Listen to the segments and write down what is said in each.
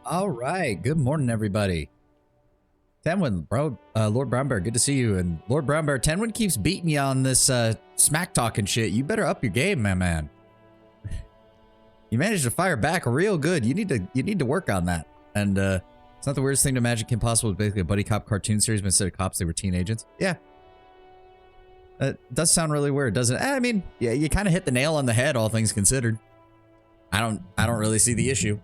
All right. Good morning, everybody. Tenwin, bro. Lord Brownbear, good to see you. And Lord Brownbear, Tenwin keeps beating you on this smack talking shit. You better up your game, my man. You managed to fire back real good. You need to work on that. And it's not the weirdest thing to imagine Kim Possible was basically a buddy cop cartoon series, but instead of cops, they were teen agents. Yeah. It does sound really weird, doesn't it? I mean, yeah, you kind of hit the nail on the head, all things considered. I don't really see the issue.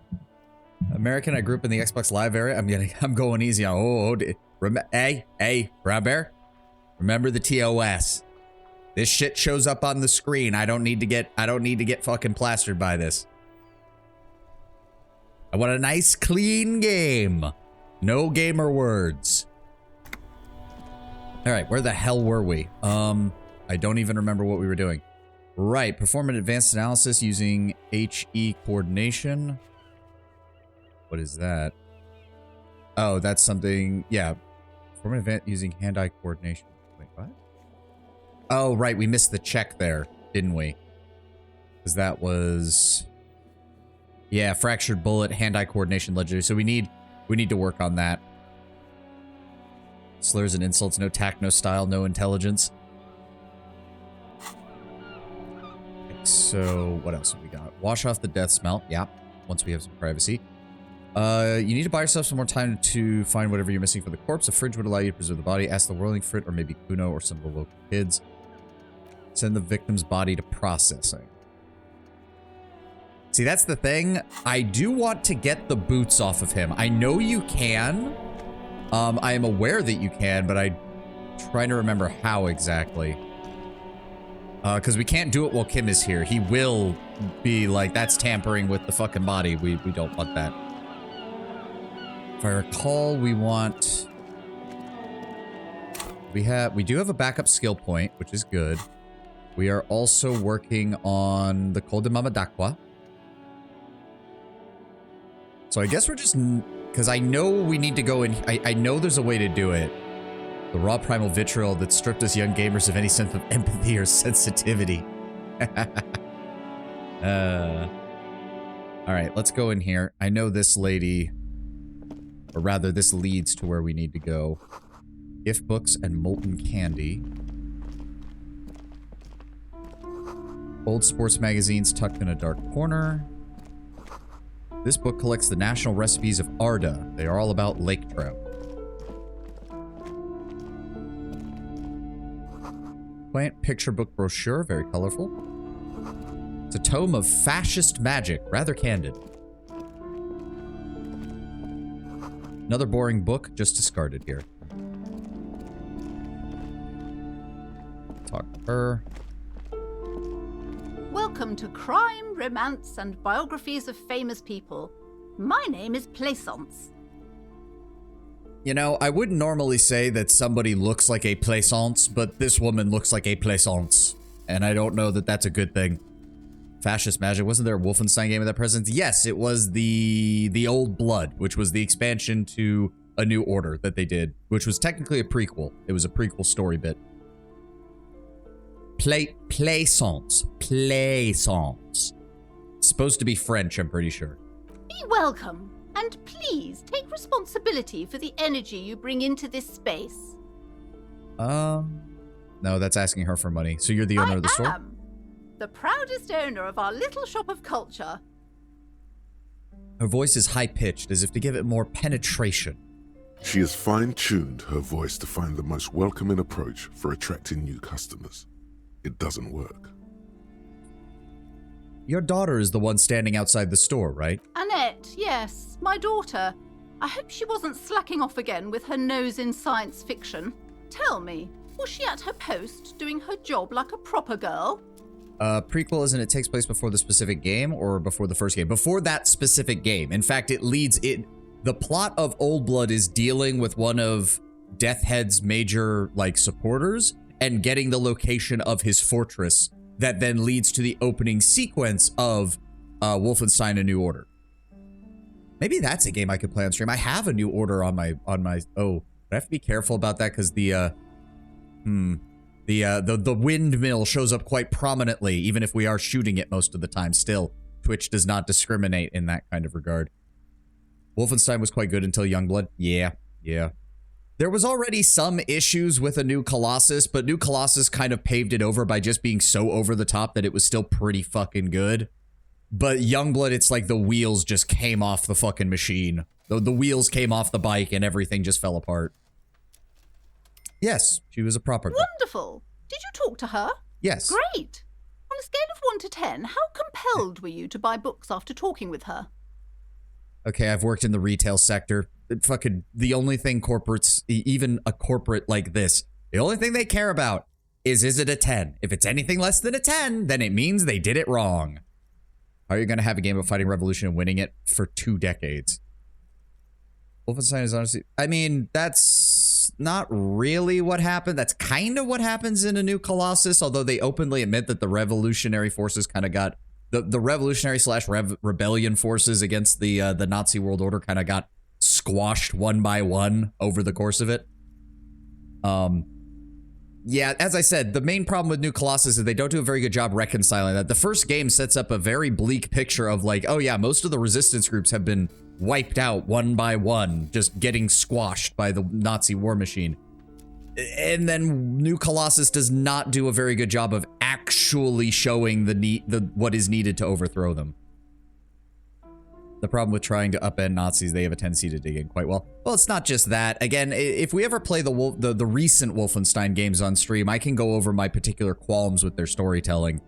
American, I grew up in the Xbox Live area. I'm going easy on. Hey, Brown Bear, remember the TOS. This shit shows up on the screen. I don't need to get fucking plastered by this. I want a nice, clean game. No gamer words. All right, where the hell were we? I don't even remember what we were doing. Right, perform an advanced analysis using HE coordination. What is that? Oh, that's something. Yeah, perform an event using hand-eye coordination. Wait, what? Oh, right, we missed the check there, didn't we? Because that was, yeah, fractured bullet, hand-eye coordination, legendary. So we need to work on that. Slurs and insults, no tact, no style, no intelligence. So what else have we got? Wash off the death smell. Yeah, once we have some privacy. You need to buy yourself some more time to find whatever you're missing for the corpse. A fridge would allow you to preserve the body. Ask the whirling frit or maybe Kuno or some of the local kids. Send the victim's body to processing. See, that's the thing. I do want to get the boots off of him. I know you can. I am aware that you can, but I'm trying to remember how exactly. Because we can't do it while Kim is here. He will be like, that's tampering with the fucking body. We don't want that. If I recall, we want... We do have a backup skill point, which is good. We are also working on the Col de Mamadakwa. So I guess we're just... Because I know we need to go in... I know there's a way to do it. The raw primal vitriol that stripped us young gamers of any sense of empathy or sensitivity. Alright, let's go in here. I know this lady... Or rather, this leads to where we need to go. Gift books and molten candy. Old sports magazines tucked in a dark corner. This book collects the national recipes of Arda. They are all about lake trout. Plant picture book brochure, very colorful. It's a tome of fascist magic, rather candid. Another boring book, just discarded here. Talk to her. Welcome to Crime, Romance, and Biographies of Famous People. My name is Plaisance. You know, I wouldn't normally say that somebody looks like a Plaisance, but this woman looks like a Plaisance. And I don't know that that's a good thing. Fascist magic. Wasn't there a Wolfenstein game of that presence? Yes, it was the Old Blood, which was the expansion to A New Order that they did, which was technically a prequel. It was a prequel story bit. Plaisance. Plaisance. Supposed to be French, I'm pretty sure. Be welcome, and please take responsibility for the energy you bring into this space. No, that's asking her for money. So you're the owner of the store? I am the proudest owner of our little shop of culture. Her voice is high-pitched, as if to give it more penetration. She has fine-tuned her voice to find the most welcoming approach for attracting new customers. It doesn't work. Your daughter is the one standing outside the store, right? Annette, yes, my daughter. I hope she wasn't slacking off again with her nose in science fiction. Tell me, was she at her post doing her job like a proper girl? Prequel isn't it takes place before the specific game or before the first game? Before that specific game. In fact, the plot of Old Blood is dealing with one of Deathhead's major, supporters and getting the location of his fortress that then leads to the opening sequence of Wolfenstein: A New Order. Maybe that's a game I could play on stream. I have a New Order on my oh, I have to be careful about that because the windmill shows up quite prominently, even if we are shooting it most of the time. Still, Twitch does not discriminate in that kind of regard. Wolfenstein was quite good until Youngblood. Yeah. There was already some issues with a New Colossus, but New Colossus kind of paved it over by just being so over the top that it was still pretty fucking good. But Youngblood, it's like the wheels just came off the fucking machine. The wheels came off the bike and everything just fell apart. Yes, she was a proper girl. Wonderful. Did you talk to her? Yes. Great. On a scale of 1 to 10, how compelled were you to buy books after talking with her? Okay, I've worked in the retail sector. The only thing corporates, even a corporate like this, the only thing they care about is it a 10? If it's anything less than a 10, then it means they did it wrong. Are you going to have a game of Fighting Revolution and winning it for 2 decades? Wolfenstein is honestly... I mean, that's not really what happened. That's kind of what happens in a New Colossus, although they openly admit that the revolutionary forces kind of got... The revolutionary / rebellion forces against the Nazi world order kind of got squashed one by one over the course of it. Yeah, as I said, the main problem with New Colossus is they don't do a very good job reconciling that. The first game sets up a very bleak picture of like, oh yeah, most of the resistance groups have been wiped out one by one, just getting squashed by the Nazi war machine. And then New Colossus does not do a very good job of actually showing what is needed to overthrow them. The problem with trying to upend Nazis, they have a tendency to dig in quite well. Well, it's not just that. Again, if we ever play the recent Wolfenstein games on stream, I can go over my particular qualms with their storytelling.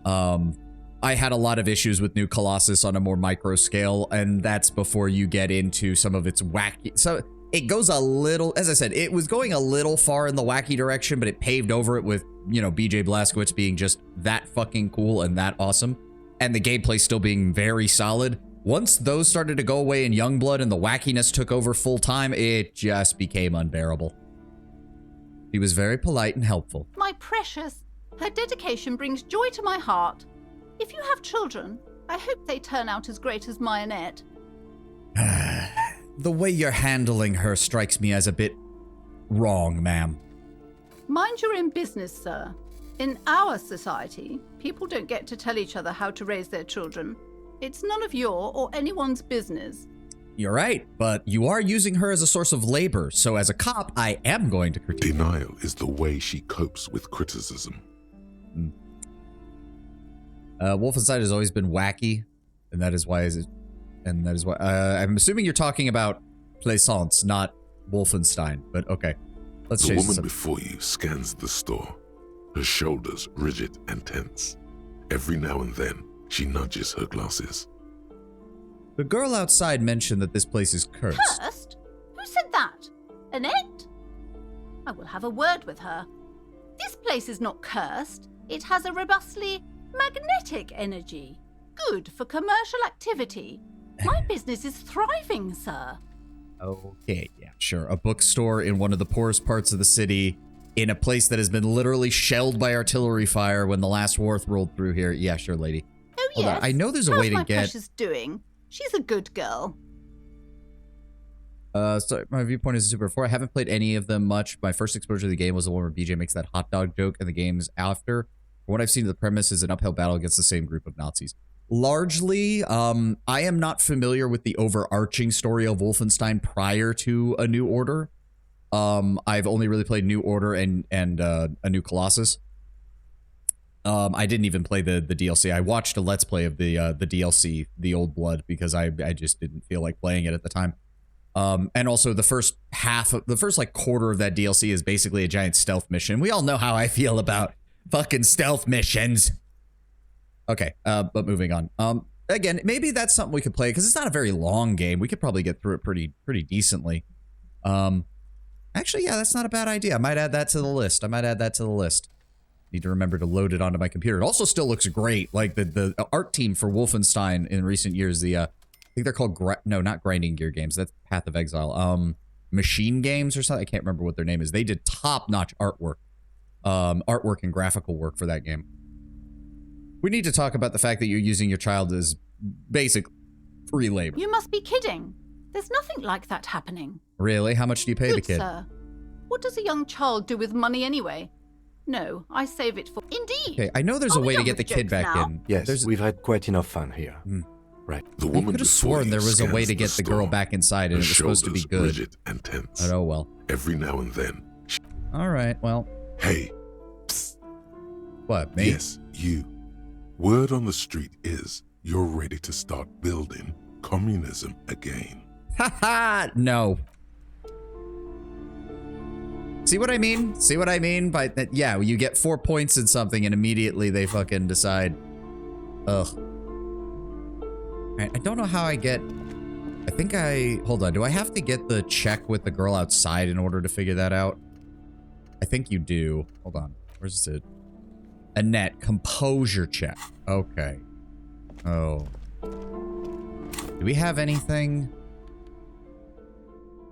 I had a lot of issues with New Colossus on a more micro scale, and that's before you get into some of its wacky... So it goes a little... As I said, it was going a little far in the wacky direction, but it paved over it with, you know, BJ Blazkowicz being just that fucking cool and that awesome, and the gameplay still being very solid. Once those started to go away in Youngblood and the wackiness took over full time, it just became unbearable. He was very polite and helpful. My precious, her dedication brings joy to my heart. If you have children, I hope they turn out as great as Mayonette. The way you're handling her strikes me as a bit wrong, ma'am. Mind your own business, sir. In our society, people don't get to tell each other how to raise their children. It's none of your or anyone's business. You're right, but you are using her as a source of labor, so as a cop, I am going to critique. Denial is the way she copes with criticism. Wolfenstein has always been wacky, and that is why I'm assuming you're talking about Plaisance, not Wolfenstein, but okay. Let's The change woman this up. before you scans the store, her shoulders rigid and tense. Every now and then, she nudges her glasses. The girl outside mentioned that this place is cursed. Cursed? Who said that? Annette? I will have a word with her. This place is not cursed. It has a robustly magnetic energy. Good for commercial activity. My business is thriving, sir. Okay, yeah, sure. A bookstore in one of the poorest parts of the city, in a place that has been literally shelled by artillery fire when the last war rolled through here. Yeah, sure, lady. Oh, Hold on, yes. I know there's a How's way to my get... precious doing? She's a good girl. So my viewpoint is Super 4. I haven't played any of them much. My first exposure to the game was the one where BJ makes that hot dog joke in the games after. From what I've seen, the premise is an uphill battle against the same group of Nazis. Largely, I am not familiar with the overarching story of Wolfenstein prior to A New Order. I've only really played New Order and A New Colossus. I didn't even play the DLC. I watched a Let's Play of the DLC, The Old Blood, because I just didn't feel like playing it at the time. And also the first quarter of that DLC is basically a giant stealth mission. We all know how I feel about fucking stealth missions. Okay, but moving on. Again, maybe that's something we could play because it's not a very long game. We could probably get through it pretty decently. Actually, yeah, that's not a bad idea. I might add that to the list. Need to remember to load it onto my computer. It also still looks great. Like the art team for Wolfenstein in recent years, I think they're called not Grinding Gear Games. That's Path of Exile. Machine Games or something. I can't remember what their name is. They did top-notch artwork and graphical work for that game. We need to talk about the fact that you're using your child as basic free labor. You must be kidding. There's nothing like that happening. Really? How much do you pay the Good kid? sir. What does a young child do with money anyway? No, I save it for... Indeed! Okay, I know there's Are a we way to done get the with kid jokes back now? in. Yes, There's... we've had quite enough fun here. Right. The You woman could have before sworn you there was a way scans to get the girl storm, back inside and her it was supposed to be shoulders good. rigid and tense. But oh well. Every now and then, All right, well. hey, psst, What, me? yes, you. Word on the street is you're ready to start building communism again. Haha, no. See what I mean? See what I mean by that? Yeah, you get 4 points in something and immediately they fucking decide. Ugh. Alright, I don't know how I get... I think hold on, do I have to get the check with the girl outside in order to figure that out? I think you do. Hold on. Where's it? Annette, composure check. Okay. Oh. Do we have anything?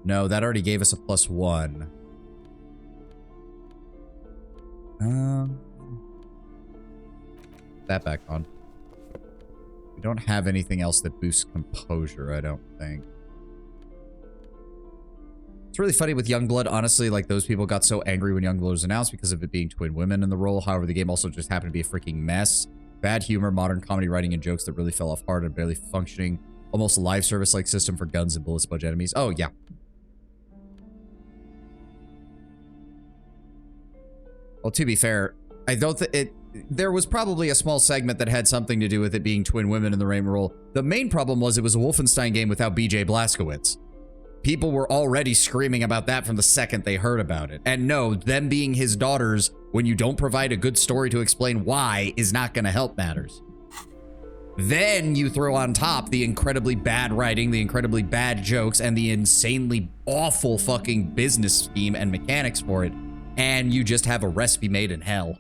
No, that already gave us a +1. That back on. We don't have anything else that boosts composure, I don't think. It's really funny with Youngblood, honestly, like those people got so angry when Youngblood was announced because of it being twin women in the role. However, the game also just happened to be a freaking mess. Bad humor, modern comedy writing, and jokes that really fell off hard and barely functioning. Almost a live service-like system for guns and bullet sponge enemies. Oh, yeah. Well, to be fair, I don't think there was probably a small segment that had something to do with it being twin women in the main role. The main problem was it was a Wolfenstein game without BJ Blazkowicz. People were already screaming about that from the second they heard about it. And no, them being his daughters, when you don't provide a good story to explain why, is not going to help matters. Then you throw on top the incredibly bad writing, the incredibly bad jokes, and the insanely awful fucking business scheme and mechanics for it, and you just have a recipe made in hell.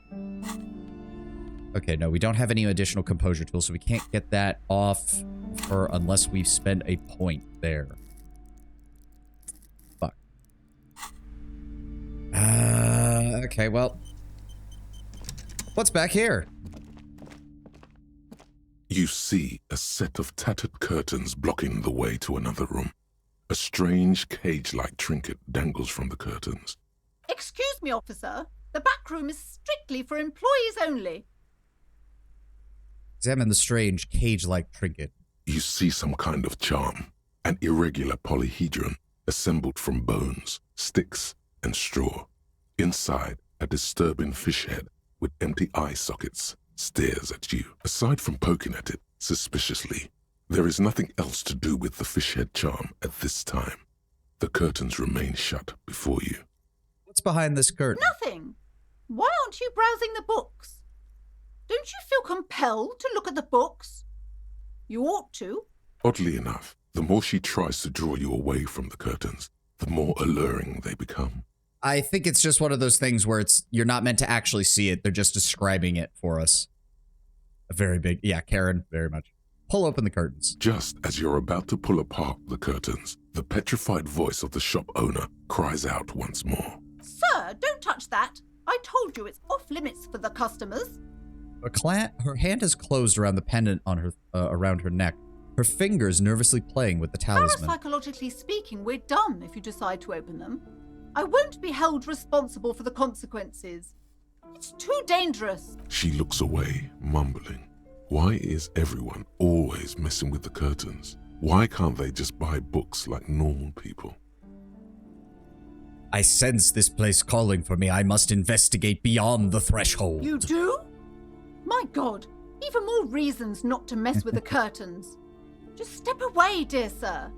Okay, no, we don't have any additional composure tools, so we can't get that off her unless we spend a point there. Fuck. Okay, well. What's back here? You see a set of tattered curtains blocking the way to another room. A strange cage-like trinket dangles from the curtains. Excuse me, officer. The back room is strictly for employees only. Examine the strange cage-like trinket. You see some kind of charm, an irregular polyhedron assembled from bones, sticks, and straw. Inside, a disturbing fish head with empty eye sockets stares at you. Aside from poking at it suspiciously, there is nothing else to do with the fish head charm at this time. The curtains remain shut before you. What's behind this curtain? Nothing. Why aren't you browsing the books? Don't you feel compelled to look at the books? You ought to. Oddly enough, the more she tries to draw you away from the curtains, the more alluring they become. I think it's just one of those things where you're not meant to actually see it. They're just describing it for us. A very big... Yeah, Karen, very much. Pull open the curtains. Just as you're about to pull apart the curtains, the petrified voice of the shop owner cries out once more. Sir, don't touch that. I told you it's off limits for the customers. Her hand is closed around the pendant on her around her neck. Her fingers nervously playing with the talisman. Parapsychologically speaking, we're done if you decide to open them. I won't be held responsible for the consequences. It's too dangerous. She looks away, mumbling. Why is everyone always messing with the curtains? Why can't they just buy books like normal people? I sense this place calling for me. I must investigate beyond the threshold. You do? My God, even more reasons not to mess with the curtains. Just step away, dear sir.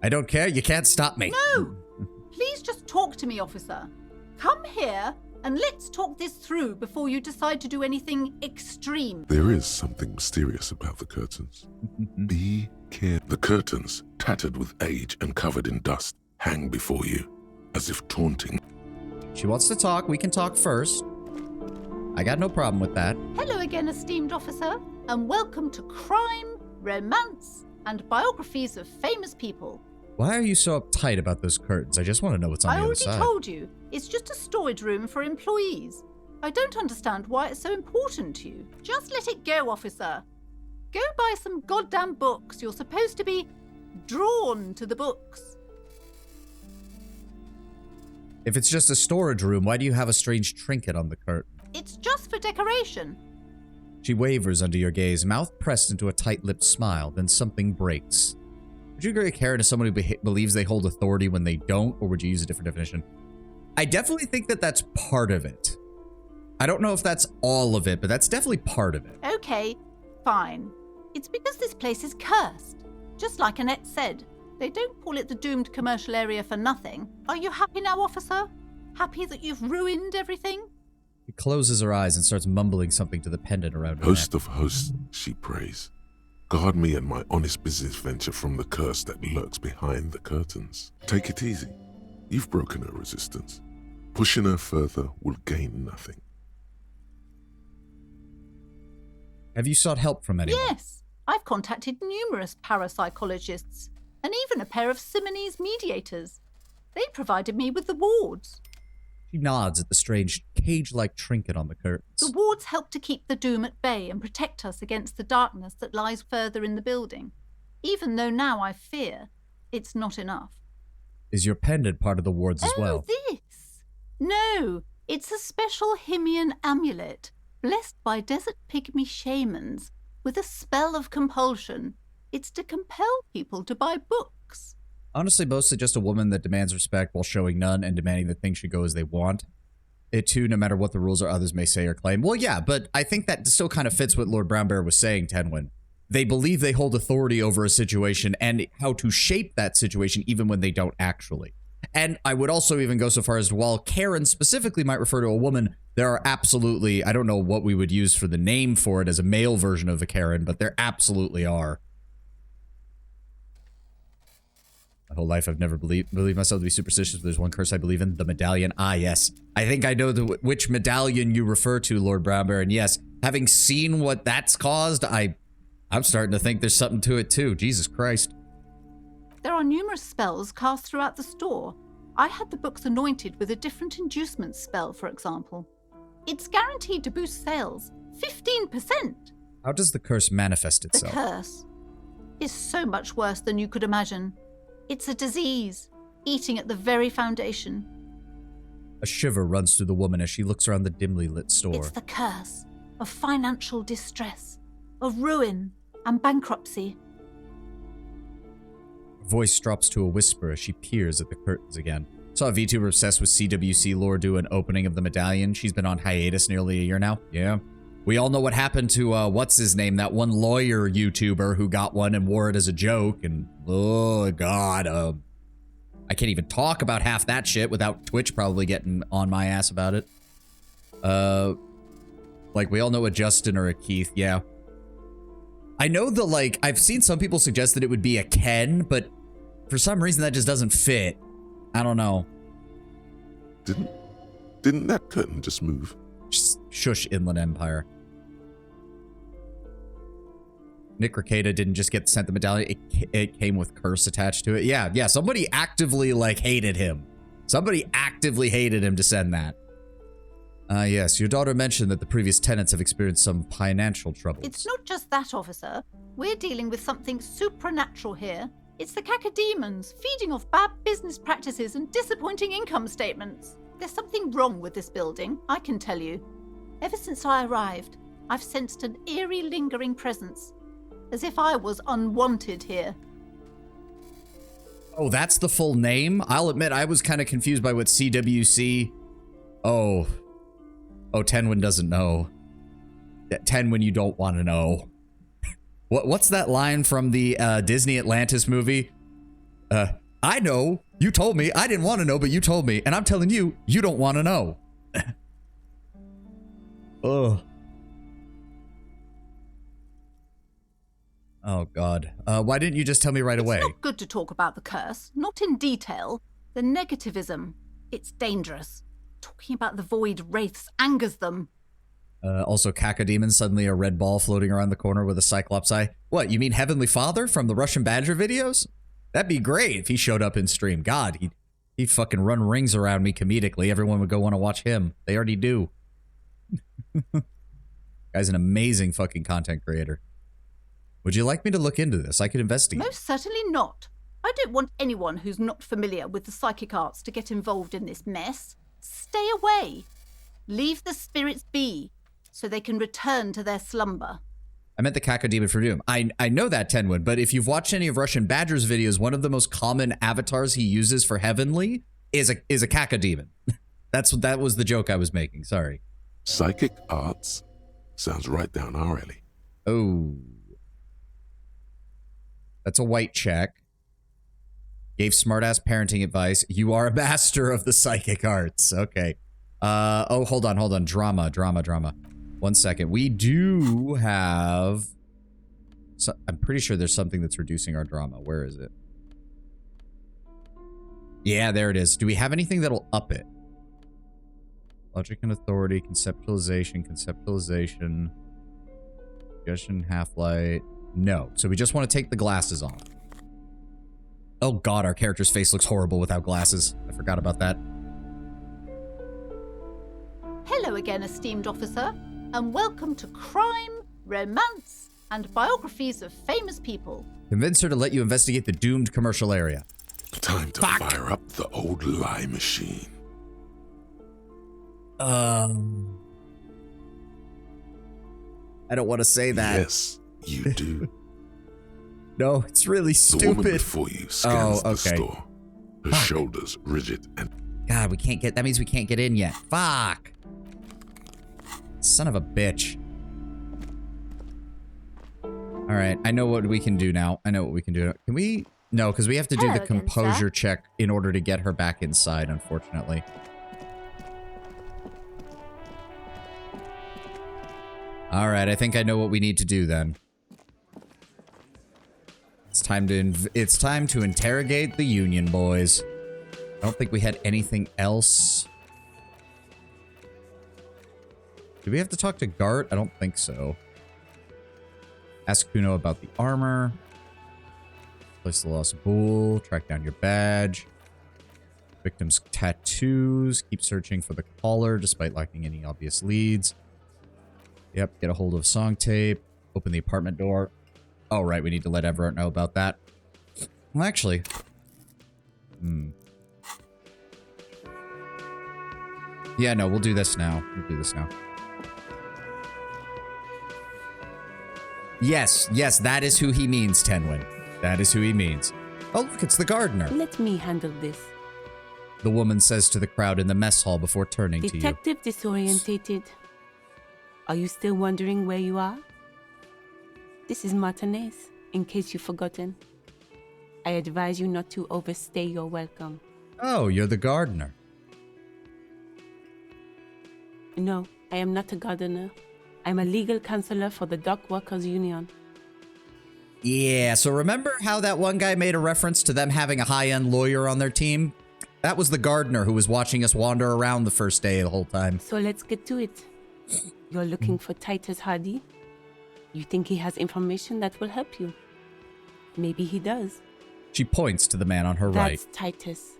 I don't care. You can't stop me. No! Please just talk to me, officer. Come here and let's talk this through before you decide to do anything extreme. There is something mysterious about the curtains. Be careful. The curtains, tattered with age and covered in dust, hang before you, as if taunting. She wants to talk. We can talk first. I got no problem with that. Hello again, esteemed officer, and welcome to Crime, Romance, and Biographies of Famous People. Why are you so uptight about those curtains? I just want to know what's on the other side. I already told you. It's just a storage room for employees. I don't understand why it's so important to you. Just let it go, officer. Go buy some goddamn books. You're supposed to be drawn to the books. If it's just a storage room, why do you have a strange trinket on the curtain? It's just for decoration. She wavers under your gaze, mouth pressed into a tight-lipped smile, then something breaks. Would you agree Karen is someone who believes they hold authority when they don't, or would you use a different definition? I definitely think that that's part of it. I don't know if that's all of it, but that's definitely part of it. Okay, fine. It's because this place is cursed. Just like Annette said, they don't call it the doomed commercial area for nothing. Are you happy now, officer? Happy that you've ruined everything? She closes her eyes and starts mumbling something to the pendant around her Host neck. of hosts, she prays. Guard me and my honest business venture from the curse that lurks behind the curtains. Take it easy. You've broken her resistance. Pushing her further will gain nothing. Have you sought help from anyone? Yes, I've contacted numerous parapsychologists and even a pair of Simonese mediators. They provided me with the wards. She nods at the strange cage-like trinket on the curtains. The wards help to keep the doom at bay and protect us against the darkness that lies further in the building, even though now I fear it's not enough. Is your pendant part of the wards as well? Oh, this? No, it's a special Himian amulet, blessed by desert pygmy shamans, with a spell of compulsion. It's to compel people to buy books. Honestly, mostly just a woman that demands respect while showing none and demanding that things should go as they want. It too, no matter what the rules or others may say or claim. Well, yeah, but I think that still kind of fits what Lord Brownbear was saying, Tenwin. They believe they hold authority over a situation and how to shape that situation even when they don't actually. And I would also even go so far as to, while Karen specifically might refer to a woman, there are absolutely, I don't know what we would use for the name for it as a male version of a Karen, but there absolutely are. My whole life I've never believed myself to be superstitious, but there's one curse I believe in, the medallion. Ah, yes. I think I know which medallion you refer to, Lord Brownbear, and yes, having seen what that's caused, I'm starting to think there's something to it too. Jesus Christ. There are numerous spells cast throughout the store. I had the books anointed with a different inducement spell, for example. It's guaranteed to boost sales 15%. How does the curse manifest The itself? curse is so much worse than you could imagine. It's a disease, eating at the very foundation. A shiver runs through the woman as she looks around the dimly lit store. It's the curse of financial distress, of ruin and bankruptcy. Her voice drops to a whisper as she peers at the curtains again. Saw a VTuber obsessed with CWC lore do an opening of the medallion. She's been on hiatus nearly a year now. Yeah. We all know what happened to, what's his name? That one lawyer YouTuber who got one and wore it as a joke. And, oh, God. I can't even talk about half that shit without Twitch probably getting on my ass about it. Like, we all know a Justin or a Keith. Yeah. I know the, like, I've seen some people suggest that it would be a Ken, but for some reason that just doesn't fit. I don't know. Didn't that curtain just move? Shush, Inland Empire. Nick Ricada didn't just get sent the medallion. It came with curse attached to it. Yeah. Somebody actively, like, hated him. Somebody actively hated him to send that. Yes, your daughter mentioned that the previous tenants have experienced some financial troubles. It's not just that, officer. We're dealing with something supernatural here. It's the cacodemons, feeding off bad business practices and disappointing income statements. There's something wrong with this building, I can tell you. Ever since I arrived, I've sensed an eerie, lingering presence, as if I was unwanted here. Oh, that's the full name? I'll admit I was kind of confused by what CWC... Oh, Tenwin doesn't know. Tenwin, you don't want to know. What's that line from the Disney Atlantis movie? I know. You told me. I didn't want to know, but you told me. And I'm telling you, you don't want to know. Ugh. Oh, God. Why didn't you just tell me right away? It's not good to talk about the curse, not in detail. The negativism, it's dangerous. Talking about the void wraiths angers them. Also, Cacodemon, suddenly a red ball floating around the corner with a Cyclops eye. What, you mean Heavenly Father from the Russian Badger videos? That'd be great if he showed up in stream. God, he'd fucking run rings around me comedically. Everyone would go want to watch him. They already do. Guy's an amazing fucking content creator. Would you like me to look into this? I could investigate. Most certainly not. I don't want anyone who's not familiar with the psychic arts to get involved in this mess. Stay away. Leave the spirits be. so they can return to their slumber. I meant the Cacodemon from Doom. I know that, Tenwood, but if you've watched any of Russian Badger's videos, one of the most common avatars he uses for Heavenly is a Cacodemon. That was the joke I was making. Sorry. Psychic arts? Sounds right down our alley. Oh. That's a white check. Gave smartass parenting advice. You are a master of the psychic arts. Okay. Oh, hold on. Drama. 1 second. We do have... I'm pretty sure there's something that's reducing our drama. Where is it? Yeah, there it is. Do we have anything that'll up it? Logic and authority, conceptualization, suggestion, half-light. No. So we just want to take the glasses off. Oh god, our character's face looks horrible without glasses. I forgot about that. Hello again, esteemed officer, and welcome to Crime, Romance, and Biographies of Famous People. Convince her to let you investigate the doomed commercial area. Time to fire up the old lie machine. I don't want to say that. Yes, you do. No, it's really The woman stupid. before you scans the okay. store. Her shoulders rigid and God, we can't get... That means we can't get in yet. Fuck. Son of a bitch. Alright, I know what we can do now. Can we... No, because we have to do Hello the again, composure sir. check in order to get her back inside, unfortunately. Alright, I think I know what we need to do then. It's time to interrogate the Union boys. I don't think we had anything else. Do we have to talk to Gart? I don't think so. Ask Kuno about the armor. Place the lost bull. Track down your badge. Victim's tattoos. Keep searching for the caller despite lacking any obvious leads. Yep, get a hold of song tape. Open the apartment door. Oh, right, we need to let Everett know about that. Well, actually... Yeah, no, we'll do this now. Yes, that is who he means, Tenwin. That is who he means. Oh, look, it's the gardener. Let me handle this. The woman says to the crowd in the mess hall before turning to you. Detective disorientated. Are you still wondering where you are? This is Martinez, in case you've forgotten. I advise you not to overstay your welcome. Oh, you're the gardener. No, I am not a gardener. I'm a legal counselor for the Dock Workers Union. Yeah, so remember how that one guy made a reference to them having a high-end lawyer on their team? That was the gardener who was watching us wander around the first day the whole time. So let's get to it. You're looking for Titus Hardy? You think he has information that will help you? Maybe he does. She points to the man on her right. That's Titus.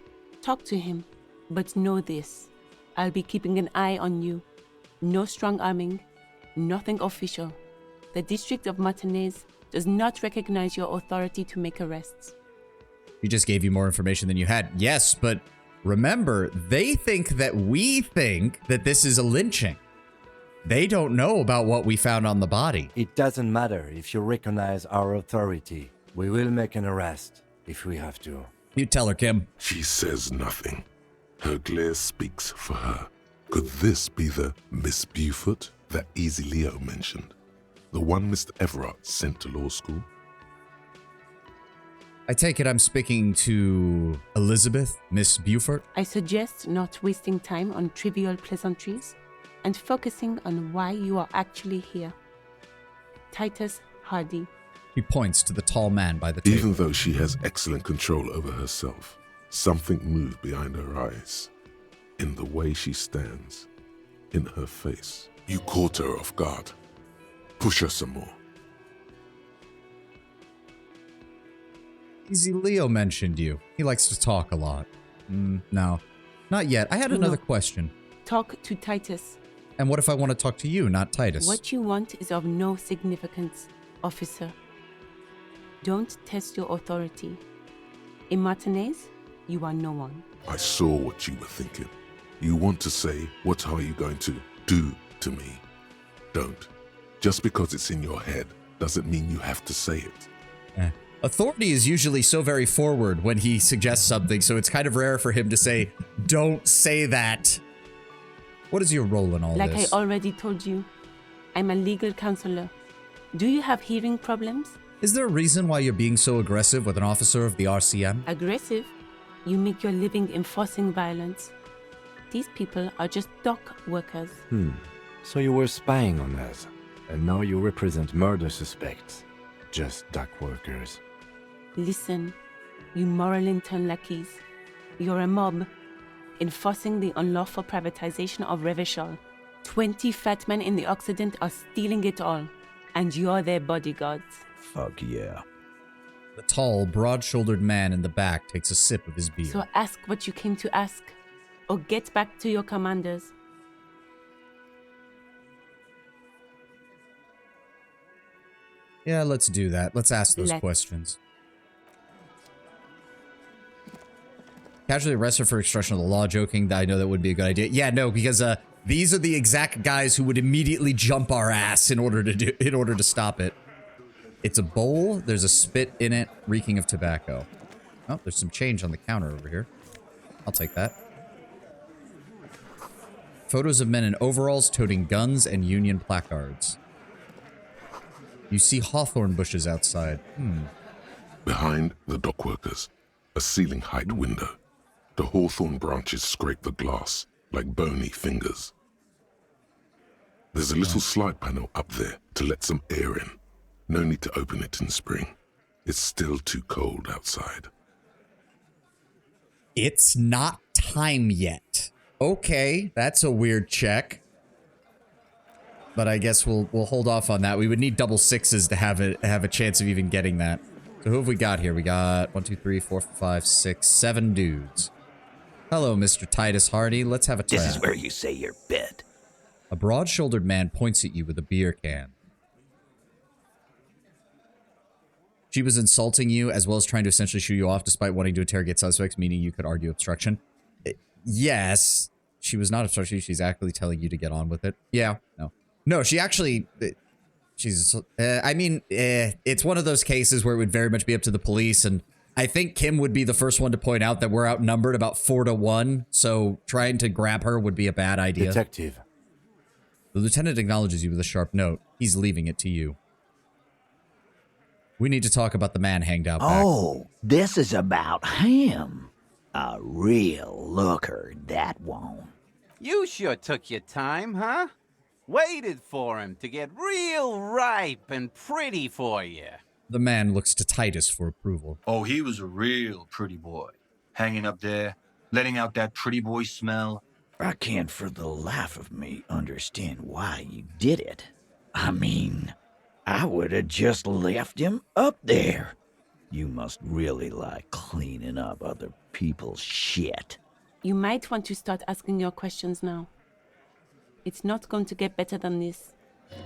Talk to him. But know this. I'll be keeping an eye on you. No strong arming. Nothing official. The District of Martinez does not recognize your authority to make arrests. He just gave you more information than you had. Yes, but remember, they think that we think that this is a lynching. They don't know about what we found on the body. It doesn't matter if you recognize our authority. We will make an arrest if we have to. You tell her, Kim. she says nothing. Her glare speaks for her. Could this be the Miss Beaufort that Easy Leo mentioned? The one Mr. Everett sent to law school? I take it I'm speaking to Elizabeth, Miss Beaufort? I suggest not wasting time on trivial pleasantries and focusing on why you are actually here. Titus Hardy. He points to the tall man by the table. Even though she has excellent control over herself, something moved behind her eyes. In the way she stands. In her face. You caught her off guard. Push her some more. Easy Leo mentioned you. He likes to talk a lot. No. Not yet. I had No. another question. Talk to Titus. And what if I want to talk to you, not Titus? What you want is of no significance, officer. Don't test your authority. In Martinez, you are no one. I saw what you were thinking. You want to say, what are you going to do to me? Don't. Just because it's in your head doesn't mean you have to say it. Authority is usually so very forward when he suggests something, so it's kind of rare for him to say, don't say that. What is your role in all Like this? I already told you, I'm a legal counselor. Do you have hearing problems? Is there a reason why you're being so aggressive with an officer of the RCM? Aggressive? You make your living enforcing violence. These people are just dock workers. So you were spying on us, and now you represent murder suspects. Just dock workers. Listen, you moral intern lackeys. You're a mob, enforcing the unlawful privatization of Revachol. 20 fat men in the Occident are stealing it all, and you're their bodyguards. Fuck yeah. The tall, broad-shouldered man in the back takes a sip of his beer. So ask what you came to ask, or get back to your commanders. Yeah, let's do that. Let's ask those Let's. questions. Casually arrested for obstruction of the law, joking. I know that would be a good idea. Yeah, no, because these are the exact guys who would immediately jump our ass in order to stop it. It's a bowl. There's a spit in it, reeking of tobacco. Oh, there's some change on the counter over here. I'll take that. Photos of men in overalls toting guns and Union placards. You see hawthorn bushes outside. Behind the dockworkers, a ceiling-height window. The hawthorn branches scrape the glass like bony fingers. There's a little slide panel up there to let some air in. No need to open it in spring. It's still too cold outside. It's not time yet. Okay, that's a weird check. But I guess we'll hold off on that. We would need double sixes to have a chance of even getting that. So who have we got here? We got 1, 2, 3, 4, 5, 6, 7 dudes. Hello, Mr. Titus Hardy. Let's have a chat. This is where you say your bit. A broad-shouldered man points at you with a beer can. She was insulting you as well as trying to essentially shoo you off despite wanting to interrogate suspects, meaning you could argue obstruction. Yes, she was not obstructing you. She's actually telling you to get on with it. Yeah, no. No, she actually... She's... it's one of those cases where it would very much be up to the police, and I think Kim would be the first one to point out that we're outnumbered about 4-1, so trying to grab her would be a bad idea. Detective. The lieutenant acknowledges you with a sharp note. He's leaving it to you. We need to talk about the man hanged out back. Oh, this is about him. A real looker, that one. You sure took your time, huh? Waited for him to get real ripe and pretty for you. The man looks to Titus for approval. Oh, he was a real pretty boy. Hanging up there, letting out that pretty boy smell. I can't for the life of me understand why you did it. I mean, I would have just left him up there. You must really like cleaning up other people's shit. You might want to start asking your questions now. It's not going to get better than this.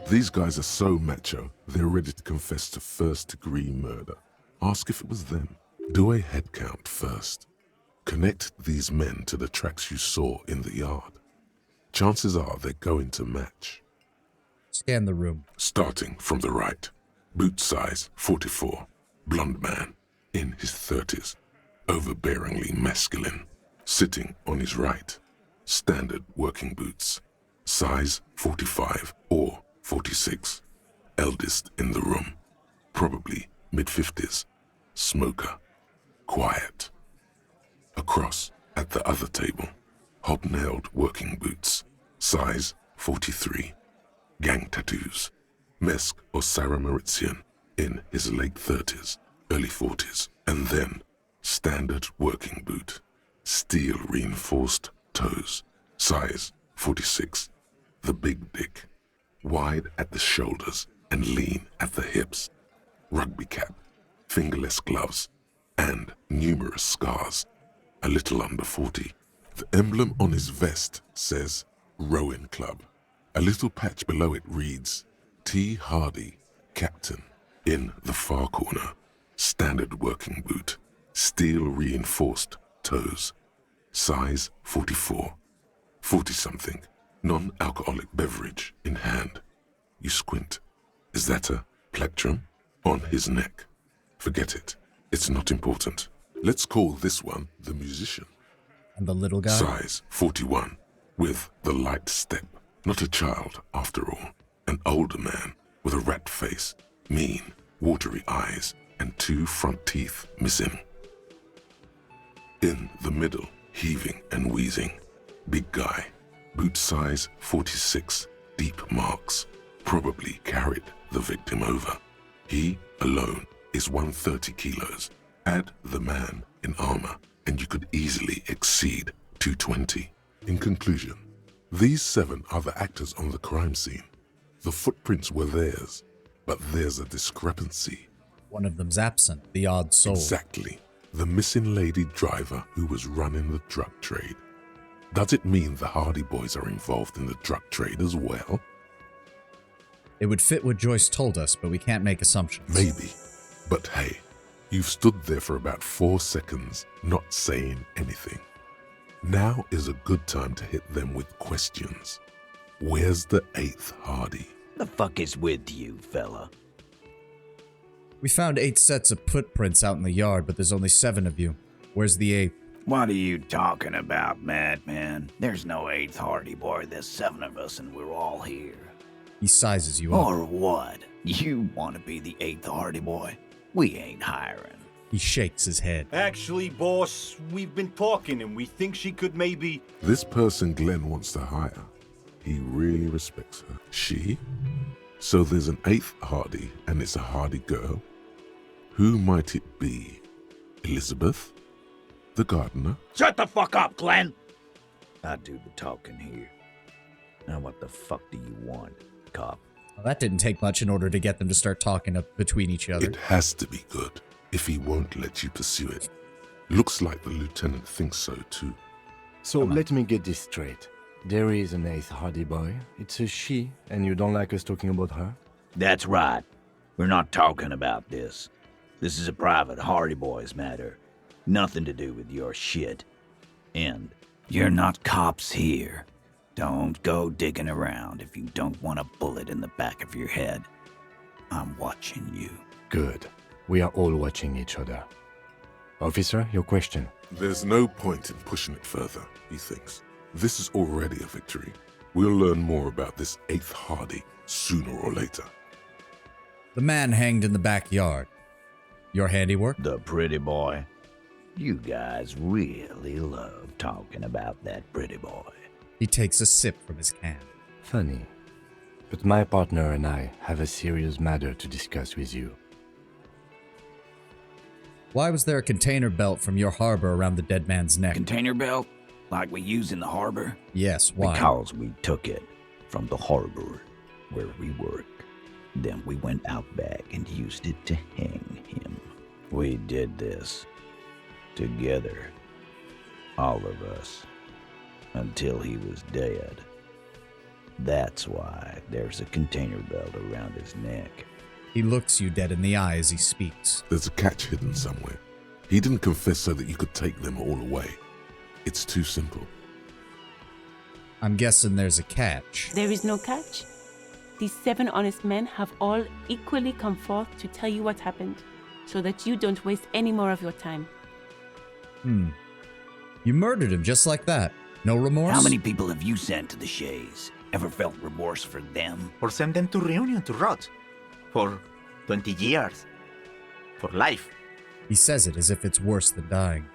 These guys are so macho, they're ready to confess to first-degree murder. Ask if it was them. Do a head count first. Connect these men to the tracks you saw in the yard. Chances are they're going to match. Scan the room. Starting from the right. Boot size 44. Blonde man. In his 30s. Overbearingly masculine. Sitting on his right. Standard working boots. Size 45 or 46. Eldest in the room. Probably mid-50s. Smoker. Quiet. Across at the other table. Hobnailed working boots. Size 43. Gang tattoos. Mesk or Sarah Maritzian. In his late 30s, early 40s. And then standard working boot. Steel reinforced toes. Size 46. The big dick. Wide at the shoulders and lean at the hips. Rugby cap. Fingerless gloves. And numerous scars. A little under 40. The emblem on his vest says Rowing Club. A little patch below it reads T. Hardy, Captain. In the far corner, standard working boot. Steel reinforced toes. Size 44. 40-something. Non-alcoholic beverage in hand. You squint. Is that a plectrum? On his neck. Forget it. It's not important. Let's call this one the musician. And the little guy? Size 41, with the light step. Not a child, after all. An older man with a rat face, mean, watery eyes, and 2 front teeth missing. In the middle, heaving and wheezing. Big guy. Boot size 46, deep marks. Probably carried the victim over. He alone is 130 kilos. Add the man in armor, and you could easily exceed 220. In conclusion, these 7 are the actors on the crime scene. The footprints were theirs, but there's a discrepancy. One of them's absent, the odd soul. Exactly. The missing lady driver who was running the drug trade. Does it mean the Hardy Boys are involved in the drug trade as well? It would fit what Joyce told us, but we can't make assumptions. Maybe. But hey, you've stood there for about 4 seconds, not saying anything. Now is a good time to hit them with questions. Where's the 8th Hardy? The fuck is with you, fella? We found 8 sets of footprints out in the yard, but there's only 7 of you. Where's the 8th? What are you talking about, madman? There's no 8th Hardy Boy. There's 7 of us and we're all here. He sizes you up. Or what? You want to be the 8th Hardy Boy? We ain't hiring. He shakes his head. Actually, boss, we've been talking and we think she could maybe... This person Glenn wants to hire. He really respects her. She? So there's an 8th Hardy, and it's a Hardy girl. Who might it be? Elizabeth? The gardener? Shut the fuck up, Glenn! I do the talking here. Now what the fuck do you want, cop? Well, that didn't take much in order to get them to start talking between each other. It has to be good, if he won't let you pursue it. Looks like the lieutenant thinks so too. So let me get this straight. There is an 8th Hardy Boy. It's a she, and you don't like us talking about her? That's right. We're not talking about this. This is a private Hardy Boys matter. Nothing to do with your shit. And you're not cops here. Don't go digging around if you don't want a bullet in the back of your head. I'm watching you. Good. We are all watching each other. Officer, your question. There's no point in pushing it further, he thinks. This is already a victory. We'll learn more about this 8th Hardy sooner or later. The man hanged in the backyard. Your handiwork? The pretty boy. You guys really love talking about that pretty boy. He takes a sip from his can. Funny. But my partner and I have a serious matter to discuss with you. Why was there a container belt from your harbor around the dead man's neck? Container belt? Like we use in the harbor? Yes, why? Because we took it from the harbor where we work. Then we went out back and used it to hang him. We did this together, all of us, until he was dead. That's why there's a container belt around his neck. He looks you dead in the eye as he speaks. There's a catch hidden somewhere. He didn't confess so that you could take them all away. It's too simple. I'm guessing there's a catch. There is no catch. These 7 honest men have all equally come forth to tell you what happened, so that you don't waste any more of your time. You murdered him just like that. No remorse? How many people have you sent to the Shays? Ever felt remorse for them? Or send them to Reunion to rot. For 20 years. For life. He says it as if it's worse than dying.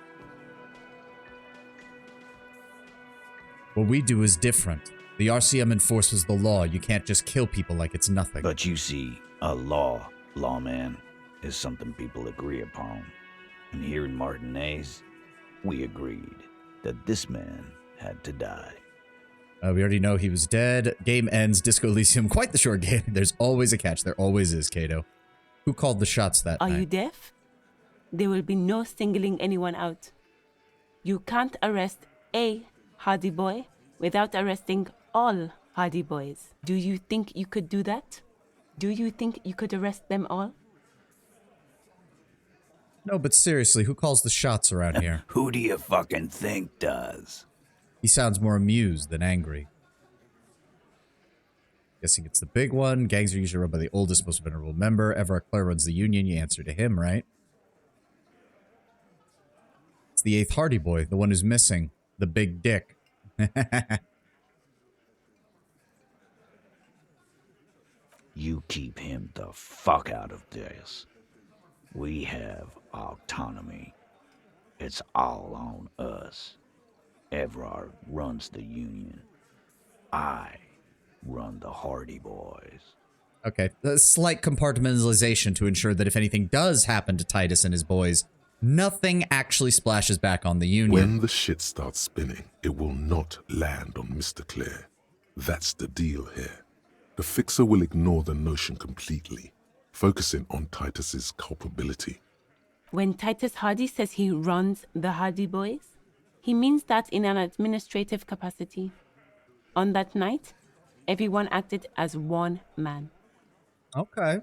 What we do is different. The RCM enforces the law. You can't just kill people like it's nothing. But you see, a lawman, is something people agree upon. And here in Martinez, we agreed that this man had to die. We already know he was dead. Game ends. Disco Elysium. Quite the short game. There's always a catch. There always is, Kato. Who called the shots that night? Are you deaf? There will be no singling anyone out. You can't arrest a Hardy Boy without arresting all Hardy Boys. Do you think you could do that? Do you think you could arrest them all? No, but seriously, who calls the shots around here? Who do you fucking think does? He sounds more amused than angry. Guessing it's the big one. Gangs are usually run by the oldest, most venerable member. Everard Clare runs the union. You answer to him, right? It's the 8th Hardy Boy, the one who's missing. The big dick. You keep him the fuck out of this. We have autonomy. It's all on us. Everard runs the union. I run the Hardy Boys. Okay, a slight compartmentalization to ensure that if anything does happen to Titus and his boys, nothing actually splashes back on the union. When the shit starts spinning, it will not land on Mr. Clare. That's the deal here. The Fixer will ignore the notion completely, focusing on Titus's culpability. When Titus Hardy says he runs the Hardy Boys, he means that in an administrative capacity. On that night, everyone acted as one man. Okay.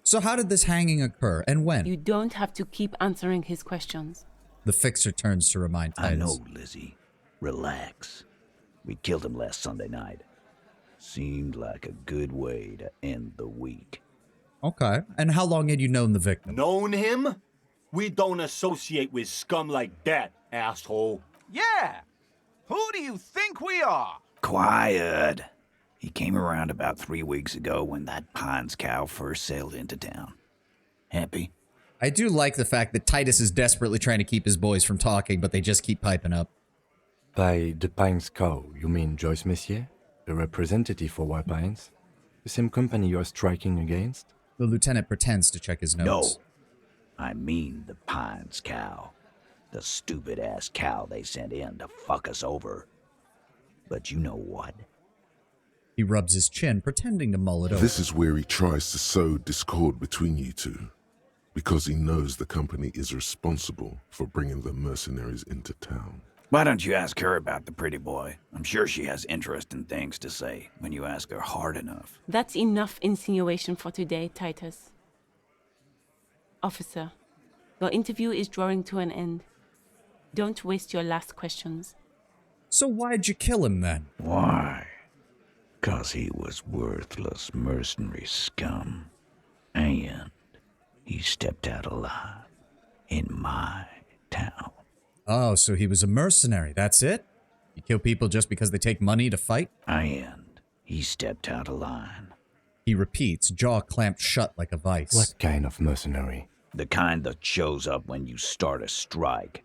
So how did this hanging occur, and when? You don't have to keep answering his questions. The Fixer turns to remind Titus. I know, Lizzie. Relax. We killed him last Sunday night. Seemed like a good way to end the week. Okay. And how long had you known the victim? Known him? We don't associate with scum like that, asshole. Yeah! Who do you think we are? Quiet. He came around about 3 weeks ago when that Pines cow first sailed into town. Happy? I do like the fact that Titus is desperately trying to keep his boys from talking, but they just keep piping up. By the Pines cow, you mean Joyce Messier? The representative for White Pines? The same company you're striking against? The lieutenant pretends to check his notes. No. I mean the Pines cow. The stupid-ass cow they sent in to fuck us over. But you know what? He rubs his chin, pretending to mull it over. This is where he tries to sow discord between you two, because he knows the company is responsible for bringing the mercenaries into town. Why don't you ask her about the pretty boy? I'm sure she has interesting things to say when you ask her hard enough. That's enough insinuation for today, Titus. Officer, your interview is drawing to an end. Don't waste your last questions. So why'd you kill him then? Why? 'Cause he was worthless mercenary scum. And he stepped out alive in my town. Oh, so he was a mercenary, that's it? You kill people just because they take money to fight? And he stepped out of line. He repeats, jaw clamped shut like a vice. What kind of mercenary? The kind that shows up when you start a strike.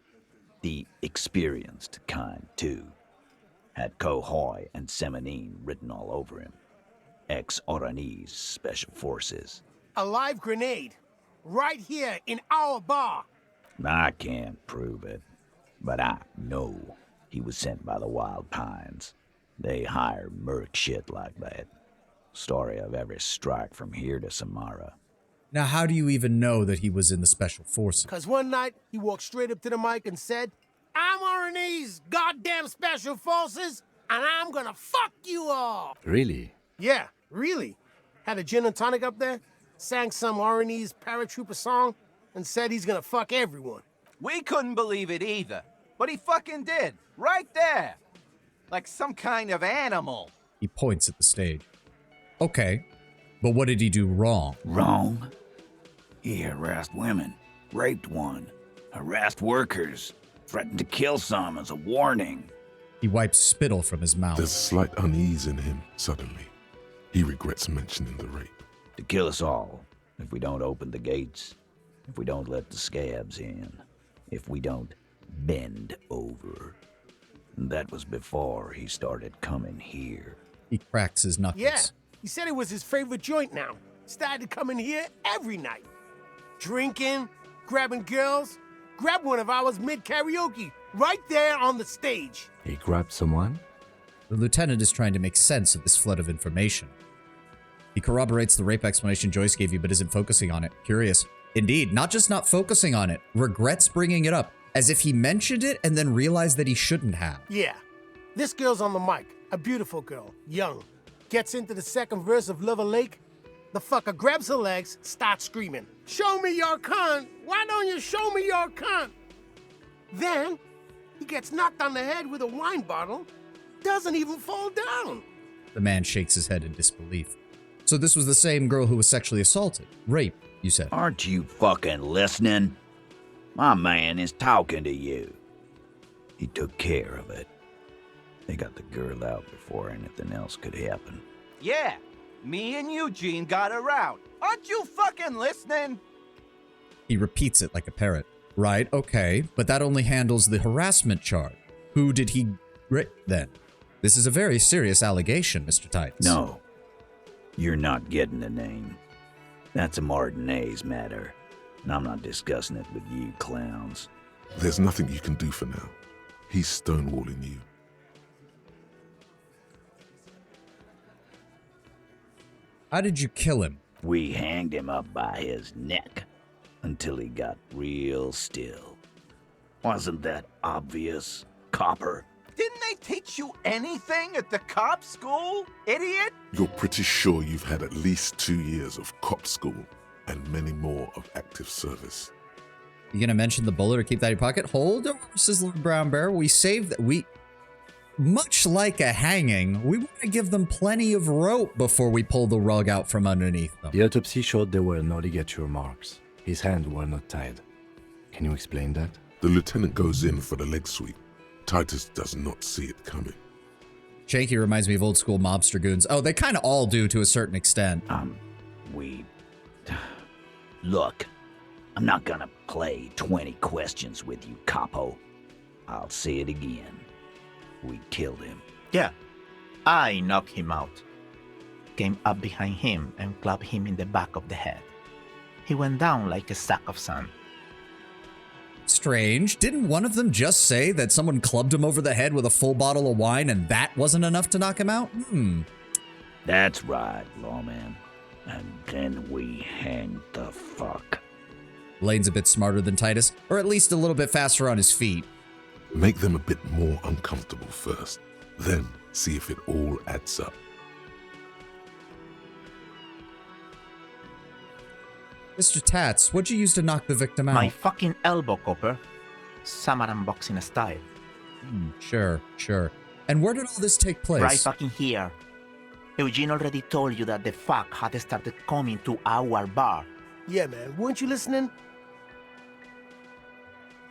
The experienced kind, too. Had Cohoy and Semenine written all over him. Ex-Oranese Special Forces. A live grenade. Right here in our bar. I can't prove it, but I know he was sent by the Wild Pines. They hire merc shit like that. Story of every strike from here to Samara. Now, how do you even know that he was in the Special Forces? Because one night, he walked straight up to the mic and said, I'm Oranese goddamn Special Forces, and I'm gonna fuck you all. Really? Yeah, really. Had a gin and tonic up there, sang some Oranese paratrooper song, and said he's gonna fuck everyone. We couldn't believe it either, but he fucking did. Right there. Like some kind of animal. He points at the stage. Okay, but what did he do wrong? Wrong? He harassed women, raped one, harassed workers, threatened to kill some as a warning. He wipes spittle from his mouth. There's slight unease in him, suddenly. He regrets mentioning the rape. To kill us all, if we don't open the gates, if we don't let the scabs in, if we don't bend over. And that was before he started coming here. He cracks his knuckles. Yeah, he said it was his favorite joint now. Started coming here every night. Drinking, grabbing girls. Grabbed one of ours mid-karaoke, right there on the stage. He grabbed someone? The lieutenant is trying to make sense of this flood of information. He corroborates the rape explanation Joyce gave you, but isn't focusing on it. Curious. Indeed, not just not focusing on it, regrets bringing it up, as if he mentioned it and then realized that he shouldn't have. Yeah, this girl's on the mic, a beautiful girl, young. Gets into the second verse of Lover Lake. The fucker grabs her legs, starts screaming, "Show me your cunt! Why don't you show me your cunt?" Then, he gets knocked on the head with a wine bottle, doesn't even fall down. The man shakes his head in disbelief. So this was the same girl who was sexually assaulted. Raped, you said. Aren't you fucking listening? My man is talking to you. He took care of it. They got the girl out before anything else could happen. Yeah, me and Eugene got her out. Aren't you fucking listening? He repeats it like a parrot. Right, okay, but that only handles the harassment charge. Who did he rape then? This is a very serious allegation, Mr. Titus. No, you're not getting the name. That's a Martinez matter, and I'm not discussing it with you clowns. There's nothing you can do for now. He's stonewalling you. How did you kill him? We hanged him up by his neck until he got real still. Wasn't that obvious, Copper? Didn't they teach you anything at the cop school, idiot? You're pretty sure you've had at least 2 years of cop school and many more of active service. You gonna mention the bullet or keep that in your pocket? Hold on, says Lord Brown Bear. We saved that. Much like a hanging, we want to give them plenty of rope before we pull the rug out from underneath them. The autopsy showed there were no ligature marks. His hands were not tied. Can you explain that? The lieutenant goes in for the leg sweep. Titus does not see it coming. Shanky reminds me of old school mobster goons. Oh, they kind of all do to a certain extent. Look, I'm not gonna play 20 questions with you, Capo. I'll say it again. We killed him. Yeah, I knocked him out. Came up behind him and clubbed him in the back of the head. He went down like a sack of sand. Strange. Didn't one of them just say that someone clubbed him over the head with a full bottle of wine and that wasn't enough to knock him out? That's right, lawman. And then we hanged the fuck. Lane's a bit smarter than Titus, or at least a little bit faster on his feet. Make them a bit more uncomfortable first, then see if it all adds up. Mr. Tats, what'd you use to knock the victim out? My fucking elbow, Copper. Samurai boxing style. Sure. And where did all this take place? Right fucking here. Eugene already told you that the fuck had started coming to our bar. Yeah, man. Weren't you listening?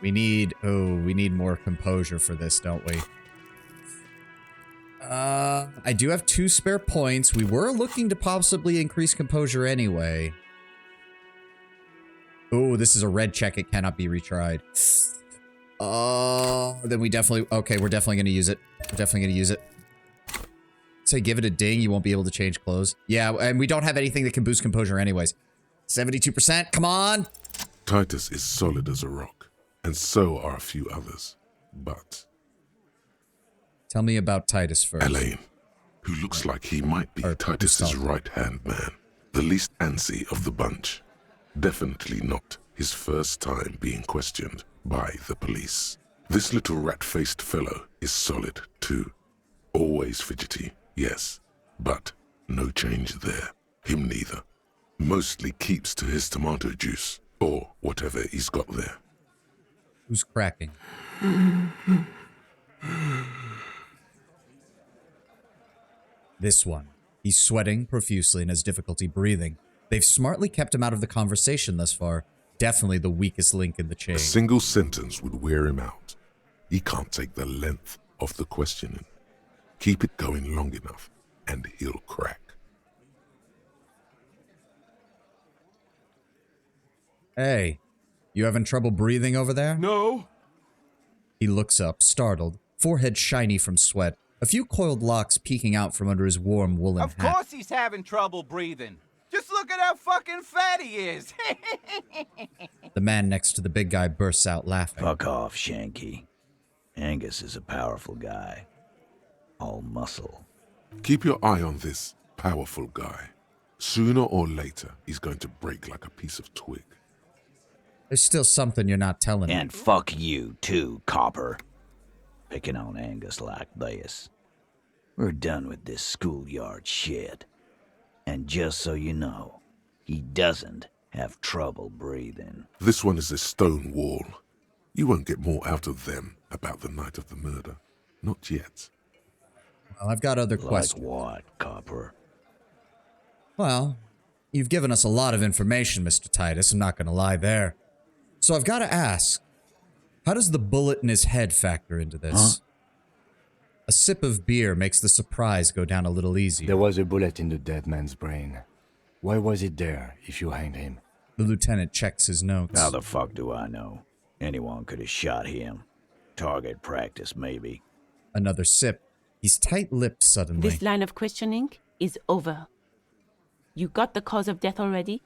We need more composure for this, don't we? I do have 2 spare points. We were looking to possibly increase composure anyway. Oh, this is a red check. It cannot be retried. Then we're definitely going to use it. Say give it a ding, you won't be able to change clothes. Yeah, and we don't have anything that can boost composure anyways. 72%, come on! Titus is solid as a rock, and so are a few others. But tell me about Titus first. Elaine, who looks like he might be Titus's right-hand man, the least antsy of the bunch. Definitely not his first time being questioned by the police. This little rat-faced fellow is solid, too. Always fidgety, yes, but no change there. Him neither. Mostly keeps to his tomato juice, or whatever he's got there. Who's cracking? This one. He's sweating profusely and has difficulty breathing. They've smartly kept him out of the conversation thus far. Definitely the weakest link in the chain. A single sentence would wear him out. He can't take the length of the questioning. Keep it going long enough, and he'll crack. Hey, you having trouble breathing over there? No. He looks up, startled, forehead shiny from sweat, a few coiled locks peeking out from under his warm woolen hat. Of course he's having trouble breathing. Just look at how fucking fat he is. The man next to the big guy bursts out laughing. Fuck off, Shanky. Angus is a powerful guy. All muscle. Keep your eye on this powerful guy. Sooner or later, he's going to break like a piece of twig. There's still something you're not telling me. And fuck you, too, Copper. Picking on Angus like this. We're done with this schoolyard shit. And just so you know, he doesn't have trouble breathing. This one is a stone wall. You won't get more out of them about the night of the murder. Not yet. Well, I've got other Like questions. what, Copper? Well, you've given us a lot of information, Mr. Titus. I'm not going to lie there. So I've got to ask, how does the bullet in his head factor into this? Huh? A sip of beer makes the surprise go down a little easier. There was a bullet in the dead man's brain. Why was it there if you hanged him? The lieutenant checks his notes. How the fuck do I know? Anyone could have shot him. Target practice, maybe. Another sip. He's tight-lipped suddenly. This line of questioning is over. You got the cause of death already?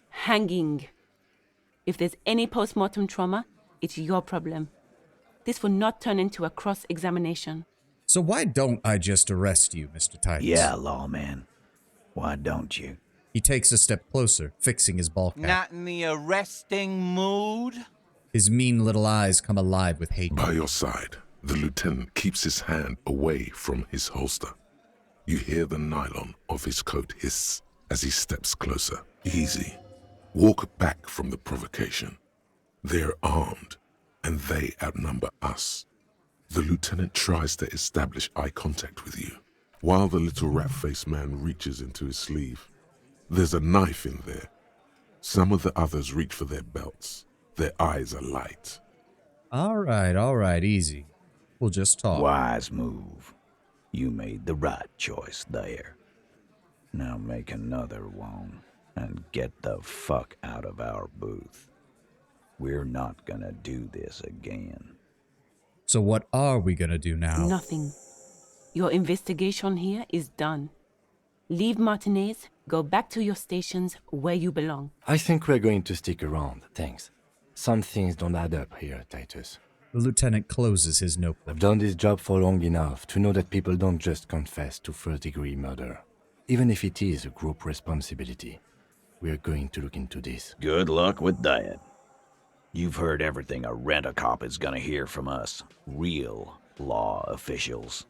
Hanging. If there's any post-mortem trauma, it's your problem. This will not turn into a cross-examination. So why don't I just arrest you, Mr. Titus? Yeah, lawman. Why don't you? He takes a step closer, fixing his ball cap. Not in the arresting mood? His mean little eyes come alive with hate. By your side, the lieutenant keeps his hand away from his holster. You hear the nylon of his coat hiss as he steps closer. Easy. Walk back from the provocation. They're armed, and they outnumber us. The lieutenant tries to establish eye contact with you, while the little rat-faced man reaches into his sleeve. There's a knife in there. Some of the others reach for their belts. Their eyes are light. All right, easy. We'll just talk. Wise move. You made the right choice there. Now make another one and get the fuck out of our booth. We're not gonna do this again. So what are we gonna do now? Nothing. Your investigation here is done. Leave Martinez, go back to your stations where you belong. I think we're going to stick around, thanks. Some things don't add up here, Titus. The lieutenant closes his notebook. I've done this job for long enough to know that people don't just confess to first-degree murder, even if it is a group responsibility. We're going to look into this. Good luck with that. You've heard everything a rent-a-cop is gonna hear from us. Real law officials.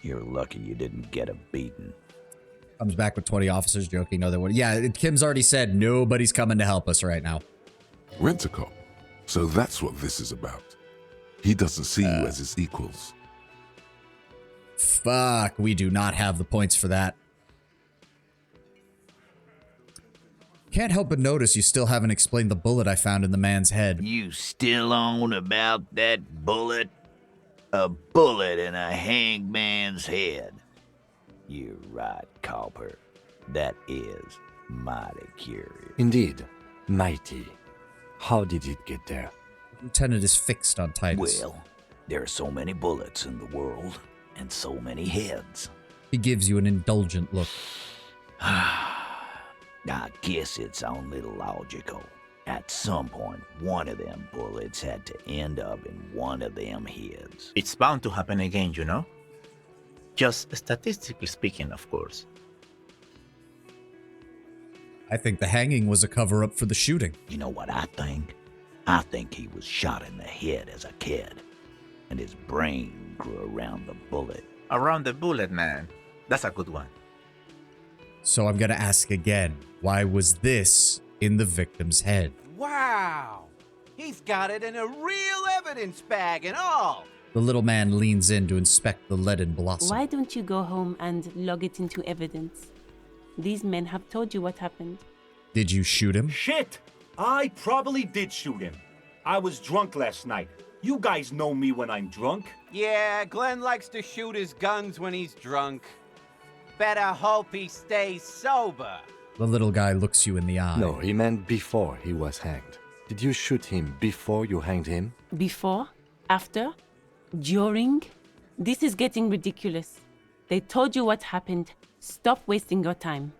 You're lucky you didn't get a beating. Comes back with 20 officers joking. No, they would. Yeah, Kim's already said nobody's coming to help us right now. Rent-a-cop. So that's what this is about. He doesn't see you as his equals. Fuck, we do not have the points for that. Can't help but notice you still haven't explained the bullet I found in the man's head. You still on about that bullet? A bullet in a hangman's head. You're right, Copper. That is mighty curious. Indeed, mighty. How did it get there? The lieutenant is fixed on Titus. Well, there are so many bullets in the world, and so many heads. He gives you an indulgent look. I guess it's only logical. At some point, one of them bullets had to end up in one of them heads. It's bound to happen again, you know? Just statistically speaking, of course. I think the hanging was a cover-up for the shooting. You know what I think? I think he was shot in the head as a kid, and his brain grew around the bullet. Around the bullet, man. That's a good one. So I'm gonna ask again, why was this in the victim's head? Wow! He's got it in a real evidence bag and all! The little man leans in to inspect the leaden blossom. Why don't you go home and log it into evidence? These men have told you what happened. Did you shoot him? Shit! I probably did shoot him. I was drunk last night. You guys know me when I'm drunk. Yeah, Glenn likes to shoot his guns when he's drunk. Better hope he stays sober. The little guy looks you in the eye. No, he meant before he was hanged. Did you shoot him before you hanged him? Before? After? During? This is getting ridiculous. They told you what happened. Stop wasting your time.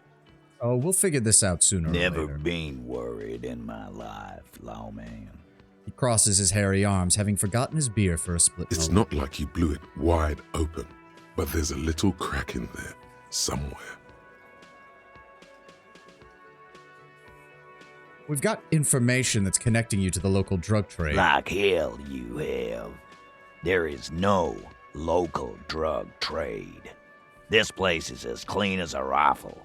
Oh, we'll figure this out sooner Never or later. been worried in my life, lawman. He crosses his hairy arms, having forgotten his beer for a split It's moment. not like you blew it wide open, but there's a little crack in there, somewhere. We've got information that's connecting you to the local drug trade. Like hell you have. There is no local drug trade. This place is as clean as a rifle.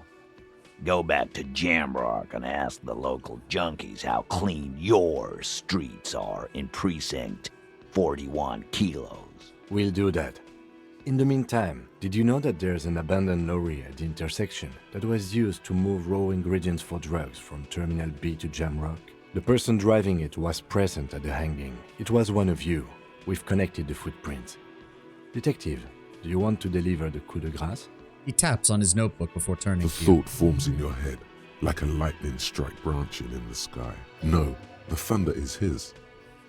Go back to Jamrock and ask the local junkies how clean your streets are in Precinct 41 Kilos. We'll do that. In the meantime, did you know that there's an abandoned lorry at the intersection that was used to move raw ingredients for drugs from Terminal B to Jamrock? The person driving it was present at the hanging. It was one of you. We've connected the footprints. Detective, do you want to deliver the coup de grâce? He taps on his notebook before turning The to you. thought forms in your head, like a lightning strike branching in the sky. No, the thunder is his.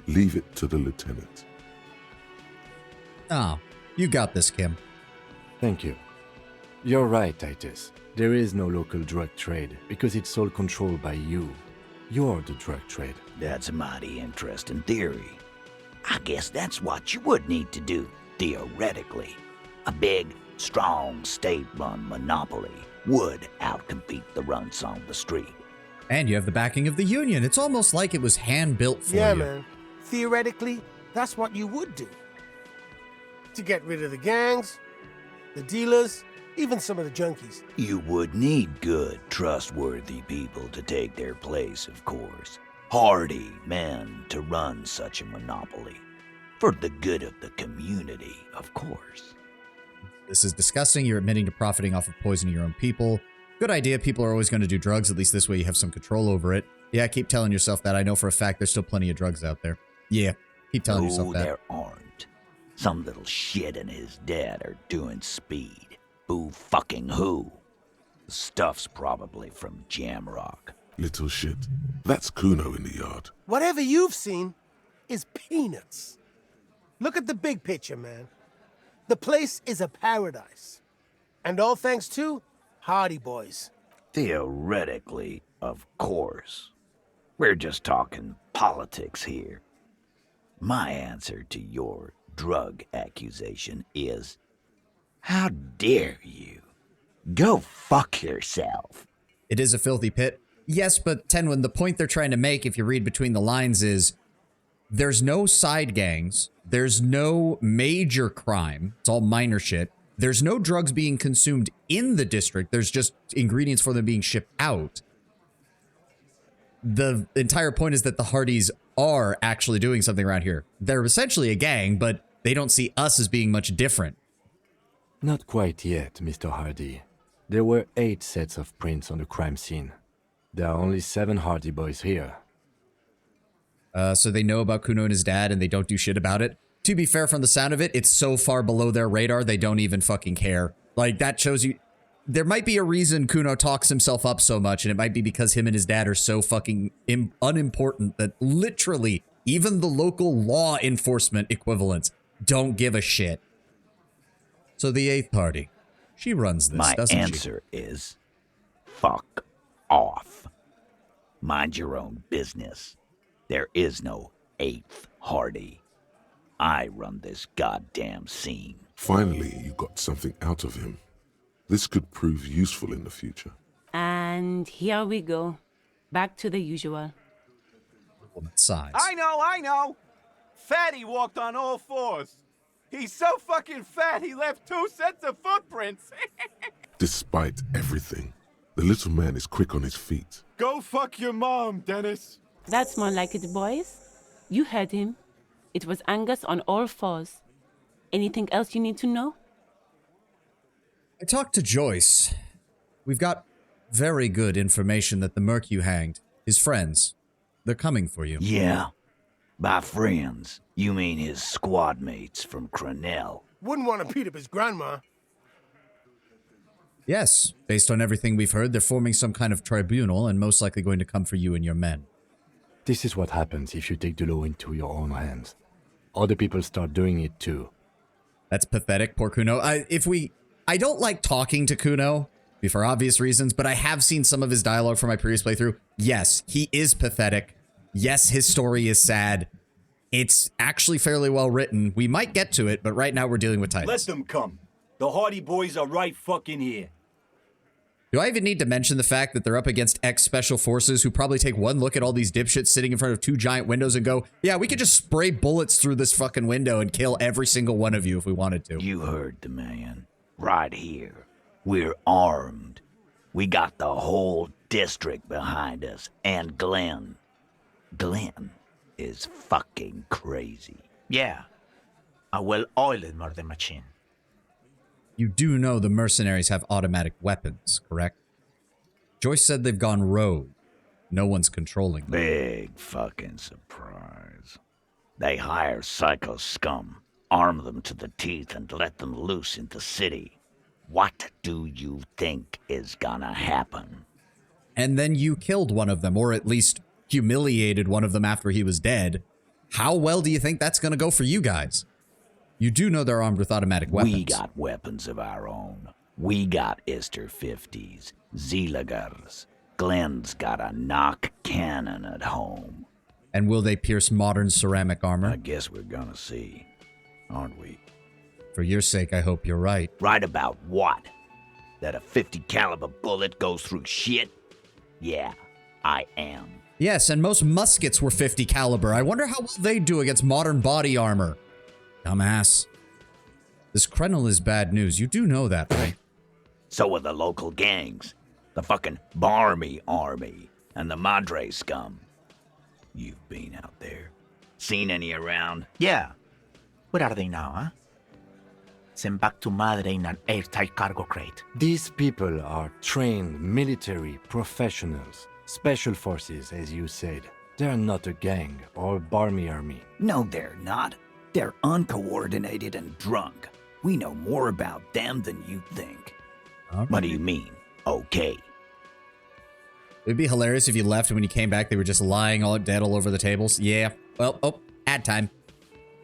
Leave it to the lieutenant. Oh, you got this, Kim. Thank you. You're right, Titus. There is no local drug trade because it's all controlled by you. You're the drug trade. That's a mighty interesting theory. I guess that's what you would need to do, theoretically. A big, strong, state-run monopoly would outcompete the runts on the street. And you have the backing of the union. It's almost like it was hand-built for Yeah, you. man. Theoretically, that's what you would do. To get rid of the gangs, the dealers, even some of the junkies. You would need good, trustworthy people to take their place, of course. Hardy men to run such a monopoly. For the good of the community, of course. This is disgusting. You're admitting to profiting off of poisoning your own people. Good idea. People are always going to do drugs. At least this way you have some control over it. Yeah, keep telling yourself that. I know for a fact there's still plenty of drugs out there. Yeah, keep telling yourself that. there aren't. Some little shit and his dad are doing speed. Who fucking who? The stuff's probably from Jamrock. Little shit. That's Kuno in the yard. Whatever you've seen is peanuts. Look at the big picture, man. The place is a paradise. And all thanks to Hardy Boys. Theoretically, of course. We're just talking politics here. My answer to your drug accusation is, how dare you? Go fuck yourself. It is a filthy pit. Yes, but Tenwin, the point they're trying to make, if you read between the lines, is there's no side gangs. There's no major crime. It's all minor shit. There's no drugs being consumed in the district. There's just ingredients for them being shipped out. The entire point is that the Hardys are actually doing something around here. They're essentially a gang, but they don't see us as being much different. Not quite yet, Mr. Hardy. There were 8 sets of prints on the crime scene. There are only 7 Hardy Boys here. So they know about Kuno and his dad, and they don't do shit about it. To be fair, from the sound of it, it's so far below their radar, they don't even fucking care. Like, that shows you... There might be a reason Kuno talks himself up so much, and it might be because him and his dad are so fucking unimportant that literally, even the local law enforcement equivalents don't give a shit. So the 8th party. She runs this, My doesn't she? answer is, fuck off. Mind your own business. There is no 8th Hardy. I run this goddamn scene. Finally, you got something out of him. This could prove useful in the future. And here we go. Back to the usual. Woman sighs. I know. Fatty walked on all 4s. He's so fucking fat, he left 2 sets of footprints. Despite everything, the little man is quick on his feet. Go fuck your mom, Dennis. That's more like it, boys. You heard him. It was Angus on all 4s. Anything else you need to know? I talked to Joyce. We've got very good information that the merc you hanged, his friends, they're coming for you. Yeah. By friends, you mean his squad mates from Crenell. Wouldn't want to beat up his grandma. Yes, based on everything we've heard, they're forming some kind of tribunal and most likely going to come for you and your men. This is what happens if you take the law into your own hands. Other people start doing it too. That's pathetic, poor Kuno. I don't like talking to Kuno, for obvious reasons, but I have seen some of his dialogue from my previous playthrough. Yes, he is pathetic. Yes, his story is sad. It's actually fairly well written. We might get to it, but right now we're dealing with Titus. Let them come. The Hardy Boys are right fucking here. Do I even need to mention the fact that they're up against ex-special forces who probably take one look at all these dipshits sitting in front of 2 giant windows and go, yeah, we could just spray bullets through this fucking window and kill every single one of you if we wanted to. You heard the man. Right here. We're armed. We got the whole district behind us. And Glenn. Glenn is fucking crazy. Yeah. A well-oiled murder machine. You do know the mercenaries have automatic weapons, correct? Joyce said they've gone rogue. No one's controlling them. Big fucking surprise. They hire psycho scum, arm them to the teeth, and let them loose in the city. What do you think is gonna happen? And then you killed one of them, or at least humiliated one of them after he was dead. How well do you think that's gonna go for you guys? You do know they're armed with automatic weapons. We got weapons of our own. We got Ister 50s, Zeelagers. Glenn's got a knock cannon at home. And will they pierce modern ceramic armor? I guess we're gonna see, aren't we? For your sake, I hope you're right. Right about what? That a 50 caliber bullet goes through shit? Yeah, I am. Yes, and most muskets were 50 caliber. I wonder how well they do against modern body armor. Dumbass. This Krenel is bad news. You do know that, right? So are the local gangs. The fucking Barmy Army and the Madre scum. You've been out there. Seen any around? Yeah. Where are they now, huh? Sent back to Madre in an airtight cargo crate. These people are trained military professionals. Special forces, as you said. They're not a gang or Barmy army. No, they're not. They're uncoordinated and drunk. We know more about them than you think. Okay. What do you mean, okay? It'd be hilarious if you left and when you came back, they were just lying all dead all over the tables. Yeah. Well, oh, ad time.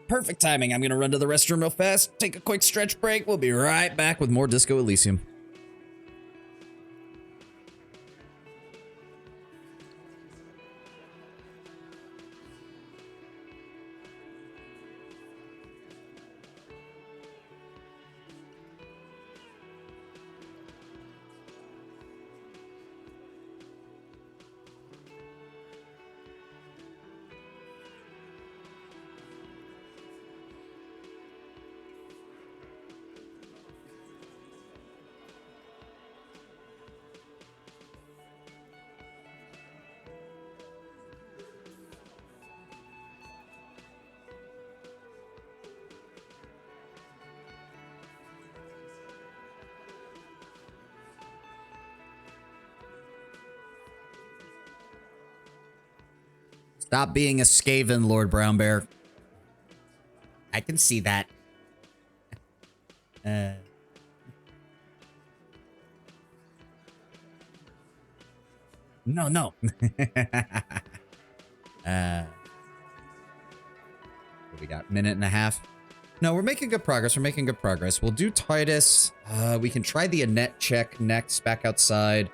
Perfect timing. I'm going to run to the restroom real fast, take a quick stretch break. We'll be right back with more Disco Elysium. Stop being a Skaven, Lord Brown Bear. I can see that. No. What we got? Minute and a half? No, we're making good progress. We'll do Titus. We can try the Annette check next, back outside.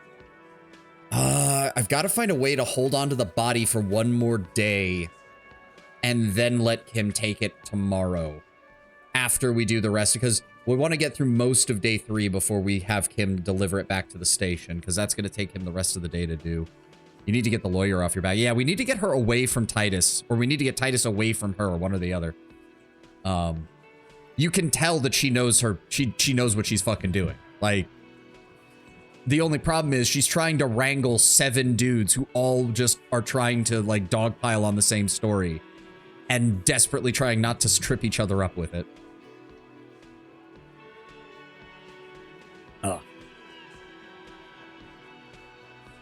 I've got to find a way to hold on to the body for one more day and then let Kim take it tomorrow after we do the rest, because we want to get through most of day 3 before we have Kim deliver it back to the station, because that's going to take him the rest of the day to do. You need to get the lawyer off your back. Yeah, we need to get her away from Titus, or we need to get Titus away from her, one or the other. You can tell that she knows she knows what she's fucking doing. Like, the only problem is she's trying to wrangle 7 dudes who all just are trying to, like, dogpile on the same story and desperately trying not to trip each other up with it.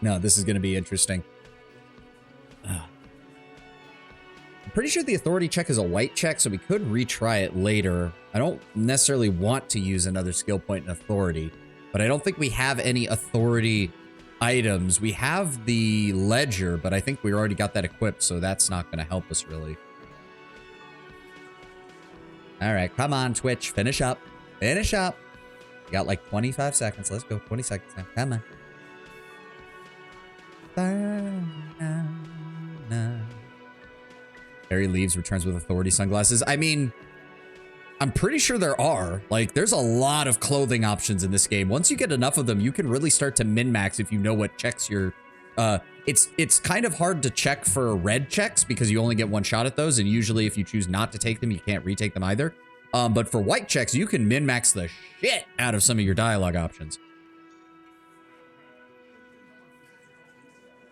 No, this is going to be interesting. I'm pretty sure the authority check is a white check, so we could retry it later. I don't necessarily want to use another skill point in authority, but I don't think we have any authority items. We have the ledger, but I think we already got that equipped, so that's not going to help us really. All right, come on, Twitch. Finish up. Finish up. You got like 25 seconds. Let's go. 20 seconds now. Come on. Harry leaves, returns with authority sunglasses. I mean, I'm pretty sure there are. Like, there's a lot of clothing options in this game. Once you get enough of them, you can really start to min-max if you know what checks you're... It's kind of hard to check for red checks because you only get one shot at those, and usually if you choose not to take them, you can't retake them either. But for white checks, you can min-max the shit out of some of your dialogue options.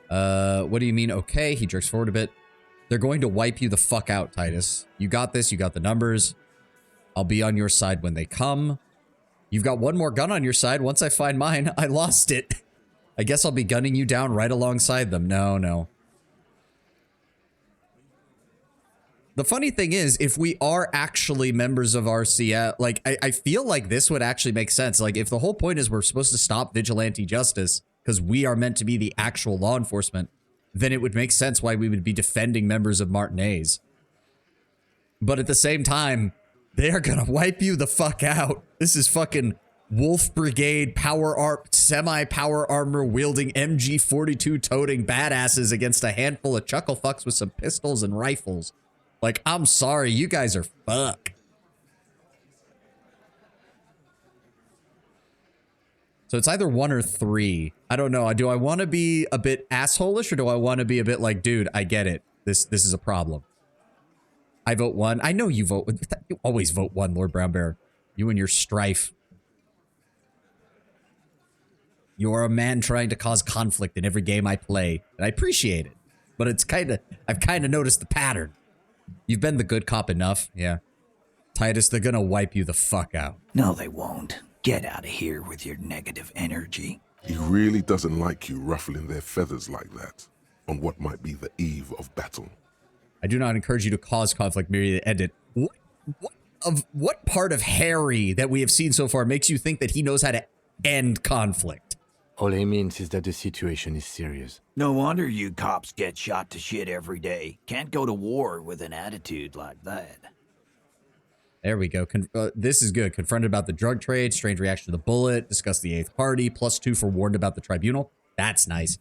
What do you mean? Okay, he jerks forward a bit. They're going to wipe you the fuck out, Titus. You got this. You got the numbers. I'll be on your side when they come. You've got one more gun on your side. Once I find mine, I lost it. I guess I'll be gunning you down right alongside them. No. The funny thing is, if we are actually members of RCF, like, I feel like this would actually make sense. Like, if the whole point is we're supposed to stop vigilante justice because we are meant to be the actual law enforcement, then it would make sense why we would be defending members of Martinez. But at the same time, they are gonna wipe you the fuck out. This is fucking Wolf Brigade semi-power armor wielding MG42 toting badasses against a handful of chuckle fucks with some pistols and rifles. Like, I'm sorry, you guys are fuck. So it's either 1 or 3. I don't know. Do I want to be a bit asshole-ish or do I want to be a bit like, dude, I get it. This is a problem. I vote 1. I know you vote. You always vote 1, Lord Brown Bear. You and your strife. You are a man trying to cause conflict in every game I play, and I appreciate it. But it's I've kind of noticed the pattern. You've been the good cop enough, yeah. Titus, they're gonna wipe you the fuck out. No, they won't. Get out of here with your negative energy. He really doesn't like you ruffling their feathers like that on what might be the eve of battle. I do not encourage you to cause conflict, merely to end it. What part of Harry that we have seen so far makes you think that he knows how to end conflict? All he means is that the situation is serious. No wonder you cops get shot to shit every day. Can't go to war with an attitude like that. There we go. This is good. Confronted about the drug trade, strange reaction to the bullet, discuss the 8th party, +2 for warned about the tribunal. That's nice.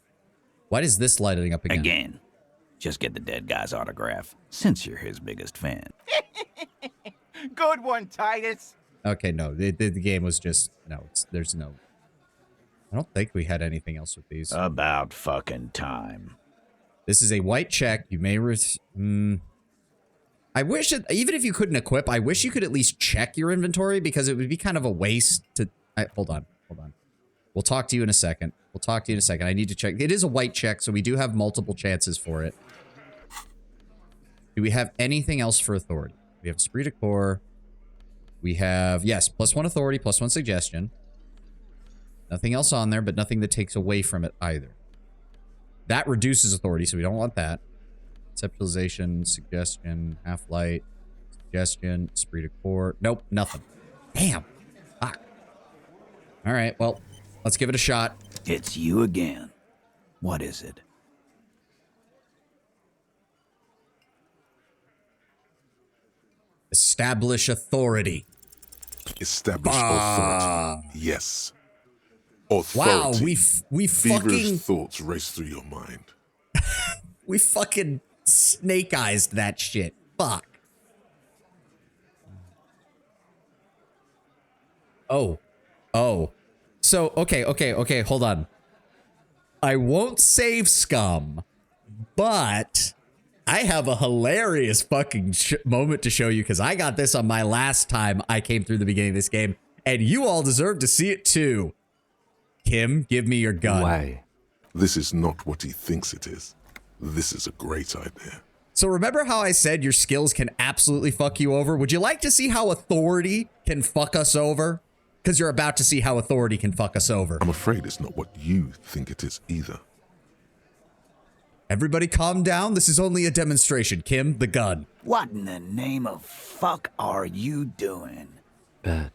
Why is this lighting up again? Just get the dead guy's autograph, since you're his biggest fan. Good one, Titus. Okay, no. The game was just... No, there's no... I don't think we had anything else with these. About fucking time. This is a white check. You may... I wish, even if you couldn't equip, I wish you could at least check your inventory because it would be kind of a waste to... Hold on. We'll talk to you in a second. I need to check. It is a white check, so we do have multiple chances for it. Do we have anything else for authority? We have Esprit de Corps. We have, yes, +1 authority, +1 suggestion. Nothing else on there, but nothing that takes away from it either. That reduces authority, so we don't want that. Conceptualization, suggestion, half-light, suggestion, Esprit de Corps. Nope, nothing. Damn. Fuck. All right, well, let's give it a shot. It's you again. What is it? Establish authority. Establish authority. Yes. Authority. Wow, we fucking... Feverish thoughts race through your mind. We fucking snake-eyes that shit. Fuck. Oh. So, okay, hold on. I won't save scum, but I have a hilarious fucking moment to show you because I got this on my last time I came through the beginning of this game, and you all deserve to see it too. Kim, give me your gun. Why? This is not what he thinks it is. This is a great idea. So remember how I said your skills can absolutely fuck you over? Would you like to see how authority can fuck us over? Because you're about to see how authority can fuck us over. I'm afraid it's not what you think it is either. Everybody calm down. This is only a demonstration. Kim, the gun. What in the name of fuck are you doing? But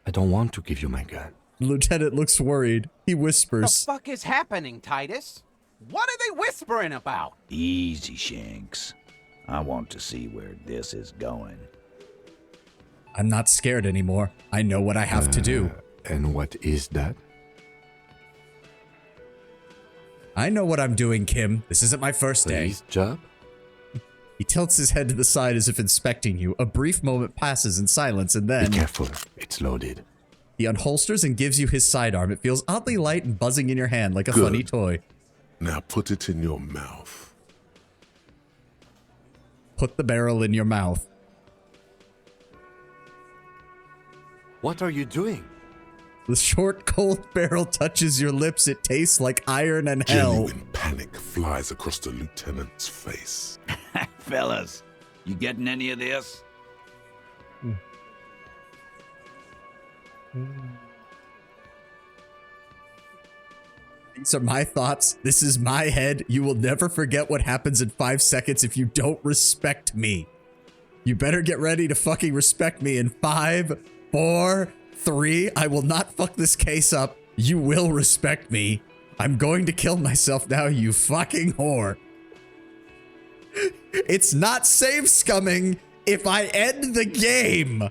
I don't want to give you my gun. Lieutenant looks worried. He whispers. The fuck is happening, Titus? What are they whispering about? Easy, Shanks. I want to see where this is going. I'm not scared anymore. I know what I have to do. And what is that? I know what I'm doing, Kim. This isn't my first day. Police job? He tilts his head to the side as if inspecting you. A brief moment passes in silence, and then... Be careful. It's loaded. He unholsters and gives you his sidearm. It feels oddly light and buzzing in your hand like a funny toy. Now put it in your mouth. Put the barrel in your mouth. What are you doing? The short, cold barrel touches your lips. It tastes like iron and hell. Genuine panic flies across the lieutenant's face. Fellas, you getting any of this? These are my thoughts. This is my head. You will never forget what happens in 5 seconds if you don't respect me. You better get ready to fucking respect me in 5, 4, 3. I will not fuck this case up. You will respect me. I'm going to kill myself now, you fucking whore. It's not save scumming if I end the game.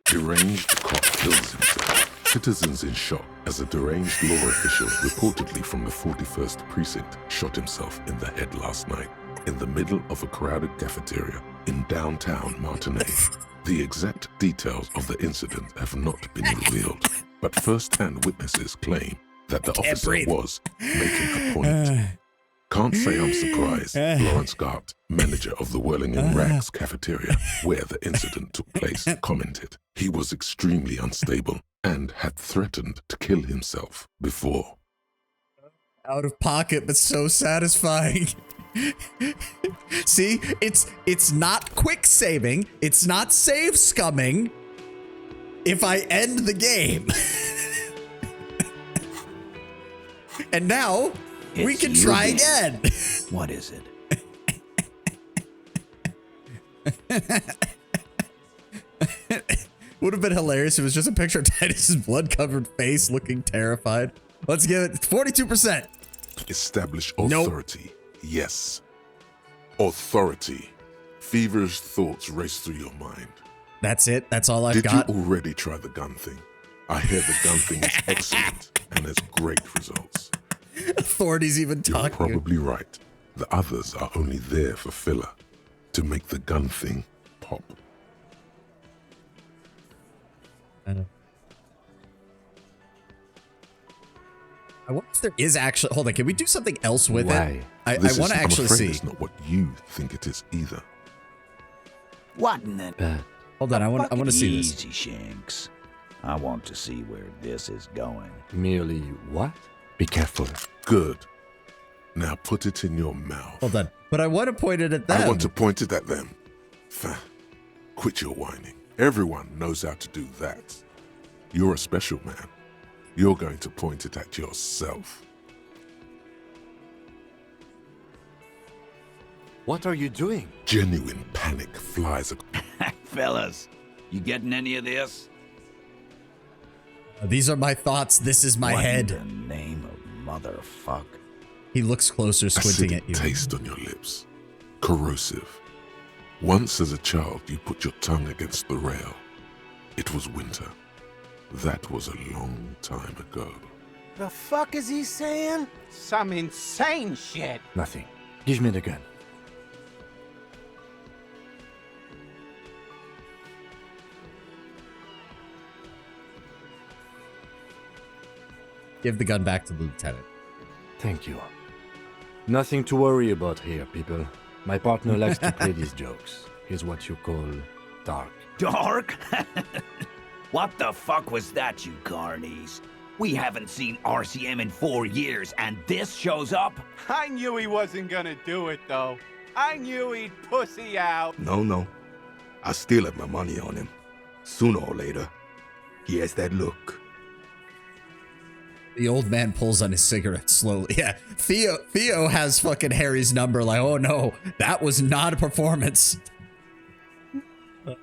Deranged cop kills himself. Citizens in shock as a deranged law official reportedly from the 41st precinct shot himself in the head last night in the middle of a crowded cafeteria in downtown Martinez. The exact details of the incident have not been revealed, but first-hand witnesses claim that the officer was making a point. Can't say I'm surprised, Lawrence Gart, manager of the Whirling in Rags cafeteria, where the incident took place, commented he was extremely unstable and had threatened to kill himself before. Out of pocket, but so satisfying. See, it's not quick saving. It's not save scumming. If I end the game. And now we can try again. What is it? Would have been hilarious if it was just a picture of Titus's blood-covered face looking terrified. Let's give it 42%. Establish authority. Yes. Authority. Feverish thoughts race through your mind. That's it? That's all I've got? Did you already try the gun thing? I hear the gun thing is excellent and has great results. Authority's even You're talking. probably right. The others are only there for filler. To make the gun thing pop. I wonder if there is actually... Hold on, can we do something else with it? I This want to is- actually I'm afraid see. It's not what you think it is either. What in the... Hold on, I want to see this. Easy, Shanks. I want to see where this is going. Merely what? Be careful. Good. Now put it in your mouth. Hold on. But I want to point it at them. I want to point it at them. Quit your whining. Everyone knows how to do that. You're a special man. You're going to point it at yourself. What are you doing? Genuine panic flies. Fellas, you getting any of this? These are my thoughts. This is my What head. in the name of motherfuck? He looks closer, squinting Acidic at you. taste on your lips. Corrosive. Once as a child, you put your tongue against the rail. It was winter. That was a long time ago. The fuck is he saying? Some insane shit. Nothing. Give me the gun. Give the gun back to the lieutenant. Thank you. Nothing to worry about here, people. My partner likes to play these jokes. He's what you call dark. Dark? What the fuck was that, you carnies? We haven't seen RCM in 4 years, and this shows up? I knew he wasn't gonna do it, though. I knew he'd pussy out. No. I still have my money on him. Sooner or later, he has that look. The old man pulls on his cigarette slowly. Yeah, Theo has fucking Harry's number. Like, oh no, that was not a performance. The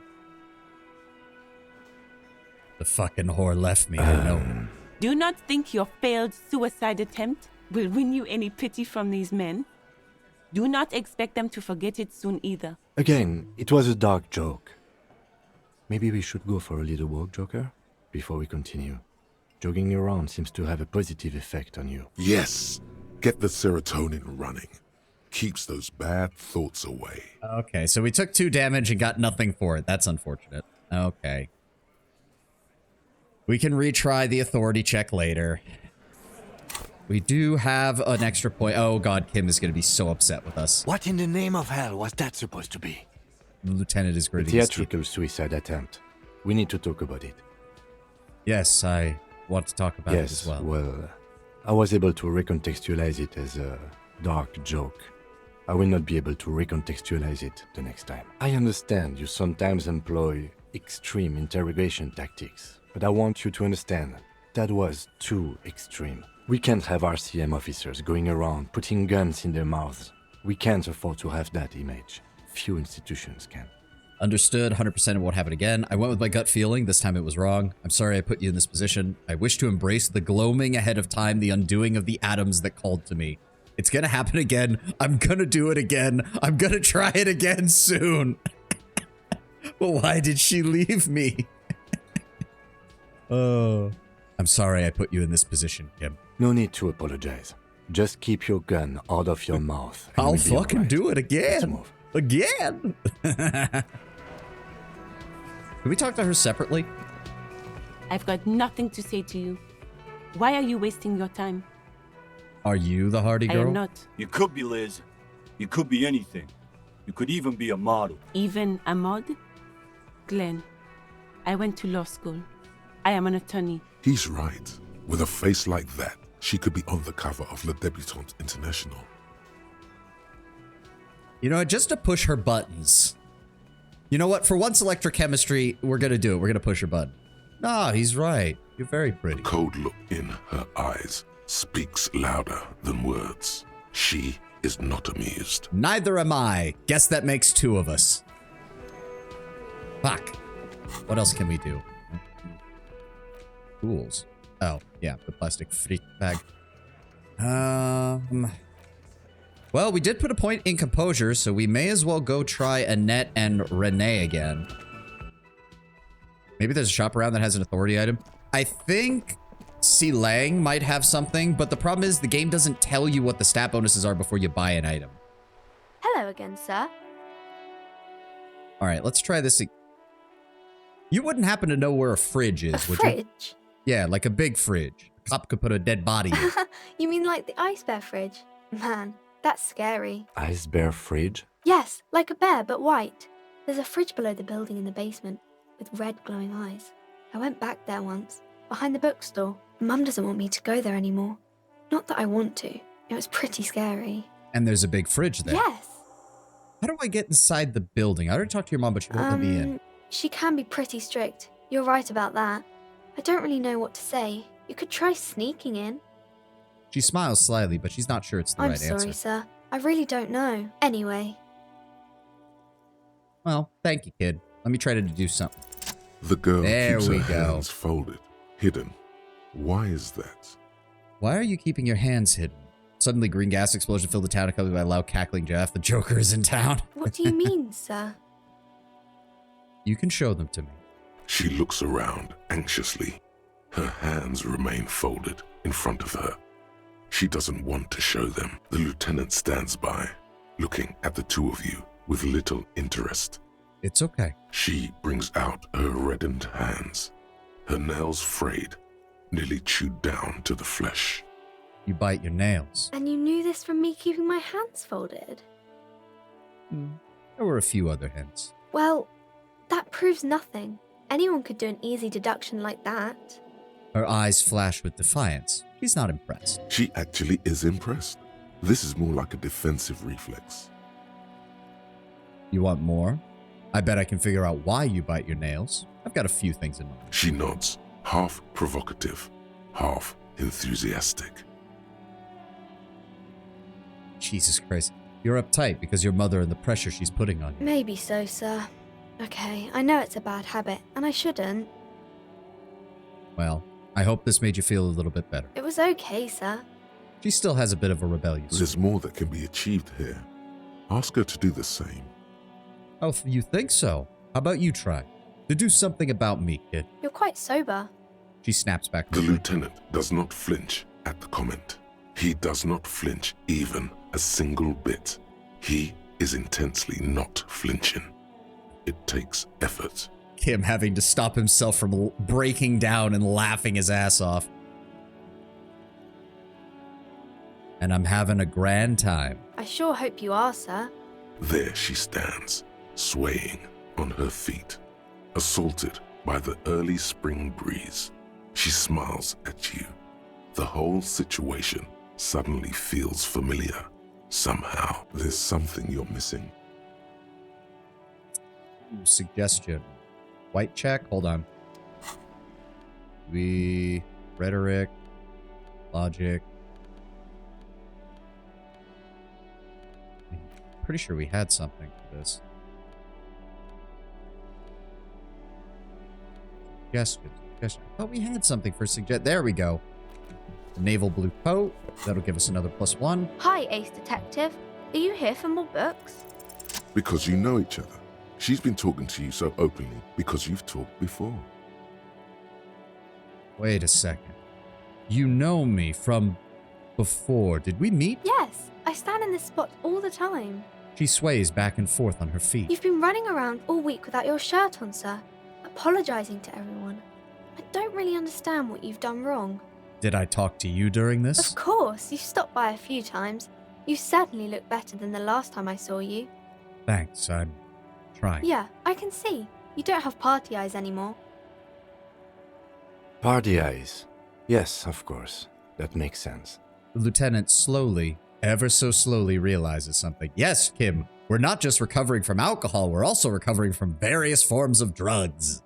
fucking whore left me. I know. Do not think your failed suicide attempt will win you any pity from these men. Do not expect them to forget it soon either. Again, it was a dark joke. Maybe we should go for a little walk, Joker, before we continue. Jogging around seems to have a positive effect on you. Yes. Get the serotonin running. Keeps those bad thoughts away. Okay, so we took 2 damage and got nothing for it. That's unfortunate. Okay. We can retry the authority check later. We do have an extra point. Oh god, Kim is going to be so upset with us. What in the name of hell was that supposed to be? The lieutenant is A gritting his teeth. theatrical suicide attempt. We need to talk about it. Yes, I want to talk about it as well. Well, I was able to recontextualize it as a dark joke. I will not be able to recontextualize it the next time. I understand you sometimes employ extreme interrogation tactics, but I want you to understand that was too extreme. We can't have RCM officers going around putting guns in their mouths. We can't afford to have that image. Few institutions can. Understood, 100% it won't happen again. I went with my gut feeling. This time it was wrong. I'm sorry I put you in this position. I wish to embrace the gloaming ahead of time, the undoing of the atoms that called to me. It's gonna happen again. I'm gonna do it again. I'm gonna try it again soon. But why did she leave me? Oh. I'm sorry I put you in this position, Kim. No need to apologize. Just keep your gun out of your mouth. I'll fucking do it again. Again. Can we talk to her separately? I've got nothing to say to you. Why are you wasting your time? Are you the Hardy girl? I am not. You could be, Liz. You could be anything. You could even be a model. Even a mod? Glenn, I went to law school. I am an attorney. He's right. With a face like that, she could be on the cover of Le Debutante International. You know, just to push her buttons. You know what? For once, electrochemistry, we're going to do it. We're going to push her button. Ah, he's right. You're very pretty. The cold look in her eyes speaks louder than words. She is not amused. Neither am I. Guess that makes two of us. Fuck. What else can we do? Tools. Oh, yeah, the plastic freak bag. Well, we did put a point in composure, so we may as well go try Annette and Renee again. Maybe there's a shop around that has an authority item. I think C. Lang might have something, but the problem is the game doesn't tell you what the stat bonuses are before you buy an item. Hello again, sir. All right, let's try this. You wouldn't happen to know where a fridge is, would you? Fridge? Yeah, like a big fridge. A cop could put a dead body in. You mean like the ice bear fridge? Man, that's scary. Ice bear fridge? Yes, like a bear, but white. There's a fridge below the building in the basement, with red glowing eyes. I went back there once, behind the bookstore. Mum doesn't want me to go there anymore. Not that I want to. It was pretty scary. And there's a big fridge there. Yes. How do I get inside the building? I already talked to your mom, but she won't let me in. She can be pretty strict. You're right about that. I don't really know what to say. You could try sneaking in. She smiles slyly, but she's not sure it's the I'm right sorry, answer. sir. I really don't know. Anyway. Well, thank you, kid. Let me try to do something. The girl There keeps we her go. hands folded, hidden. Why is that? Why are you keeping your hands hidden? Suddenly, green gas explosion filled the town, accompanied by a loud cackling Jeff. The Joker is in town. What do you mean, sir? You can show them to me. She looks around anxiously. Her hands remain folded in front of her. She doesn't want to show them. The lieutenant stands by, looking at the two of you with little interest. It's okay. She brings out her reddened hands, her nails frayed, nearly chewed down to the flesh. You bite your nails. And you knew this from me keeping my hands folded? There were a few other hints. Well, that proves nothing. Anyone could do an easy deduction like that. Her eyes flash with defiance. She's not impressed. She actually is impressed. This is more like a defensive reflex. You want more? I bet I can figure out why you bite your nails. I've got a few things in mind. She nods, half provocative, half enthusiastic. Jesus Christ. You're uptight because your mother and the pressure she's putting on you. Maybe so, sir. Okay, I know it's a bad habit, and I shouldn't. Well, I hope this made you feel a little bit better. It was okay, sir. She still has a bit of a rebellious. There's more that can be achieved here. Ask her to do the same. Oh, you think so? How about you try? To do something about me, kid. You're quite sober. She snaps back. The lieutenant does not flinch at the comment. He does not flinch even a single bit. He is intensely not flinching. It takes effort. Kim having to stop himself from breaking down and laughing his ass off. And I'm having a grand time. I sure hope you are, sir. There she stands, swaying on her feet, assaulted by the early spring breeze. She smiles at you. The whole situation suddenly feels familiar. Somehow, there's something you're missing. Suggestion. White check? Hold on. Rhetoric. Logic. I'm pretty sure we had something for this. Suggestion. I thought we had something for suggest. There we go. Naval blue coat. That'll give us another +1. Hi, Ace Detective. Are you here for more books? Because you know each other. She's been talking to you so openly because you've talked before. Wait a second. You know me from before. Did we meet? Yes, I stand in this spot all the time. She sways back and forth on her feet. You've been running around all week without your shirt on, sir, apologizing to everyone. I don't really understand what you've done wrong. Did I talk to you during this? Of course, you've stopped by a few times. You certainly look better than the last time I saw you. Thanks, I'm trying. Yeah, I can see. You don't have party eyes anymore. Party eyes. Yes, of course. That makes sense. The lieutenant slowly, ever so slowly, realizes something. Yes, Kim, we're not just recovering from alcohol, we're also recovering from various forms of drugs.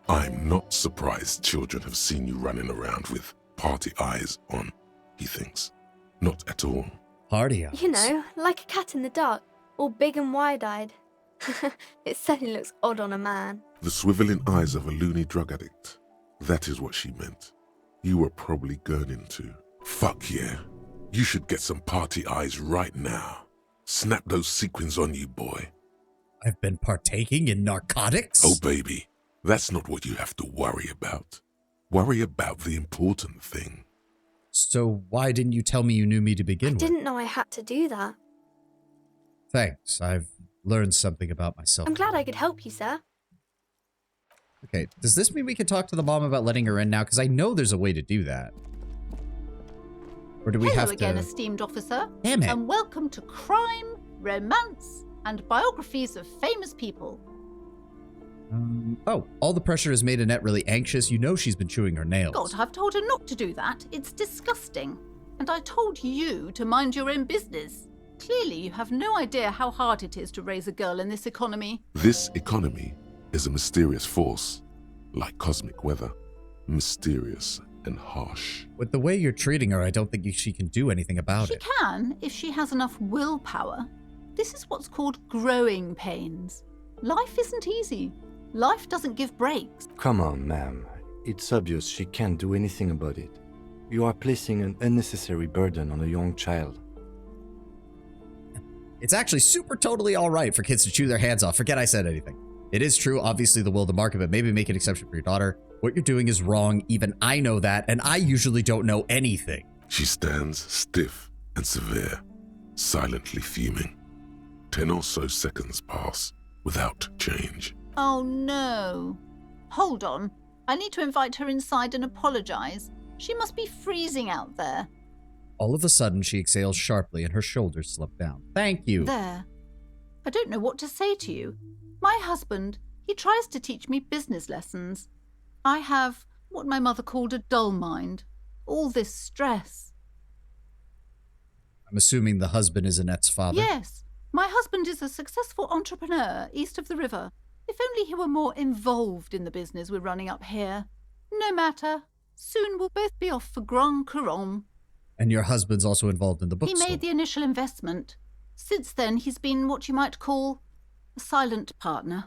I'm not surprised children have seen you running around with party eyes on, he thinks. Not at all. Party eyes? You know, like a cat in the dark, all big and wide-eyed. It certainly looks odd on a man. The swiveling eyes of a loony drug addict. That is what she meant. You were probably gurning to. Fuck yeah. You should get some party eyes right now. Snap those sequins on you, boy. I've been partaking in narcotics? Oh, baby. That's not what you have to worry about. Worry about the important thing. So why didn't you tell me you knew me to begin with? I didn't know I had to do that. Thanks. I've learned something about myself. I'm glad I could help you, sir. Okay, does this mean we can talk to the mom about letting her in now? Because I know there's a way to do that. Or do we Hello have again, to... esteemed officer. Damn it. And welcome to Crime, Romance, and Biographies of Famous People. Oh, all the pressure has made Annette really anxious. You know she's been chewing her nails. God, I've told her not to do that. It's disgusting. And I told you to mind your own business. Clearly, you have no idea how hard it is to raise a girl in this economy. This economy is a mysterious force, like cosmic weather. Mysterious and harsh. With the way you're treating her, I don't think she can do anything about it. She can, if she has enough willpower. This is what's called growing pains. Life isn't easy. Life doesn't give breaks. Come on, ma'am. It's obvious she can't do anything about it. You are placing an unnecessary burden on a young child. It's actually super totally all right for kids to chew their hands off. Forget I said anything. It is true, obviously the will of the market, but maybe make an exception for your daughter. What you're doing is wrong. Even I know that, and I usually don't know anything. She stands stiff and severe, silently fuming. 10 or so seconds pass without change. Oh no. Hold on. I need to invite her inside and apologize. She must be freezing out there. All of a sudden, she exhales sharply and her shoulders slump down. Thank you. There. I don't know what to say to you. My husband, he tries to teach me business lessons. I have what my mother called a dull mind. All this stress. I'm assuming the husband is Annette's father? Yes. My husband is a successful entrepreneur east of the river. If only he were more involved in the business we're running up here. No matter. Soon we'll both be off for Grand Couronne. And your husband's also involved in the bookstore? He made the initial investment. Since then, he's been what you might call a silent partner.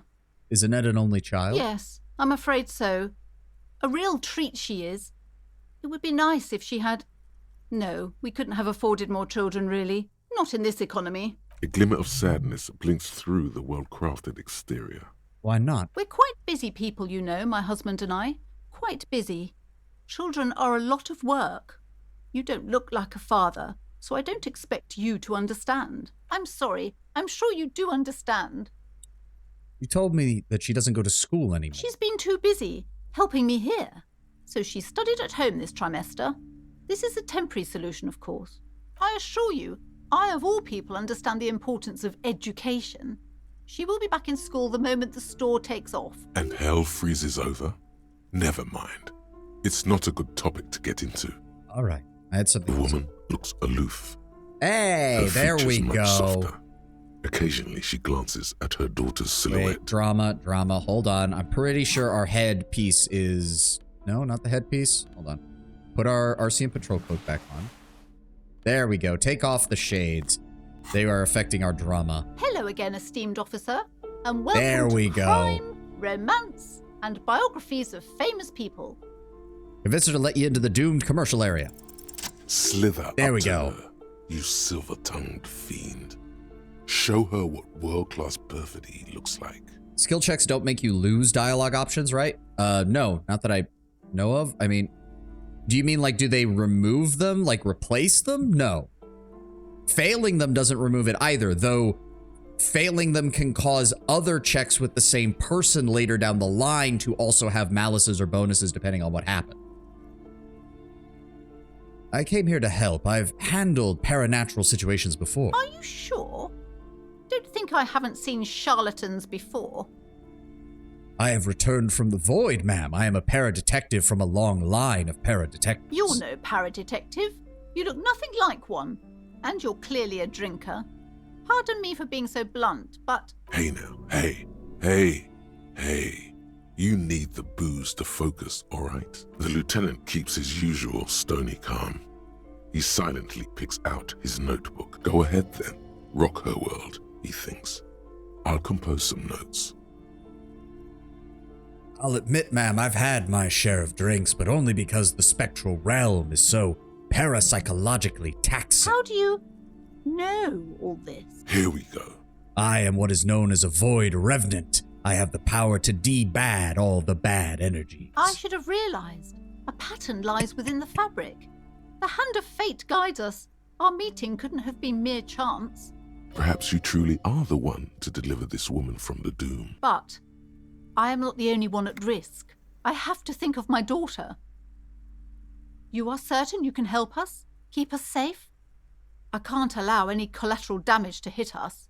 Is Annette an only child? Yes, I'm afraid so. A real treat she is. It would be nice if she had... No, we couldn't have afforded more children, really. Not in this economy. A glimmer of sadness blinks through the well-crafted exterior. Why not? We're quite busy people, you know, my husband and I. Quite busy. Children are a lot of work. You don't look like a father, so I don't expect you to understand. I'm sorry. I'm sure you do understand. You told me that she doesn't go to school anymore. She's been too busy helping me here. So she studied at home this trimester. This is a temporary solution, of course. I assure you, I of all people understand the importance of education. She will be back in school the moment the store takes off. And hell freezes over? Never mind. It's not a good topic to get into. All right. I had something. The woman looks aloof. Hey, Her there features we much go. softer. Occasionally, she glances at her daughter's silhouette. Wait, drama. Hold on. I'm pretty sure our headpiece is... No, not the headpiece. Hold on. Put our RCM patrol cloak back on. There we go. Take off the shades. They are affecting our drama. Hello again, esteemed officer, and welcome There we to go. crime, romance, and biographies of famous people. Convince her to let you into the doomed commercial area. Slither There up we to go. her, you silver-tongued fiend. Show her what world-class perfidy looks like. Skill checks don't make you lose dialogue options, right? No, not that I know of. I mean, do you mean like, do they remove them, like replace them? No. Failing them doesn't remove it either, though failing them can cause other checks with the same person later down the line to also have malices or bonuses depending on what happened. I came here to help. I've handled paranatural situations before. Are you sure? Don't think I haven't seen charlatans before. I have returned from the void, ma'am. I am a paradetective from a long line of paradetectives. You're no paradetective. You look nothing like one. And you're clearly a drinker. Pardon me for being so blunt, but... Hey now, hey. You need the booze to focus, all right? The lieutenant keeps his usual stony calm. He silently picks out his notebook. Go ahead then. Rock her world, he thinks. I'll compose some notes. I'll admit, ma'am, I've had my share of drinks, but only because the spectral realm is so parapsychologically taxing. How do you know all this? Here we go. I am what is known as a void revenant. I have the power to de-bad all the bad energies. I should have realized. A pattern lies within the fabric. The hand of fate guides us. Our meeting couldn't have been mere chance. Perhaps you truly are the one to deliver this woman from the doom. But I am not the only one at risk. I have to think of my daughter. You are certain you can help us? Keep us safe? I can't allow any collateral damage to hit us.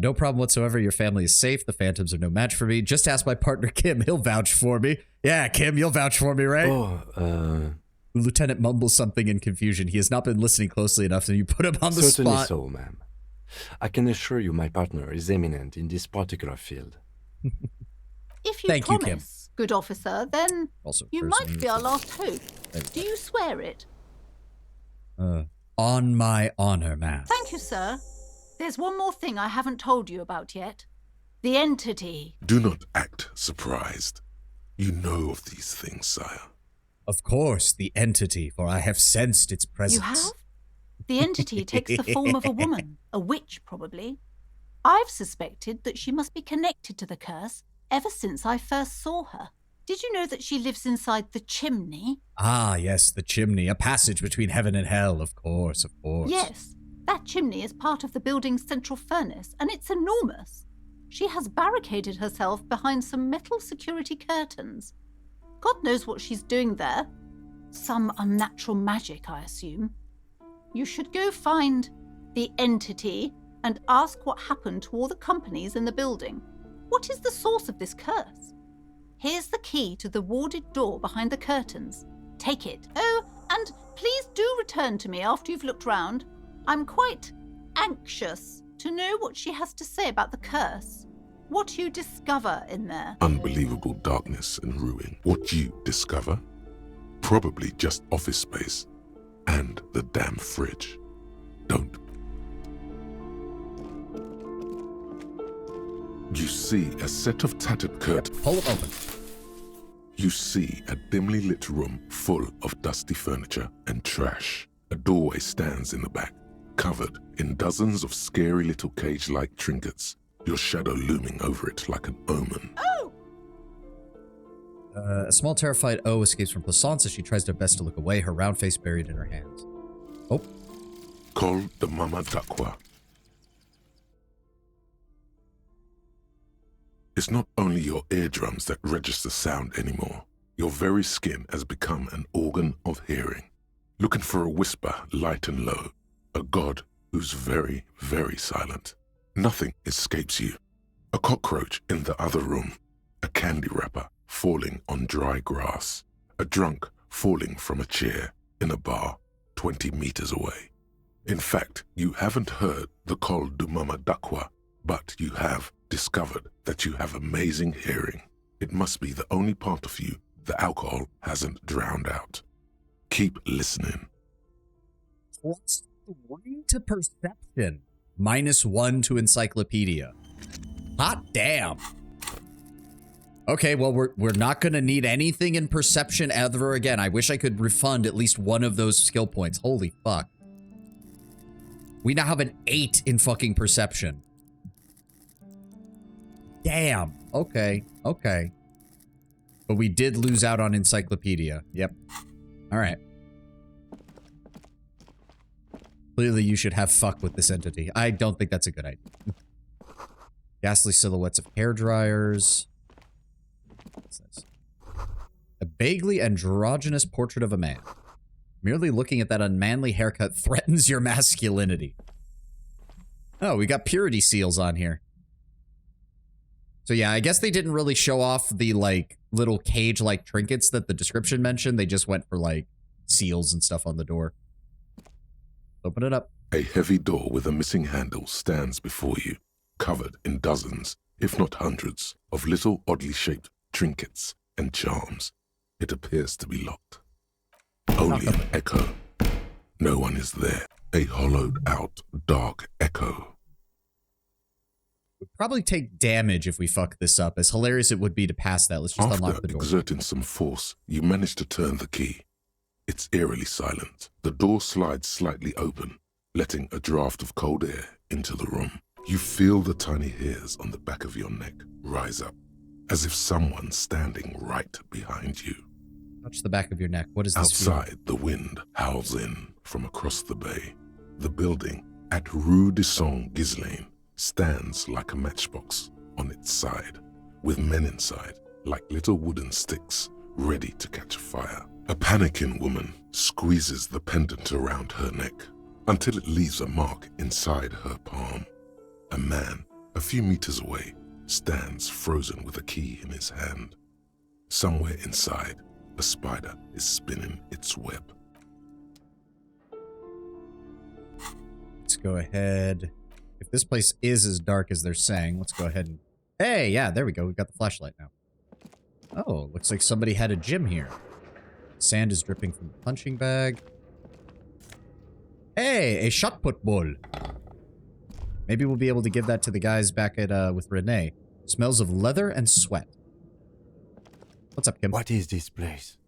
No problem whatsoever. Your family is safe. The phantoms are no match for me. Just ask my partner, Kim. He'll vouch for me. Yeah, Kim, you'll vouch for me, right? Oh, The lieutenant mumbles something in confusion. He has not been listening closely enough, and you put him on the certainly spot. so, ma'am. I can assure you my partner is eminent in this particular field. If you Thank you, promise, good officer, then Also you person. might be our last hope. Do you swear it? On my honor, ma'am. Thank you, sir. There's one more thing I haven't told you about yet. The entity. Do not act surprised. You know of these things, sire. Of course, the entity, for I have sensed its presence. You have? The entity takes the form of a woman, a witch probably. I've suspected that she must be connected to the curse ever since I first saw her. Did you know that she lives inside the chimney? Ah, yes, the chimney, a passage between heaven and hell, of course, of course. Yes, that chimney is part of the building's central furnace, and it's enormous. She has barricaded herself behind some metal security curtains. God knows what she's doing there. Some unnatural magic, I assume. You should go find the entity and ask what happened to all the companies in the building. What is the source of this curse? Here's the key to the warded door behind the curtains. Take it. Oh, and please do return to me after you've looked round. I'm quite anxious to know what she has to say about the curse. What you discover in there. Unbelievable darkness and ruin. What you discover? Probably just office space. And the damn fridge. Don't. You see a set of tattered curtains. Pull it open. You see a dimly lit room full of dusty furniture and trash. A doorway stands in the back, covered in dozens of scary little cage-like trinkets, your shadow looming over it like an omen. Oh! A small terrified O escapes from Plaisance as she tries her best to look away, her round face buried in her hands. Oh. Call the Mama Dakwa. It's not only your eardrums that register sound anymore. Your very skin has become an organ of hearing. Looking for a whisper light and low. A god who's very, very silent. Nothing escapes you. A cockroach in the other room. A candy wrapper falling on dry grass. A drunk falling from a chair in a bar 20 meters away. In fact, you haven't heard the Col du Mama Dakwa, but you have discovered that you have amazing hearing. It must be the only part of you the alcohol hasn't drowned out. Keep listening. Plus 3 to perception. -1 to encyclopedia. Hot damn. Okay, well, we're not gonna need anything in perception ever again. I wish I could refund at least one of those skill points. Holy fuck. We now have an 8 in fucking perception. Damn. Okay. Okay. But we did lose out on encyclopedia. Yep. All right. Clearly you should have fuck with this entity. I don't think that's a good idea. Ghastly silhouettes of hair dryers. What's this? A vaguely androgynous portrait of a man. Merely looking at that unmanly haircut threatens your masculinity. Oh, we got purity seals on here. So yeah, I guess they didn't really show off the, like, little cage-like trinkets that the description mentioned. They just went for, like, seals and stuff on the door. Open it up. A heavy door with a missing handle stands before you, covered in dozens, if not hundreds, of little oddly shaped trinkets and charms. It appears to be locked. Only an echo. No one is there. A hollowed-out, dark echo. Would probably take damage if we fuck this up. As hilarious it would be to pass that. Let's just unlock the door. After exerting some force, you manage to turn the key. It's eerily silent. The door slides slightly open, letting a draft of cold air into the room. You feel the tiny hairs on the back of your neck rise up, as if someone's standing right behind you. Touch the back of your neck. What is this? Outside, the wind howls in from across the bay. The building at Rue de Saint-Ghislain stands like a matchbox on its side, with men inside, like little wooden sticks, ready to catch fire. A panicking woman squeezes the pendant around her neck until it leaves a mark inside her palm. A man, a few meters away, stands frozen with a key in his hand. Somewhere inside, a spider is spinning its web. Let's go ahead. If this place is as dark as they're saying, let's go ahead and... Hey, yeah, there we go. We've got the flashlight now. Oh, looks like somebody had a gym here. Sand is dripping from the punching bag. Hey, a shot put ball. Maybe we'll be able to give that to the guys back at with Renee. Smells of leather and sweat. What's up, Kim? What is this place?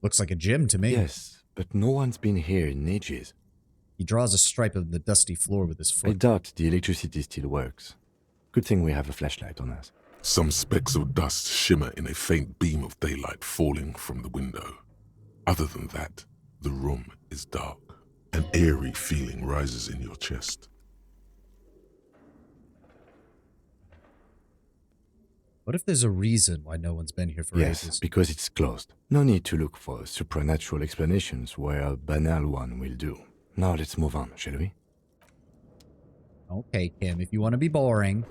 Looks like a gym to me. Yes, but no one's been here in ages. He draws a stripe of the dusty floor with his foot. I doubt the electricity still works. Good thing we have a flashlight on us. Some specks of dust shimmer in a faint beam of daylight falling from the window. Other than that, the room is dark. An eerie feeling rises in your chest. What if there's a reason why no one's been here for Yes, ages? because it's closed. No need to look for supernatural explanations where a banal one will do. Now let's move on, shall we? Okay, Kim, if you want to be boring.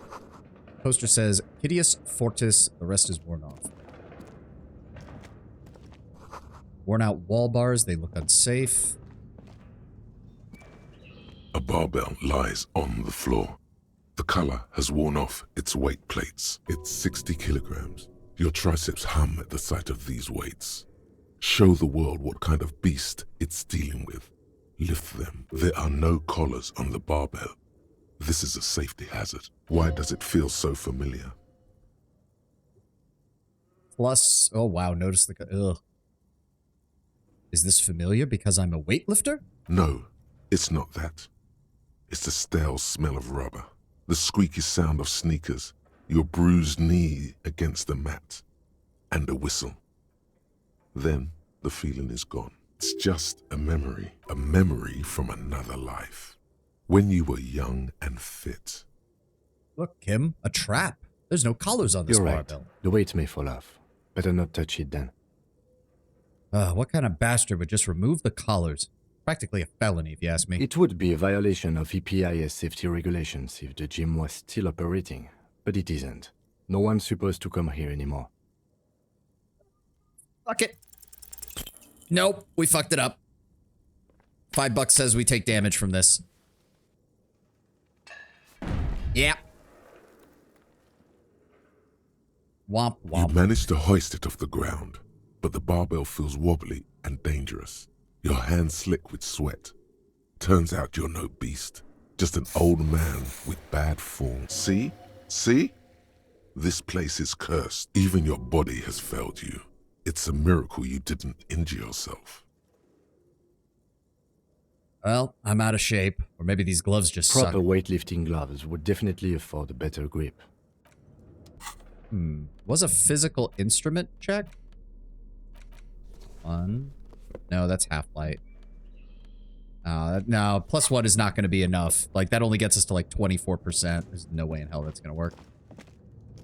Poster says, Hideous Fortis, the rest is worn off. Worn out wall bars, they look unsafe. A barbell lies on the floor. The color has worn off its weight plates. It's 60 kilograms. Your triceps hum at the sight of these weights. Show the world what kind of beast it's dealing with. Lift them. There are no collars on the barbell. This is a safety hazard. Why does it feel so familiar? Plus, oh wow, notice the... Ugh. Is this familiar because I'm a weightlifter? No, it's not that. It's the stale smell of rubber, the squeaky sound of sneakers, your bruised knee against the mat, and a whistle. Then the feeling is gone. It's just a memory from another life. When you were young and fit. Look, Kim, a trap. There's no collars on this You're barbell. right. The weight may fall off. Better not touch it then. What kind of bastard would just remove the collars? Practically a felony, if you ask me. It would be a violation of EPIS safety regulations if the gym was still operating, but it isn't. No one's supposed to come here anymore. Fuck it. Nope, we fucked it up. $5 says we take damage from this. Yeah. Womp womp. You manage to hoist it off the ground, but the barbell feels wobbly and dangerous. Your hands slick with sweat. Turns out you're no beast, just an old man with bad form. See? See? This place is cursed. Even your body has failed you. It's a miracle you didn't injure yourself. Well, I'm out of shape. Or maybe these gloves just suck. Proper weightlifting gloves would definitely afford a better grip. Was a physical instrument check? 1. No, that's half light. No, +1 is not going to be enough. Like, that only gets us to like 24%. There's no way in hell that's going to work.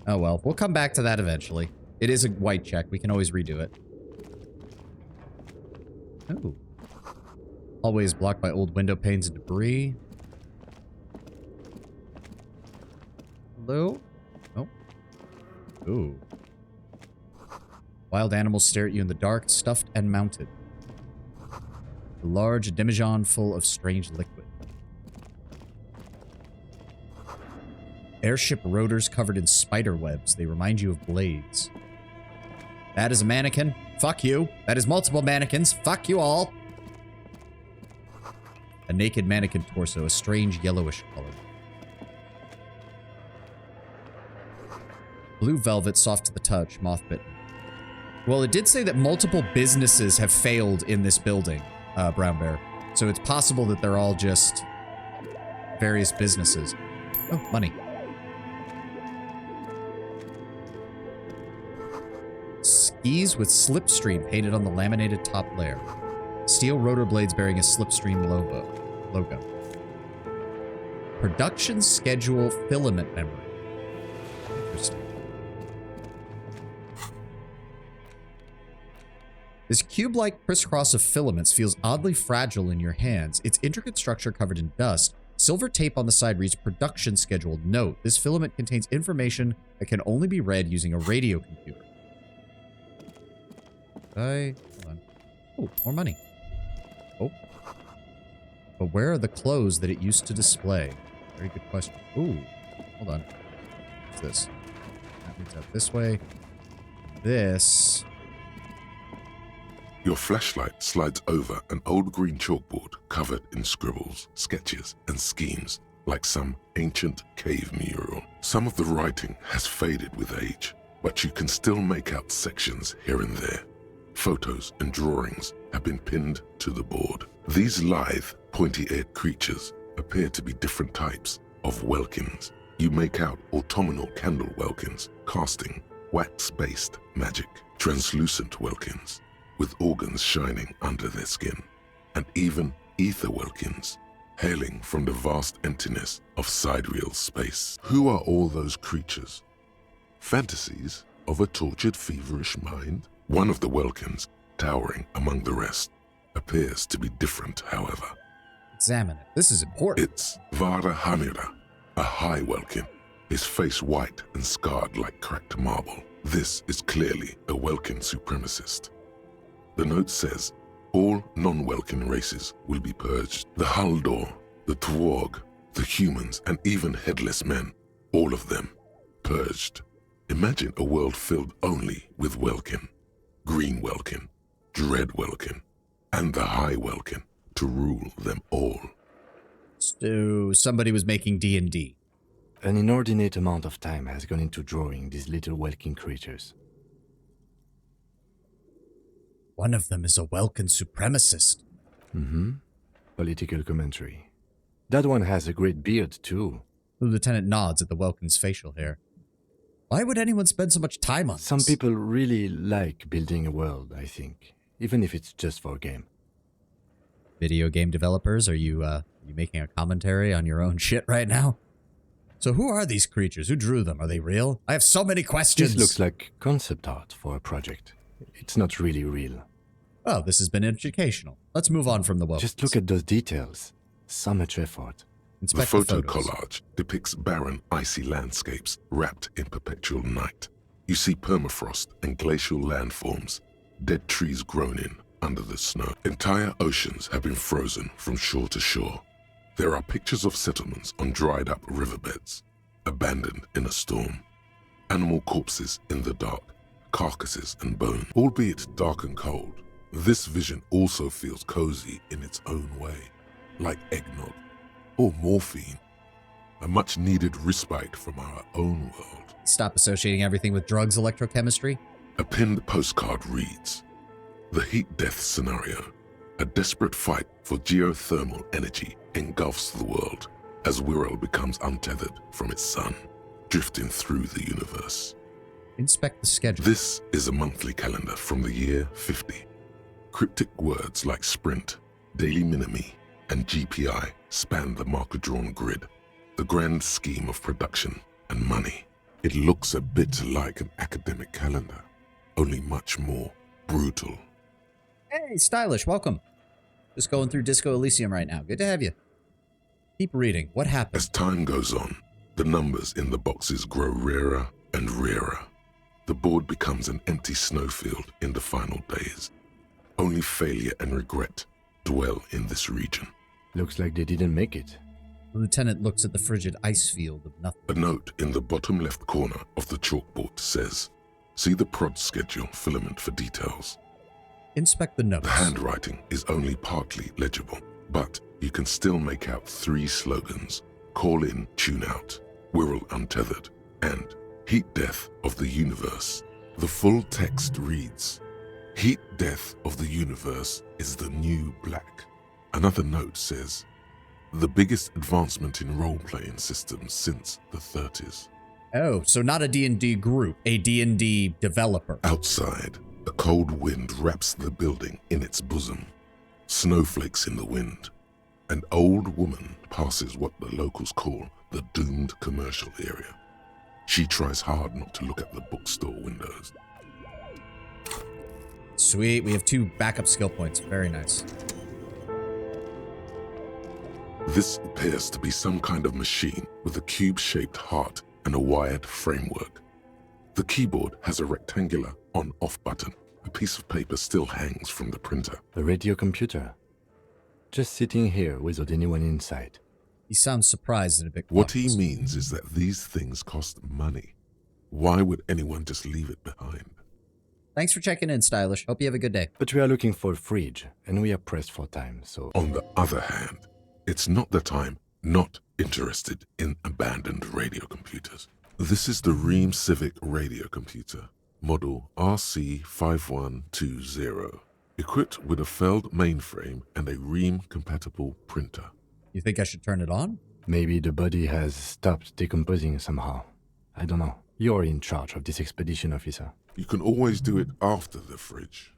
Oh well, we'll come back to that eventually. It is a white check. We can always redo it. Ooh. Hallway is blocked by old window panes and debris. Hello? Oh. Ooh. Wild animals stare at you in the dark, stuffed and mounted. A large demijohn full of strange liquid. Airship rotors covered in spider webs. They remind you of blades. That is a mannequin. Fuck you. That is multiple mannequins. Fuck you all. A naked mannequin torso, a strange yellowish color. Blue velvet, soft to the touch, moth-bitten. Well, it did say that multiple businesses have failed in this building, Brown Bear. So it's possible that they're all just various businesses. Oh, money. Skis with Slipstream painted on the laminated top layer. Steel rotor blades bearing a Slipstream logo. Production schedule filament memory. Interesting. This cube-like crisscross of filaments feels oddly fragile in your hands, its intricate structure covered in dust. Silver tape on the side reads production schedule. Note, this filament contains information that can only be read using a radio computer. Hold on. Oh, more money. Oh. But where are the clothes that it used to display? Very good question. Ooh. Hold on. What's this? That leads out this way. This. Your flashlight slides over an old green chalkboard covered in scribbles, sketches, and schemes, like some ancient cave mural. Some of the writing has faded with age, but you can still make out sections here and there. Photos and drawings have been pinned to the board. These lithe, pointy-eared creatures appear to be different types of Welkins. You make out autumnal candle Welkins, casting wax-based magic, translucent Welkins, with organs shining under their skin, and even ether Welkins, hailing from the vast emptiness of sidereal space. Who are all those creatures? Fantasies of a tortured, feverish mind? One of the Welkins, towering among the rest, appears to be different, however. Examine it. This is important. It's Vara Hamira, a high Welkin, his face white and scarred like cracked marble. This is clearly a Welkin supremacist. The note says, all non-Welkin races will be purged. The Haldor, the Twarg, the humans, and even headless men, all of them, purged. Imagine a world filled only with Welkin. Green Welkin, Dread Welkin, and the High Welkin to rule them all. So somebody was making D&D. An inordinate amount of time has gone into drawing these little Welkin creatures. One of them is a Welkin supremacist. Political commentary. That one has a great beard, too. The lieutenant nods at the Welkin's facial hair. Why would anyone spend so much time on this? Some people really like building a world, I think. Even if it's just for a game. Video game developers, are you making a commentary on your own shit right now? So who are these creatures? Who drew them? Are they real? I have so many questions. This looks like concept art for a project. It's not really real. Oh, this has been educational. Let's move on from the Welkins. Just look at those details. So much effort. The photo collage depicts barren, icy landscapes wrapped in perpetual night. You see permafrost and glacial landforms, dead trees grown in, under the snow. Entire oceans have been frozen from shore to shore. There are pictures of settlements on dried up riverbeds, abandoned in a storm. Animal corpses in the dark, carcasses and bone. Albeit dark and cold, this vision also feels cozy in its own way, like eggnog or morphine, a much needed respite from our own world. Stop associating everything with drugs, electrochemistry. A pinned postcard reads, "The heat death scenario. A desperate fight for geothermal energy engulfs the world as Wirral becomes untethered from its sun, drifting through the universe." Inspect the schedule. This is a monthly calendar from the year 50. Cryptic words like sprint, daily minimi, and GPI span the marker-drawn grid, the grand scheme of production and money. It looks a bit like an academic calendar, only much more brutal. Hey, Stylish, welcome. Just going through Disco Elysium right now. Good to have you. Keep reading. What happened? As time goes on, the numbers in the boxes grow rarer and rarer. The board becomes an empty snowfield in the final days. Only failure and regret dwell in this region. Looks like they didn't make it. The lieutenant looks at the frigid ice field of nothing. A note in the bottom left corner of the chalkboard says, "See the prod schedule filament for details." Inspect the notes. The handwriting is only partly legible, but you can still make out 3 slogans: "Call in, tune out," "Wirral untethered," and "Heat death of the universe." The full text reads, "Heat death of the universe is the new black." Another note says, "The biggest advancement in role-playing systems since the 30s. Oh, so not a D&D group, a D&D developer. Outside, a cold wind wraps the building in its bosom. Snowflakes in the wind. An old woman passes what the locals call the doomed commercial area. She tries hard not to look at the bookstore windows. Sweet, we have 2 backup skill points. Very nice. This appears to be some kind of machine with a cube-shaped heart and a wired framework. The keyboard has a rectangular on-off button. A piece of paper still hangs from the printer. The radio computer. Just sitting here without anyone inside. He sounds surprised and a bit What cautious. he means is that these things cost money. Why would anyone just leave it behind? Thanks for checking in, Stylish. Hope you have a good day. But we are looking for a fridge, and we are pressed for time, so... On the other hand, it's not that I'm not interested in abandoned radio computers. This is the Ream Civic radio computer, model RC5120, equipped with a Feld mainframe and a Ream-compatible printer. You think I should turn it on? Maybe the body has stopped decomposing somehow. I don't know. You're in charge of this expedition, officer. You can always do it after the fridge.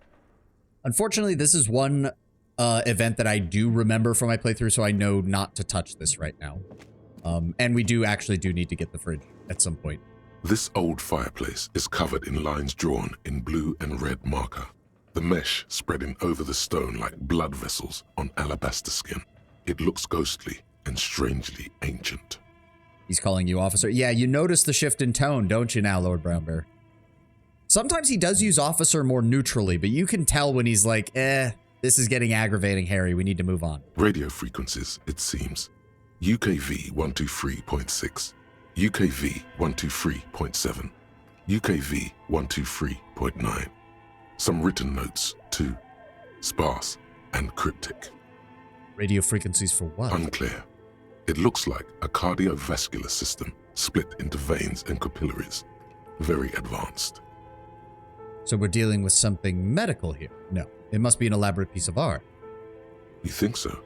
Unfortunately, this is one event that I do remember from my playthrough, so I know not to touch this right now. And we do need to get the fridge at some point. This old fireplace is covered in lines drawn in blue and red marker, the mesh spreading over the stone like blood vessels on alabaster skin. It looks ghostly and strangely ancient. He's calling you officer. Yeah, you notice the shift in tone, don't you now, Lord Brownbear? Sometimes he does use officer more neutrally, but you can tell when he's like, this is getting aggravating, Harry. We need to move on. Radio frequencies, it seems. UKV 123.6, UKV 123.7, UKV 123.9. Some written notes, too. Sparse and cryptic. Radio frequencies for what? Unclear. It looks like a cardiovascular system split into veins and capillaries. Very advanced. So we're dealing with something medical here? No, it must be an elaborate piece of art. You think so?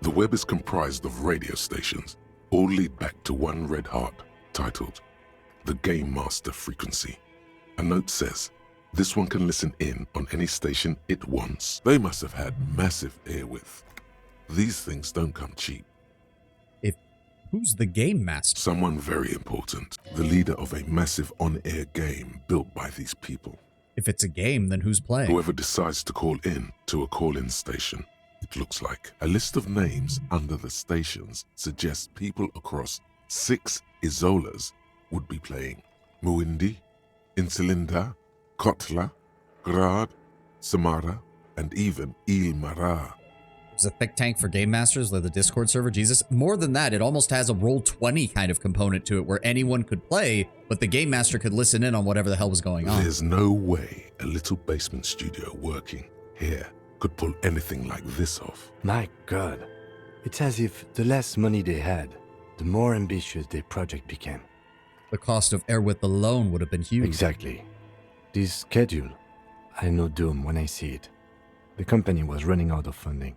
The web is comprised of radio stations, all lead back to one red heart, titled the Game Master Frequency. A note says, this one can listen in on any station it wants. They must have had massive airwidth. These things don't come cheap. Who's the Game Master? Someone very important. The leader of a massive on-air game built by these people. If it's a game, then who's playing? Whoever decides to call in to a call-in station, it looks like. A list of names under the stations suggests people across 6 Isolas would be playing. Muindi, Insulinda, Kotla, Grad, Samara, and even Il Mara. There's a thick tank for Game Masters with the Discord server. Jesus, more than that, it almost has a Roll20 kind of component to it where anyone could play, but the Game Master could listen in on whatever the hell was going on. There's no way a little basement studio working here could pull anything like this off. My God. It's as if the less money they had, the more ambitious their project became. The cost of Airwith alone would have been huge. Exactly. This schedule, I know doom when I see it. The company was running out of funding.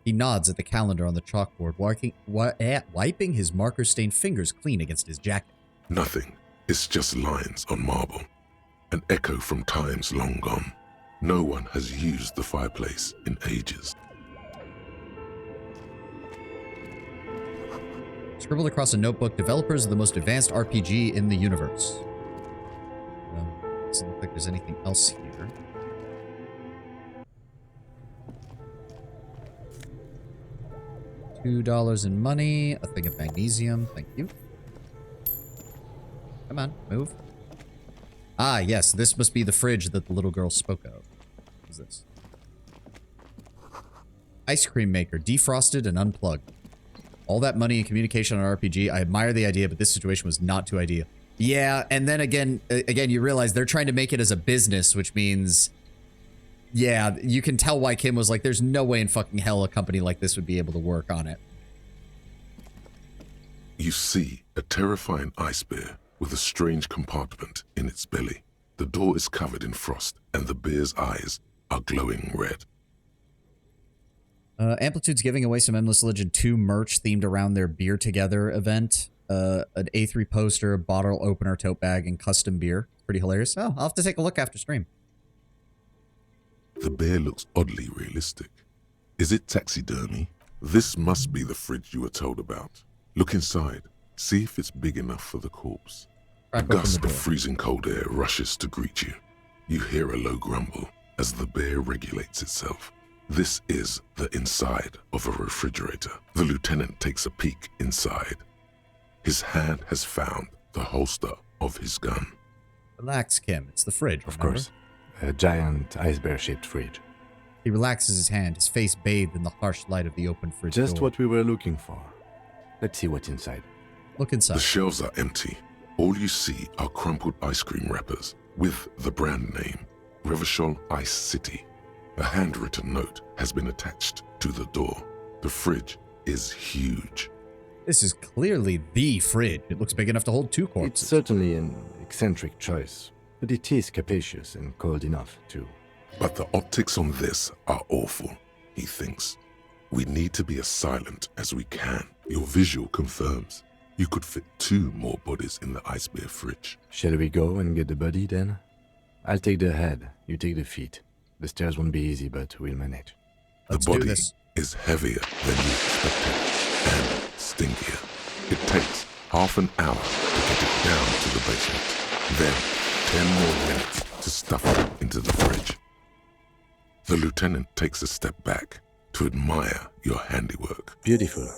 He nods at the calendar on the chalkboard, wiping his marker-stained fingers clean against his jacket. Nothing. It's just lines on marble. An echo from times long gone. No one has used the fireplace in ages. Scribbled across a notebook, developers of the most advanced RPG in the universe. Doesn't look like there's anything else here. $2 in money, a thing of magnesium, thank you. Come on, move. Ah, yes, this must be the fridge that the little girl spoke of. What is this? Ice cream maker, defrosted and unplugged. All that money and communication on RPG, I admire the idea, but this situation was not too ideal. Yeah, and then again, you realize they're trying to make it as a business, which means... Yeah, you can tell why Kim was like, there's no way in fucking hell a company like this would be able to work on it. You see a terrifying ice bear with a strange compartment in its belly. The door is covered in frost, and the bear's eyes are glowing red. Amplitude's giving away some Endless Legend 2 merch themed around their Beer Together event. An A3 poster, bottle opener, tote bag, and custom beer. Pretty hilarious. Oh, I'll have to take a look after stream. The bear looks oddly realistic. Is it taxidermy? This must be the fridge you were told about. Look inside. See if it's big enough for the corpse. A gust of freezing cold air rushes to greet you. You hear a low grumble as the bear regulates itself. This is the inside of a refrigerator. The lieutenant takes a peek inside. His hand has found the holster of his gun. Relax, Kim. It's the fridge, Of remember? course. A giant ice bear-shaped fridge. He relaxes his hand, his face bathed in the harsh light of the open fridge Just door. what we were looking for. Let's see what's inside. Look inside. The shelves are empty. All you see are crumpled ice cream wrappers with the brand name, Revachol Ice City. A handwritten note has been attached to the door. The fridge is huge. This is clearly the fridge. It looks big enough to hold 2 corpses. It's certainly an eccentric choice, but it is capacious and cold enough, too. But the optics on this are awful, he thinks. We need to be as silent as we can. Your visual confirms you could fit 2 more bodies in the ice bear fridge. Shall we go and get the body, then? I'll take the head, you take the feet. The stairs won't be easy, but we'll manage. Let's the do body this. is heavier than you expected and stinkier. It takes half an hour to get it down to the basement. Then 10 more minutes to stuff it into the fridge. The lieutenant takes a step back to admire your handiwork. Beautiful.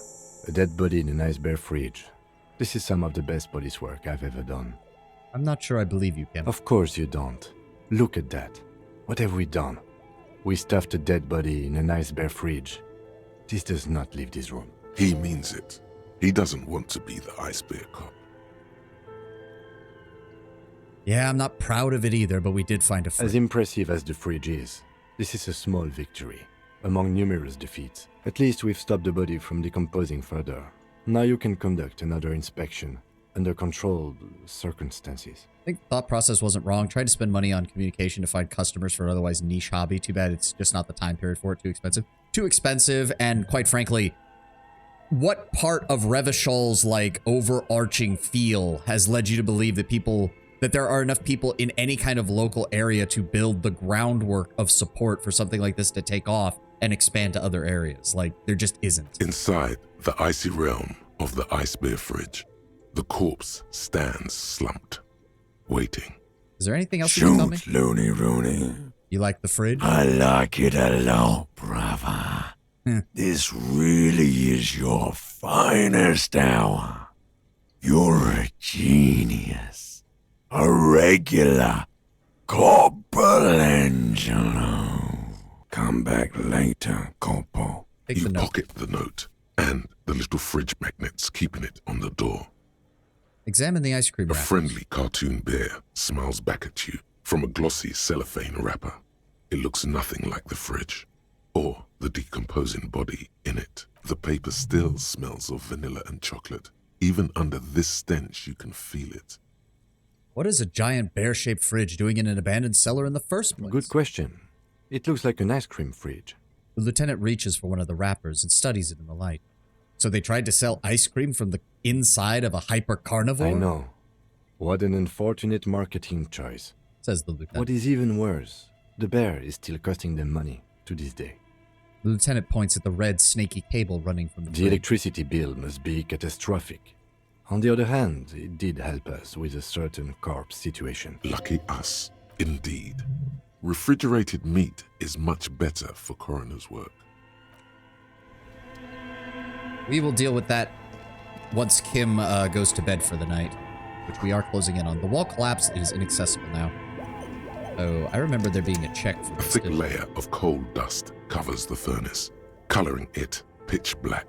A dead body in an ice bear fridge. This is some of the best police work I've ever done. I'm not sure I believe you, Kim. Of course you don't. Look at that. What have we done? We stuffed a dead body in an ice bear fridge. This does not leave this room. He means it. He doesn't want to be the ice bear cop. Yeah, I'm not proud of it either, but we did find a fridge. As impressive as the fridge is, this is a small victory, among numerous defeats. At least we've stopped the body from decomposing further. Now you can conduct another inspection, under controlled circumstances. I think the thought process wasn't wrong. Tried to spend money on communication to find customers for an otherwise niche hobby. Too bad it's just not the time period for it. Too expensive. Too expensive, and quite frankly, what part of Revachol's, like, overarching feel has led you to believe that there are enough people in any kind of local area to build the groundwork of support for something like this to take off and expand to other areas? Like, there just isn't. Inside the icy realm of the ice bear fridge, the corpse stands slumped, waiting. Is there anything else you can tell me? Shoot, Looney Rooney. You like the fridge? I like it a lot, brother. This really is your finest hour. You're a genius. A regular Corporangelo. Come back later, Corpo. Take You the note. pocket the note and the little fridge magnets keeping it on the door. Examine the ice cream A wrappers. friendly cartoon bear smiles back at you from a glossy cellophane wrapper. It looks nothing like the fridge or the decomposing body in it. The paper still smells of vanilla and chocolate. Even under this stench, you can feel it. What is a giant bear-shaped fridge doing in an abandoned cellar in the first place? Good question. It looks like an ice cream fridge. The lieutenant reaches for one of the wrappers and studies it in the light. So they tried to sell ice cream from the inside of a hyper-carnivore? I know. What an unfortunate marketing choice. Says the lieutenant. What is even worse, the bear is still costing them money to this day. The lieutenant points at the red, snaky cable running from the The fridge. electricity bill must be catastrophic. On the other hand, it did help us with a certain corpse situation. Lucky us, indeed. Refrigerated meat is much better for coroner's work. We will deal with that once Kim goes to bed for the night, which we are closing in on. The wall collapsed. It is inaccessible now. Oh, I remember there being a check for A this. thick didn't I? layer of coal dust covers the furnace, coloring it pitch black.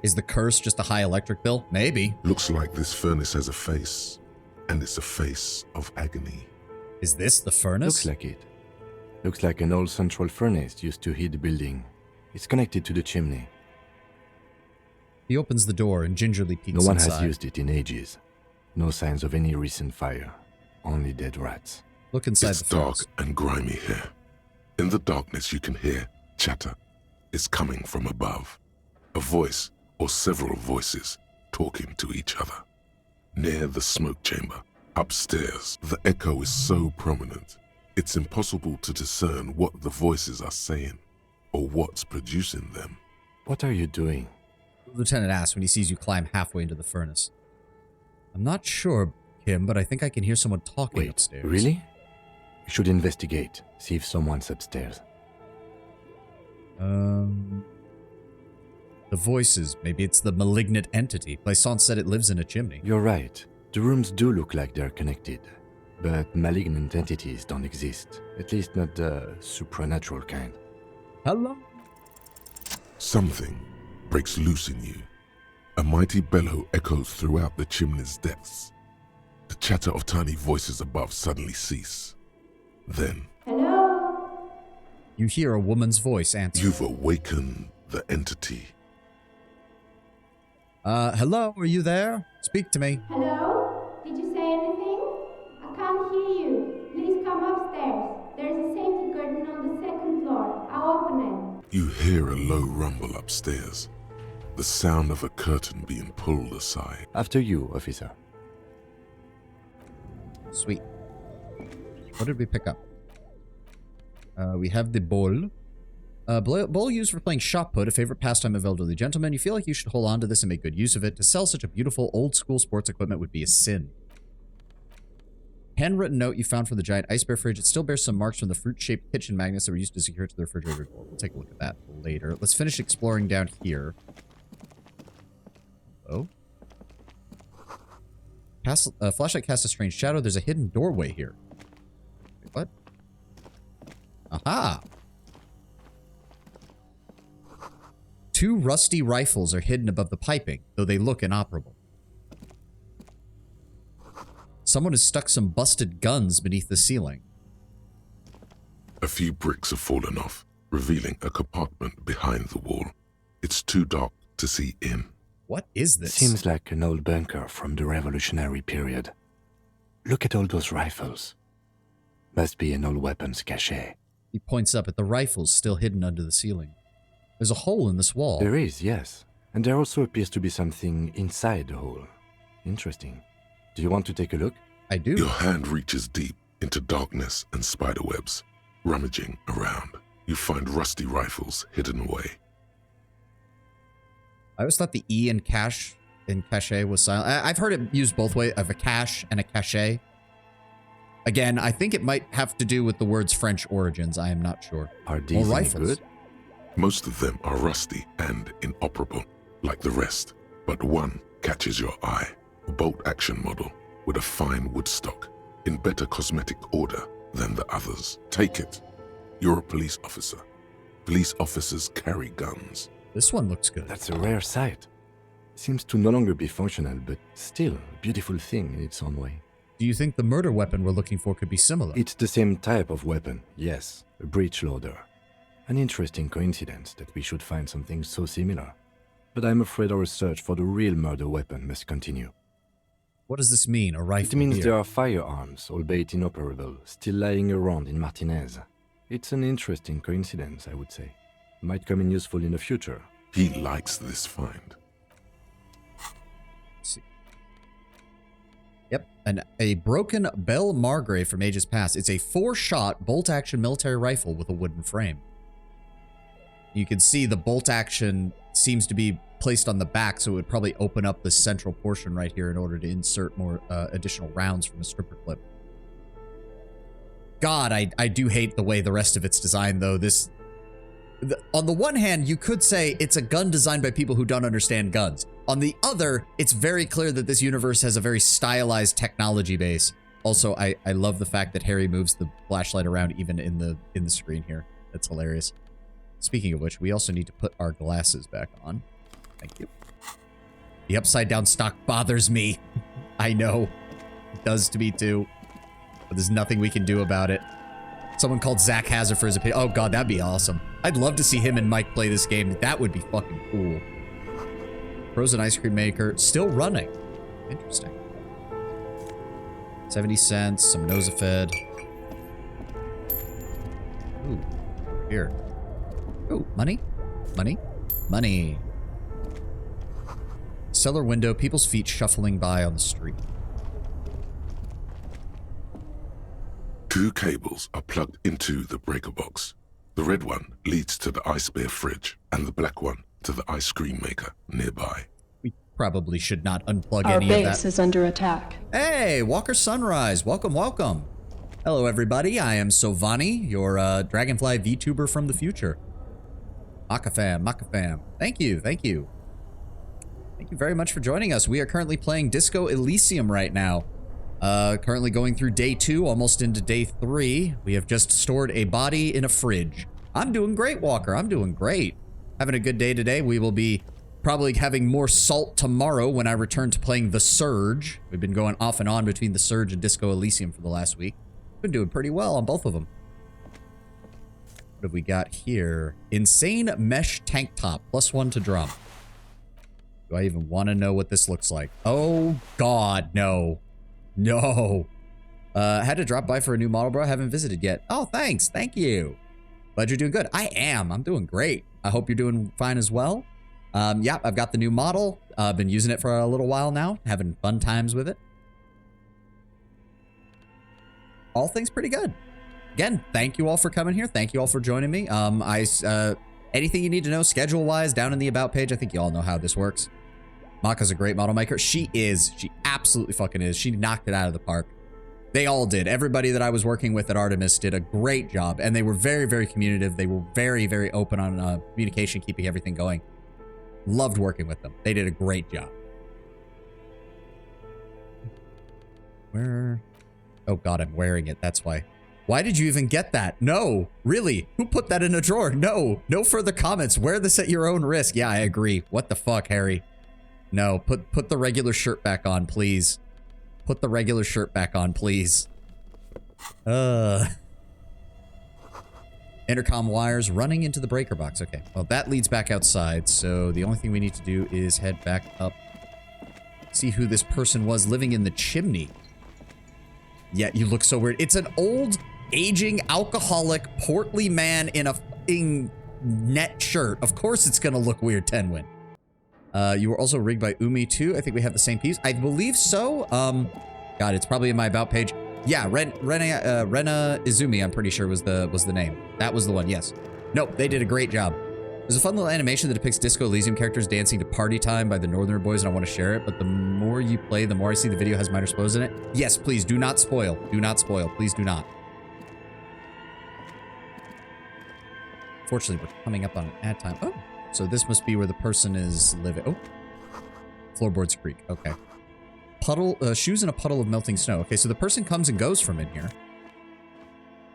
Is the curse just a high electric bill? Maybe. Looks like this furnace has a face, and it's a face of agony. Is this the furnace? Looks like it. Looks like an old central furnace used to heat the building. It's connected to the chimney. He opens the door and gingerly peeks No one inside. has used it in ages. No signs of any recent fire. Only dead rats. Look inside It's the furnace. dark and grimy here. In the darkness you can hear chatter. It's coming from above. A voice or several voices talking to each other. Near the smoke chamber, upstairs, the echo is so prominent, it's impossible to discern what the voices are saying or what's producing them. What are you doing? The lieutenant asks when he sees you climb halfway into the furnace. I'm not sure, Kim, but I think I can hear someone talking upstairs. Really? We should investigate. See if someone's upstairs. The voices. Maybe it's the malignant entity. Plaisance said it lives in a chimney. You're right. The rooms do look like they're connected. But malignant entities don't exist. At least not the supernatural kind. Hello? Something breaks loose in you. A mighty bellow echoes throughout the chimney's depths. The chatter of tiny voices above suddenly cease. Then, You hear a woman's voice answer. you've awakened the entity. Hello? Are you there? Speak to me. Hello? Did you say anything? I can't hear you. Please come upstairs. There's a safety curtain on the second floor. I'll open it. You hear a low rumble upstairs. The sound of a curtain being pulled aside. After you, officer. Sweet. What did we pick up? We have the bowl. Bowl used for playing shot put, a favorite pastime of elderly gentlemen. You feel like you should hold on to this and make good use of it. To sell such a beautiful old-school sports equipment would be a sin. Handwritten note you found from the giant ice bear fridge. It still bears some marks from the fruit-shaped kitchen magnets that were used to secure it to the refrigerator door. We'll take a look at that later. Let's finish exploring down here. Oh. Flashlight casts a strange shadow. There's a hidden doorway here. Wait, what? Aha! 2 rusty rifles are hidden above the piping, though they look inoperable. Someone has stuck some busted guns beneath the ceiling. A few bricks have fallen off, revealing a compartment behind the wall. It's too dark to see in. What is this? Seems like an old bunker from the Revolutionary period. Look at all those rifles. Must be an old weapons cache. He points up at the rifles still hidden under the ceiling. There's a hole in this wall. There is, yes. And there also appears to be something inside the hole. Interesting. Do you want to take a look? I do. Your hand reaches deep into darkness and spiderwebs. Rummaging around, you find rusty rifles hidden away. I always thought the E in cache was silent. I've heard it used both ways, of a cache and a cache. Again, I think it might have to do with the word's French origins. I am not sure. Are these any rifles. good? Most of them are rusty and inoperable, like the rest, but one catches your eye. A bolt-action model with a fine wood stock, in better cosmetic order than the others. Take it. You're a police officer. Police officers carry guns. This one looks good. That's a rare sight. Seems to no longer be functional, but still a beautiful thing in its own way. Do you think the murder weapon we're looking for could be similar? It's the same type of weapon, yes, a breech loader. An interesting coincidence that we should find something so similar. But I'm afraid our search for the real murder weapon must continue. What does this mean, a rifle? It means here? there are firearms, albeit inoperable, still lying around in Martinez. It's an interesting coincidence, I would say. Might come in useful in the future. He likes this find. Yep, a broken Belle Margrave from ages past. It's a 4-shot bolt-action military rifle with a wooden frame. You can see the bolt action seems to be placed on the back, so it would probably open up the central portion right here in order to insert more additional rounds from a stripper clip. God, I do hate the way the rest of it's designed, though. On the one hand, you could say it's a gun designed by people who don't understand guns. On the other, it's very clear that this universe has a very stylized technology base. Also, I love the fact that Harry moves the flashlight around even in the screen here. That's hilarious. Speaking of which, we also need to put our glasses back on. Thank you. The upside down stock bothers me. I know. It does to me too. But there's nothing we can do about it. Someone called Zach Hazard for his opinion. Oh god, that'd be awesome. I'd love to see him and Mike play this game. That would be fucking cool. Frozen ice cream maker. Still running. Interesting. 70 cents. Some Nosafed. Ooh. Here. Ooh, money? Money? Money. Cellar window, people's feet shuffling by on the street. 2 cables are plugged into the breaker box. The red one leads to the Ice Bear fridge, and the black one to the ice cream maker nearby. We probably should not unplug Our any of that. base is under attack. Hey, Walker Sunrise. Welcome, welcome. Hello, everybody. I am Sovani, your Dragonfly VTuber from the future. Makafam, Makafam. Thank you, thank you. Thank you very much for joining us. We are currently playing Disco Elysium right now. Currently going through day 2, almost into day 3. We have just stored a body in a fridge. I'm doing great, Walker. I'm doing great. Having a good day today. We will be probably having more salt tomorrow when I return to playing The Surge. We've been going off and on between The Surge and Disco Elysium for the last week. Been doing pretty well on both of them. What have we got here? Insane mesh tank top. +1 to drum. Do I even want to know what this looks like? Oh, God, no. No. Had to drop by for a new model, bro. Haven't visited yet. Oh, thanks. Thank you. Glad you're doing good. I am. I'm doing great. I hope you're doing fine as well. Yeah, I've got the new model. I've been using it for a little while now. Having fun times with it. All things pretty good. Again, thank you all for coming here. Thank you all for joining me. Anything you need to know schedule-wise, down in the About page. I think you all know how this works. Maka's a great model maker. She is. She absolutely fucking is. She knocked it out of the park. They all did. Everybody that I was working with at Artemis did a great job, and they were very, very communicative. They were very, very open on communication, keeping everything going. Loved working with them. They did a great job. Where? Oh god, I'm wearing it. That's why. Why did you even get that? No, really? Who put that in a drawer? No, no further comments. Wear this at your own risk. Yeah, I agree. What the fuck, Harry? No, put the regular shirt back on, please. Put the regular shirt back on, please. Intercom wires running into the breaker box. Okay, well, that leads back outside, so the only thing we need to do is head back up. See who this person was living in the chimney. Yeah, you look so weird. It's an old, aging, alcoholic, portly man in a f***ing net shirt. Of course it's gonna look weird, Tenwin. You were also rigged by Umi too. I think we have the same piece. I believe so. God, it's probably in my About page. Yeah, Rena Izumi, I'm pretty sure was the name. That was the one, yes. Nope, they did a great job. There's a fun little animation that depicts Disco Elysium characters dancing to Party Time by the Northern Boys, and I want to share it, but the more you play, the more I see the video has minor spoilers in it. Yes, please, do not spoil. Do not spoil. Please do not. Fortunately, we're coming up on an ad time. Oh, so this must be where the person is living. Oh, Floorboards Creek. Okay. Puddle, shoes in a puddle of melting snow. Okay, so the person comes and goes from in here.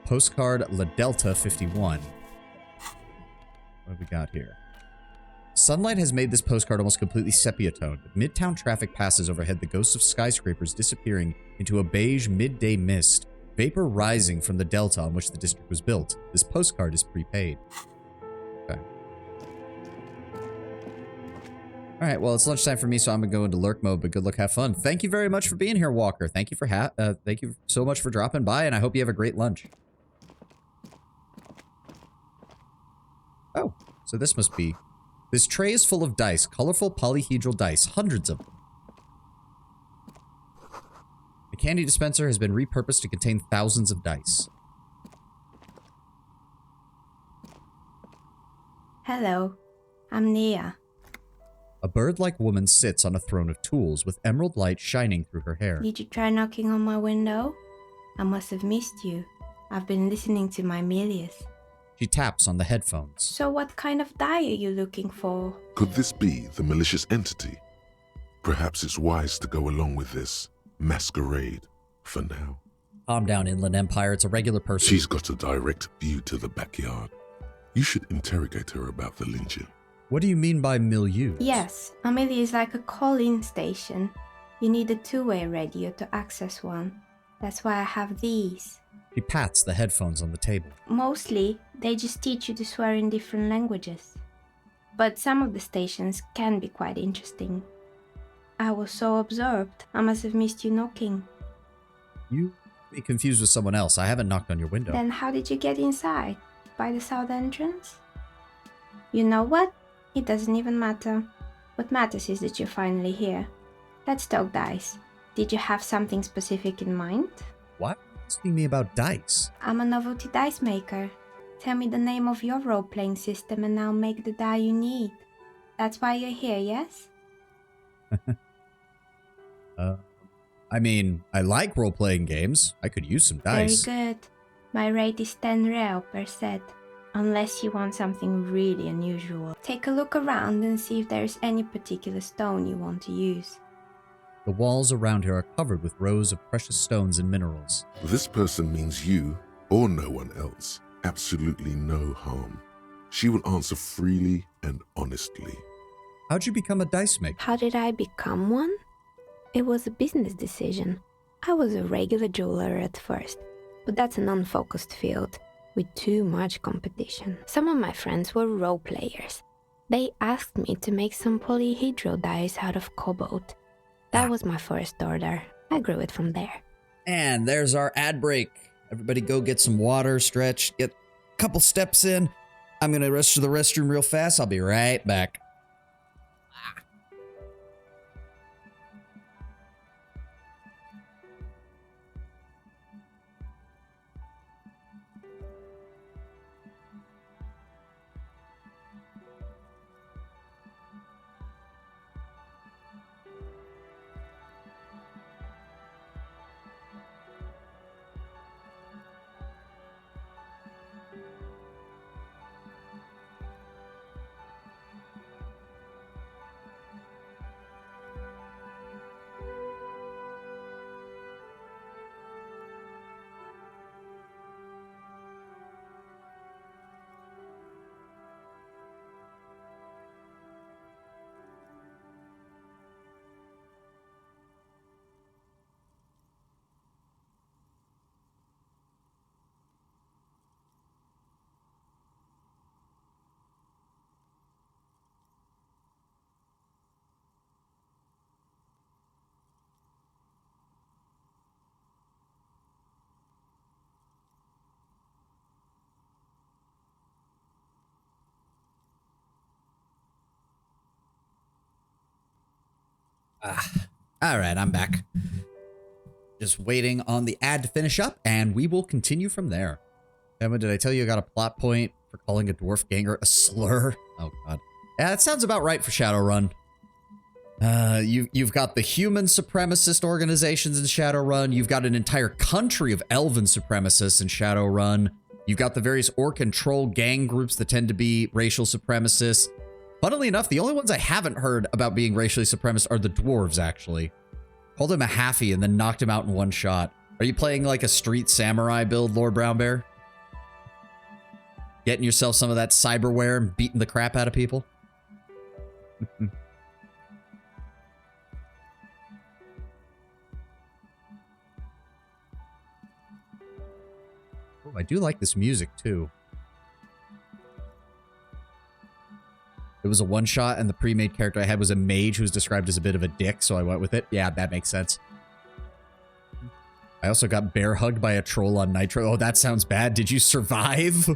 Postcard La Delta 51. What have we got here? Sunlight has made this postcard almost completely sepia-toned. Midtown traffic passes overhead, the ghosts of skyscrapers disappearing into a beige midday mist, vapor rising from the delta on which the district was built. This postcard is prepaid. Okay. All right, well, it's lunchtime for me, so I'm gonna go into lurk mode, but good luck, have fun. Thank you very much for being here, Walker. Thank you thank you so much for dropping by, and I hope you have a great lunch. Oh, so this must be... This tray is full of dice, colorful polyhedral dice, hundreds of them. The candy dispenser has been repurposed to contain thousands of dice. Hello, I'm Nia. A bird-like woman sits on a throne of tools with emerald light shining through her hair. Did you try knocking on my window? I must have missed you. I've been listening to my Milius. She taps on the headphones. So what kind of die are you looking for? Could this be the malicious entity? Perhaps it's wise to go along with this masquerade for now. Calm down, Inland Empire. It's a regular person. She's got a direct view to the backyard. You should interrogate her about the lynching. What do you mean by milieu? Yes, Amelia is like a call-in station. You need a two-way radio to access one. That's why I have these. She pats the headphones on the table. Mostly, they just teach you to swear in different languages. But some of the stations can be quite interesting. I was so absorbed, I must have missed you knocking. You be confused with someone else. I haven't knocked on your window. Then how did you get inside? By the south entrance? You know what? It doesn't even matter. What matters is that you're finally here. Let's talk dice. Did you have something specific in mind? What? Asking me about dice? I'm a novelty dice maker. Tell me the name of your role-playing system and I'll make the die you need. That's why you're here, yes? I mean, I like role-playing games. I could use some dice. Very good. My rate is 10 real per set. Unless you want something really unusual. Take a look around and see if there's any particular stone you want to use. The walls around her are covered with rows of precious stones and minerals. This person means you, or no one else, absolutely no harm. She will answer freely and honestly. How'd you become a dice maker? How did I become one? It was a business decision. I was a regular jeweler at first, but that's an unfocused field with too much competition. Some of my friends were role players. They asked me to make some polyhedral dice out of cobalt. That was my first order. I grew it from there. And there's our ad break. Everybody go get some water, stretch, get a couple steps in. I'm gonna rush to the restroom real fast. I'll be right back. All right, I'm back. Just waiting on the ad to finish up, and we will continue from there. Emma, did I tell you I got a plot point for calling a dwarf ganger a slur? Oh, God. Yeah, that sounds about right for Shadowrun. You've got the human supremacist organizations in Shadowrun. You've got an entire country of elven supremacists in Shadowrun. You've got the various orc and troll gang groups that tend to be racial supremacists. Funnily enough, the only ones I haven't heard about being racially supremacist are the dwarves, actually. Called him a halfie and then knocked him out in one shot. Are you playing like a street samurai build, Lord Brownbear? Getting yourself some of that cyberware and beating the crap out of people. Oh, I do like this music, too. It was a one-shot, and the pre-made character I had was a mage who was described as a bit of a dick, so I went with it. Yeah, that makes sense. I also got bear hugged by a troll on Nitro. Oh, that sounds bad. Did you survive?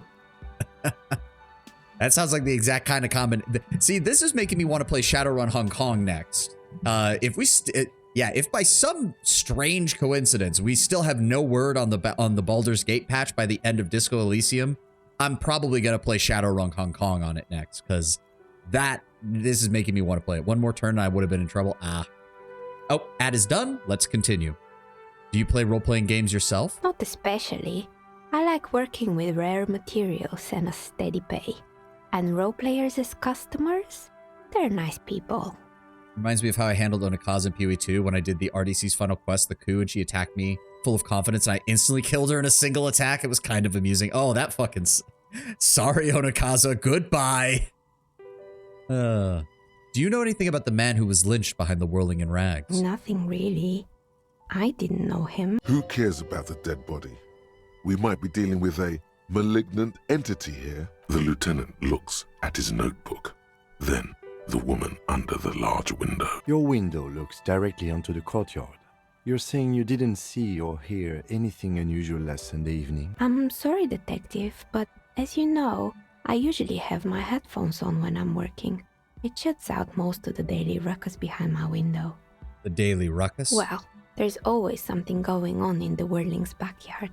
That sounds like the exact kind of combination. See, this is making me want to play Shadowrun Hong Kong next. If by some strange coincidence we still have no word on the Baldur's Gate patch by the end of Disco Elysium, I'm probably gonna play Shadowrun Hong Kong on it next, because this is making me want to play it. One more turn and I would have been in trouble. Oh, ad is done. Let's continue. Do you play role-playing games yourself? Not especially. I like working with rare materials and a steady pay. And role players as customers? They're nice people. Reminds me of how I handled Onikaza in PoE2 when I did the RDC's final quest, the coup, and she attacked me full of confidence and I instantly killed her in a single attack. It was kind of amusing. Oh, that fucking... Sorry, Onikaza. Goodbye. Do you know anything about the man who was lynched behind the whirling in rags? Nothing really. I didn't know him. Who cares about the dead body? We might be dealing with a malignant entity here. The lieutenant looks at his notebook. Then the woman under the large window. Your window looks directly onto the courtyard. You're saying you didn't see or hear anything unusual last Sunday evening? I'm sorry, detective, but as you know, I usually have my headphones on when I'm working. It shuts out most of the daily ruckus behind my window. The daily ruckus? Well, there's always something going on in the Whirling's backyard.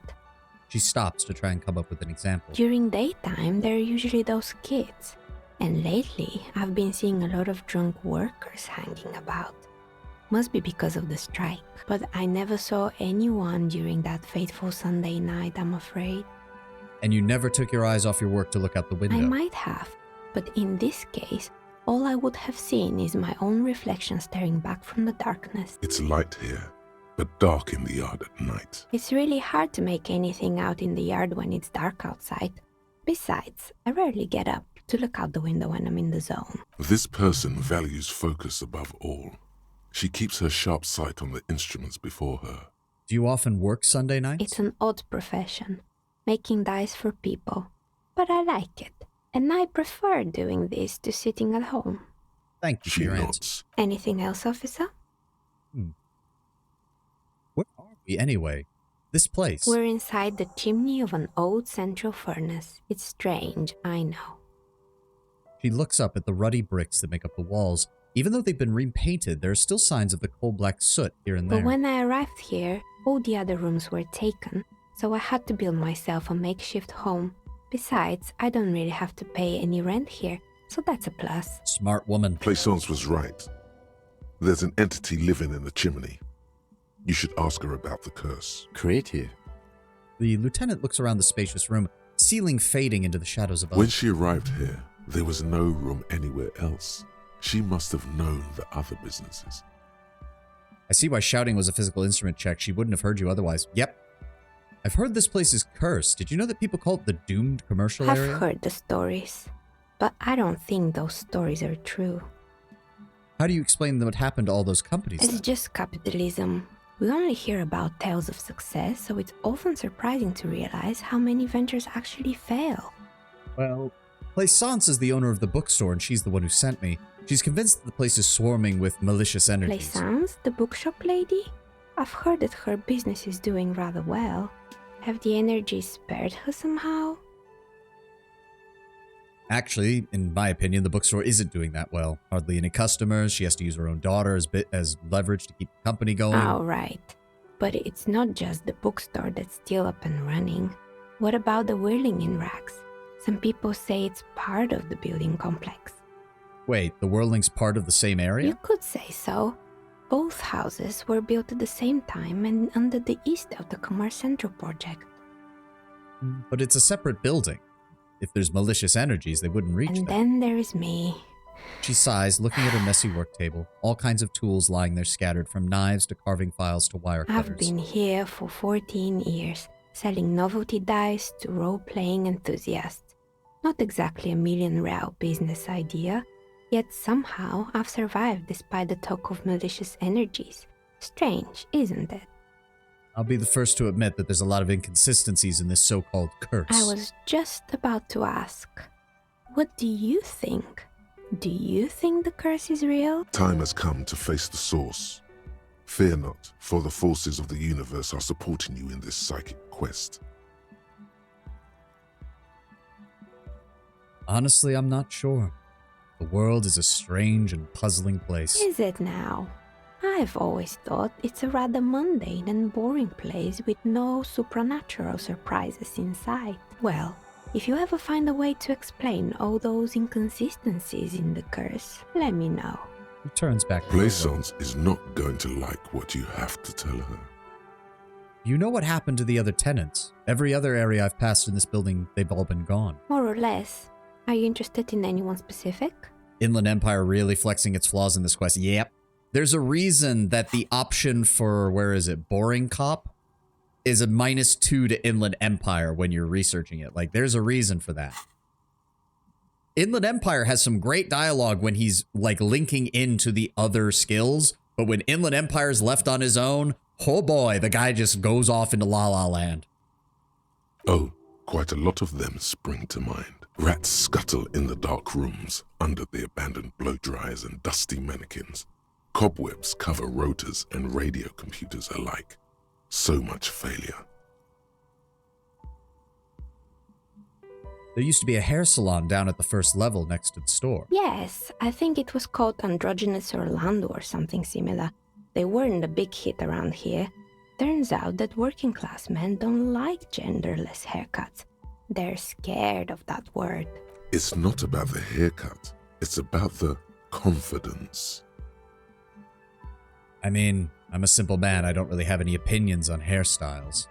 She stops to try and come up with an example. During daytime, there are usually those kids. And lately, I've been seeing a lot of drunk workers hanging about. Must be because of the strike. But I never saw anyone during that fateful Sunday night, I'm afraid. And you never took your eyes off your work to look out the window? I might have, but in this case, all I would have seen is my own reflection staring back from the darkness. It's light here, but dark in the yard at night. It's really hard to make anything out in the yard when it's dark outside. Besides, I rarely get up to look out the window when I'm in the zone. This person values focus above all. She keeps her sharp sight on the instruments before her. Do you often work Sunday nights? It's an odd profession, making dice for people. But I like it, and I prefer doing this to sitting at home. Thank you for your answer. Anything else, officer? Where are we anyway? This place? We're inside the chimney of an old central furnace. It's strange, I know. She looks up at the ruddy bricks that make up the walls. Even though they've been repainted, there are still signs of the coal-black soot here and there. But when I arrived here, all the other rooms were taken, so I had to build myself a makeshift home. Besides, I don't really have to pay any rent here, so that's a plus. Smart woman. Plaisance was right. There's an entity living in the chimney. You should ask her about the curse. Creative. The lieutenant looks around the spacious room, ceiling fading into the shadows above. When she arrived here, there was no room anywhere else. She must have known the other businesses. I see why shouting was a physical instrument check. She wouldn't have heard you otherwise. Yep. I've heard this place is cursed. Did you know that people call it the doomed commercial area? I've heard the stories, but I don't think those stories are true. How do you explain what happened to all those companies It's then? just capitalism. We only hear about tales of success, so it's often surprising to realize how many ventures actually fail. Well, Plaisance is the owner of the bookstore, and she's the one who sent me. She's convinced that the place is swarming with malicious energies. Plaisance, the bookshop lady? I've heard that her business is doing rather well. Have the energies spared her somehow? Actually, in my opinion, the bookstore isn't doing that well. Hardly any customers. She has to use her own daughter as leverage to keep the company going. Oh, right. But it's not just the bookstore that's still up and running. What about the Whirling in Rags? Some people say it's part of the building complex. Wait, the Whirling's part of the same area? You could say so. Both houses were built at the same time and under the East Delta Commerce Central project. But it's a separate building. If there's malicious energies, they wouldn't reach And them. then there is me. She sighs, looking at her messy work table. All kinds of tools lying there scattered, from knives to carving files to wire cutters. I've been here for 14 years, selling novelty dice to role-playing enthusiasts. Not exactly a million-real business idea, yet somehow I've survived despite the talk of malicious energies. Strange, isn't it? I'll be the first to admit that there's a lot of inconsistencies in this so-called curse. I was just about to ask, what do you think? Do you think the curse is real? Time has come to face the source. Fear not, for the forces of the universe are supporting you in this psychic quest. Honestly, I'm not sure. The world is a strange and puzzling place. Is it now? I've always thought it's a rather mundane and boring place with no supernatural surprises in sight. Well, if you ever find a way to explain all those inconsistencies in the curse, let me know. He turns back. Plaisance is not going to like what you have to tell her. You know what happened to the other tenants? Every other area I've passed in this building, they've all been gone. More or less. Are you interested in anyone specific? Inland Empire really flexing its flaws in this quest. Yep. There's a reason that the option for, where is it, Boring Cop, is a -2 to Inland Empire when you're researching it. Like, there's a reason for that. Inland Empire has some great dialogue when he's, like, linking into the other skills, but when Inland Empire's left on his own, oh boy, the guy just goes off into La La Land. Oh, quite a lot of them spring to mind. Rats scuttle in the dark rooms, under the abandoned blow dryers and dusty mannequins. Cobwebs cover rotors and radio computers alike. So much failure. There used to be a hair salon down at the first level next to the store. Yes, I think it was called Androgynous Orlando or something similar. They weren't a big hit around here. Turns out that working class men don't like genderless haircuts. They're scared of that word. It's not about the haircut. It's about the confidence. I mean, I'm a simple man. I don't really have any opinions on hairstyles.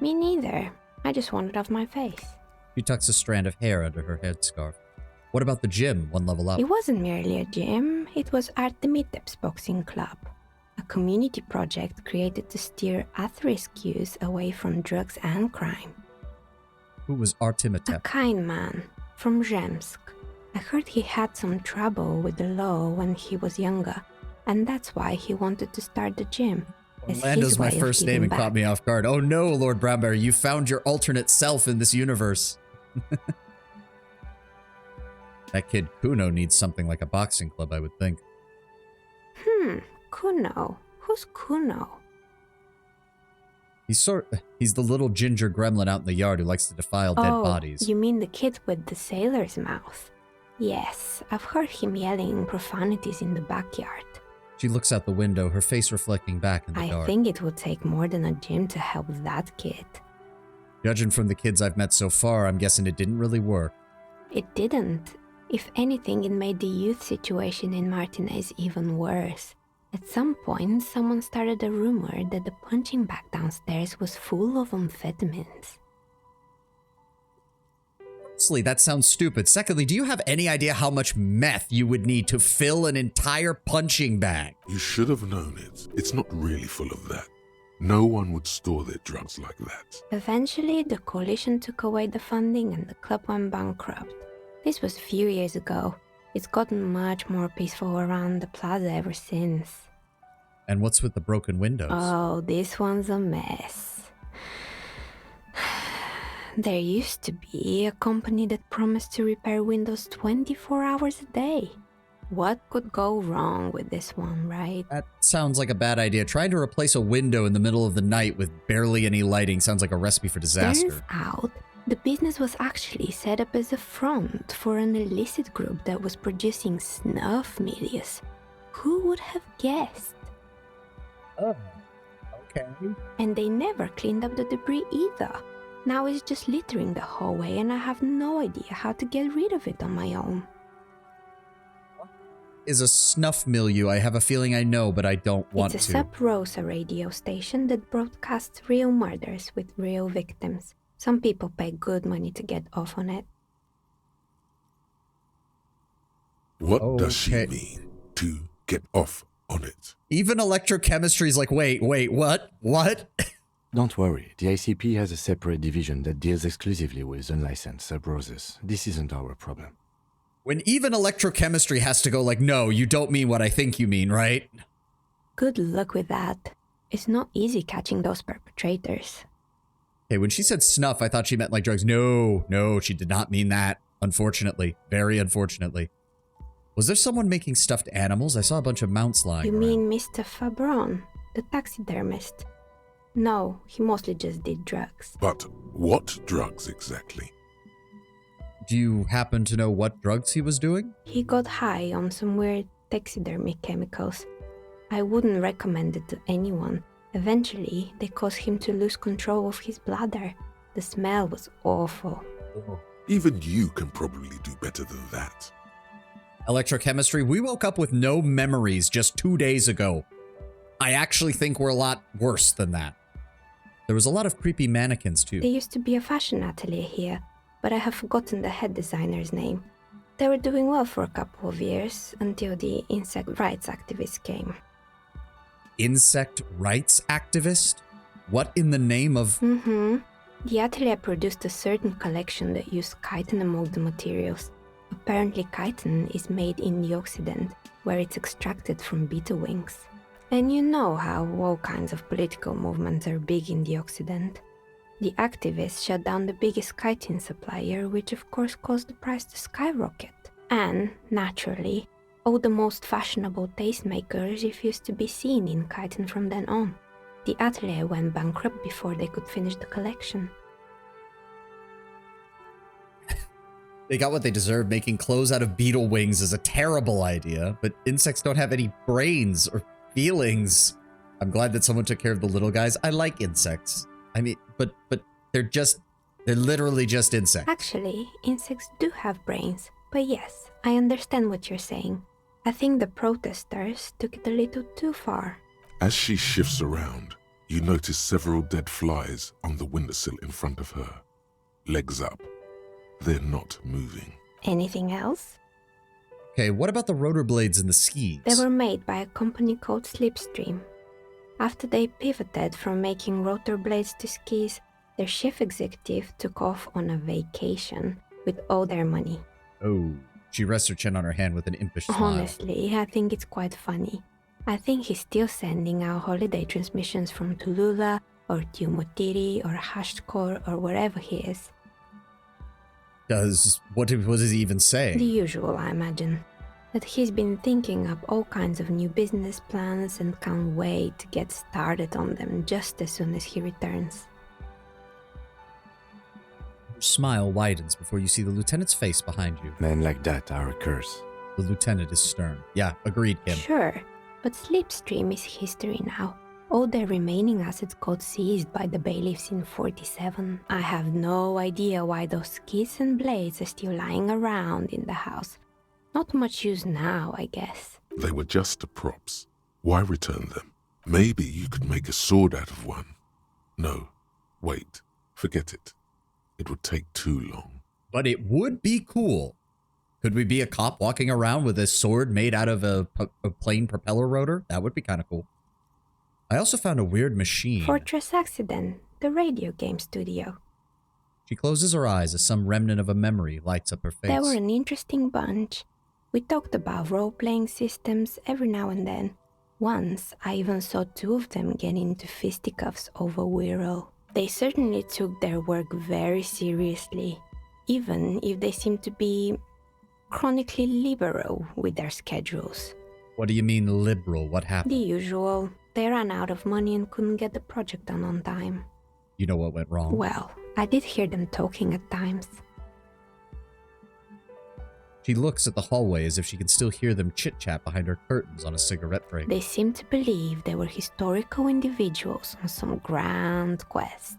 Me neither. I just want it off my face. She tucks a strand of hair under her headscarf. What about the gym, one level up? It wasn't merely a gym. It was Artemitep's Boxing Club. A community project created to steer at-risk youth away from drugs and crime. Who was Artemitep? A kind man from Zemsk. I heard he had some trouble with the law when he was younger, and that's why he wanted to start the gym. Orlando's my first name and caught me off guard. Oh no, Lord Brownbear, you found your alternate self in this universe. That kid Kuno needs something like a boxing club, I would think. Kuno. Who's Kuno? He's the little ginger gremlin out in the yard who likes to defile dead bodies. You mean the kid with the sailor's mouth? Yes, I've heard him yelling profanities in the backyard. She looks out the window, her face reflecting back in the dark. I think it would take more than a gym to help that kid. Judging from the kids I've met so far, I'm guessing it didn't really work. It didn't. If anything, it made the youth situation in Martinez even worse. At some point, someone started a rumor that the punching bag downstairs was full of amphetamines. Firstly, that sounds stupid. Secondly, do you have any idea how much meth you would need to fill an entire punching bag? You should have known it. It's not really full of that. No one would store their drugs like that. Eventually, the coalition took away the funding and the club went bankrupt. This was a few years ago. It's gotten much more peaceful around the plaza ever since. And what's with the broken windows? Oh, this one's a mess. There used to be a company that promised to repair windows 24 hours a day. What could go wrong with this one, right? That sounds like a bad idea. Trying to replace a window in the middle of the night with barely any lighting sounds like a recipe for disaster. Turns out, the business was actually set up as a front for an illicit group that was producing snuff milias. Who would have guessed? Oh, okay. And they never cleaned up the debris either. Now it's just littering the hallway and I have no idea how to get rid of it on my own. Is a snuff milieu? I have a feeling I know, but I don't want to. It's a Sub Rosa radio station that broadcasts real murders with real victims. Some people pay good money to get off on it. What does she mean, to get off on it? Even electrochemistry is like, wait, what? What? Don't worry, the ICP has a separate division that deals exclusively with unlicensed sub-roses. This isn't our problem. When even electrochemistry has to go like, no, you don't mean what I think you mean, right? Good luck with that. It's not easy catching those perpetrators. Okay, when she said snuff, I thought she meant like drugs. No, she did not mean that. Unfortunately. Very unfortunately. Was there someone making stuffed animals? I saw a bunch of mounts lying You around. mean Mr. Fabron, the taxidermist? No, he mostly just did drugs. But what drugs exactly? Do you happen to know what drugs he was doing? He got high on some weird taxidermy chemicals. I wouldn't recommend it to anyone. Eventually, they caused him to lose control of his bladder. The smell was awful. Even you can probably do better than that. Electrochemistry, we woke up with no memories just 2 days ago. I actually think we're a lot worse than that. There was a lot of creepy mannequins too. There used to be a fashion atelier here, but I have forgotten the head designer's name. They were doing well for a couple of years until the insect rights activists came. Insect rights activist? What in the name of... The atelier produced a certain collection that used chitin among the materials. Apparently chitin is made in the Occident, where it's extracted from beetle wings. And you know how all kinds of political movements are big in the Occident. The activists shut down the biggest chitin supplier, which of course caused the price to skyrocket. And, naturally, all the most fashionable tastemakers refused to be seen in chitin from then on. The atelier went bankrupt before they could finish the collection. They got what they deserved. Making clothes out of beetle wings is a terrible idea, but insects don't have any brains or feelings. I'm glad that someone took care of the little guys. I like insects. I mean, but they're literally just insects. Actually, insects do have brains. But yes, I understand what you're saying. I think the protesters took it a little too far. As she shifts around, you notice several dead flies on the windowsill in front of her. Legs up. They're not moving. Anything else? Okay, what about the rotor blades and the skis? They were made by a company called Slipstream. After they pivoted from making rotor blades to skis, their chief executive took off on a vacation with all their money. Oh, she rests her chin on her hand with an impish smile. Honestly, I think it's quite funny. I think he's still sending out holiday transmissions from Tulula or Tiumotiri or Hashtkor or wherever he is. What does he even say? The usual, I imagine. That he's been thinking up all kinds of new business plans and can't wait to get started on them just as soon as he returns. Your smile widens before you see the lieutenant's face behind you. Men like that are a curse. The lieutenant is stern. Yeah, agreed, Kim. Sure, but Slipstream is history now. All their remaining assets got seized by the bailiffs in 47. I have no idea why those skis and blades are still lying around in the house. Not much use now, I guess. They were just props. Why return them? Maybe you could make a sword out of one. No, wait, forget it. It would take too long. But it would be cool. Could we be a cop walking around with a sword made out of a plain propeller rotor? That would be kind of cool. I also found a weird machine. Fortress Accident, the radio game studio. She closes her eyes as some remnant of a memory lights up her face. They were an interesting bunch. We talked about role-playing systems every now and then. Once, I even saw two of them get into fisticuffs over Wirral. They certainly took their work very seriously, even if they seemed to be chronically liberal with their schedules. What do you mean liberal? What happened? The usual. They ran out of money and couldn't get the project done on time. You know what went wrong? Well, I did hear them talking at times. She looks at the hallway as if she can still hear them chit-chat behind her curtains on a cigarette break. They seemed to believe they were historical individuals on some grand quest.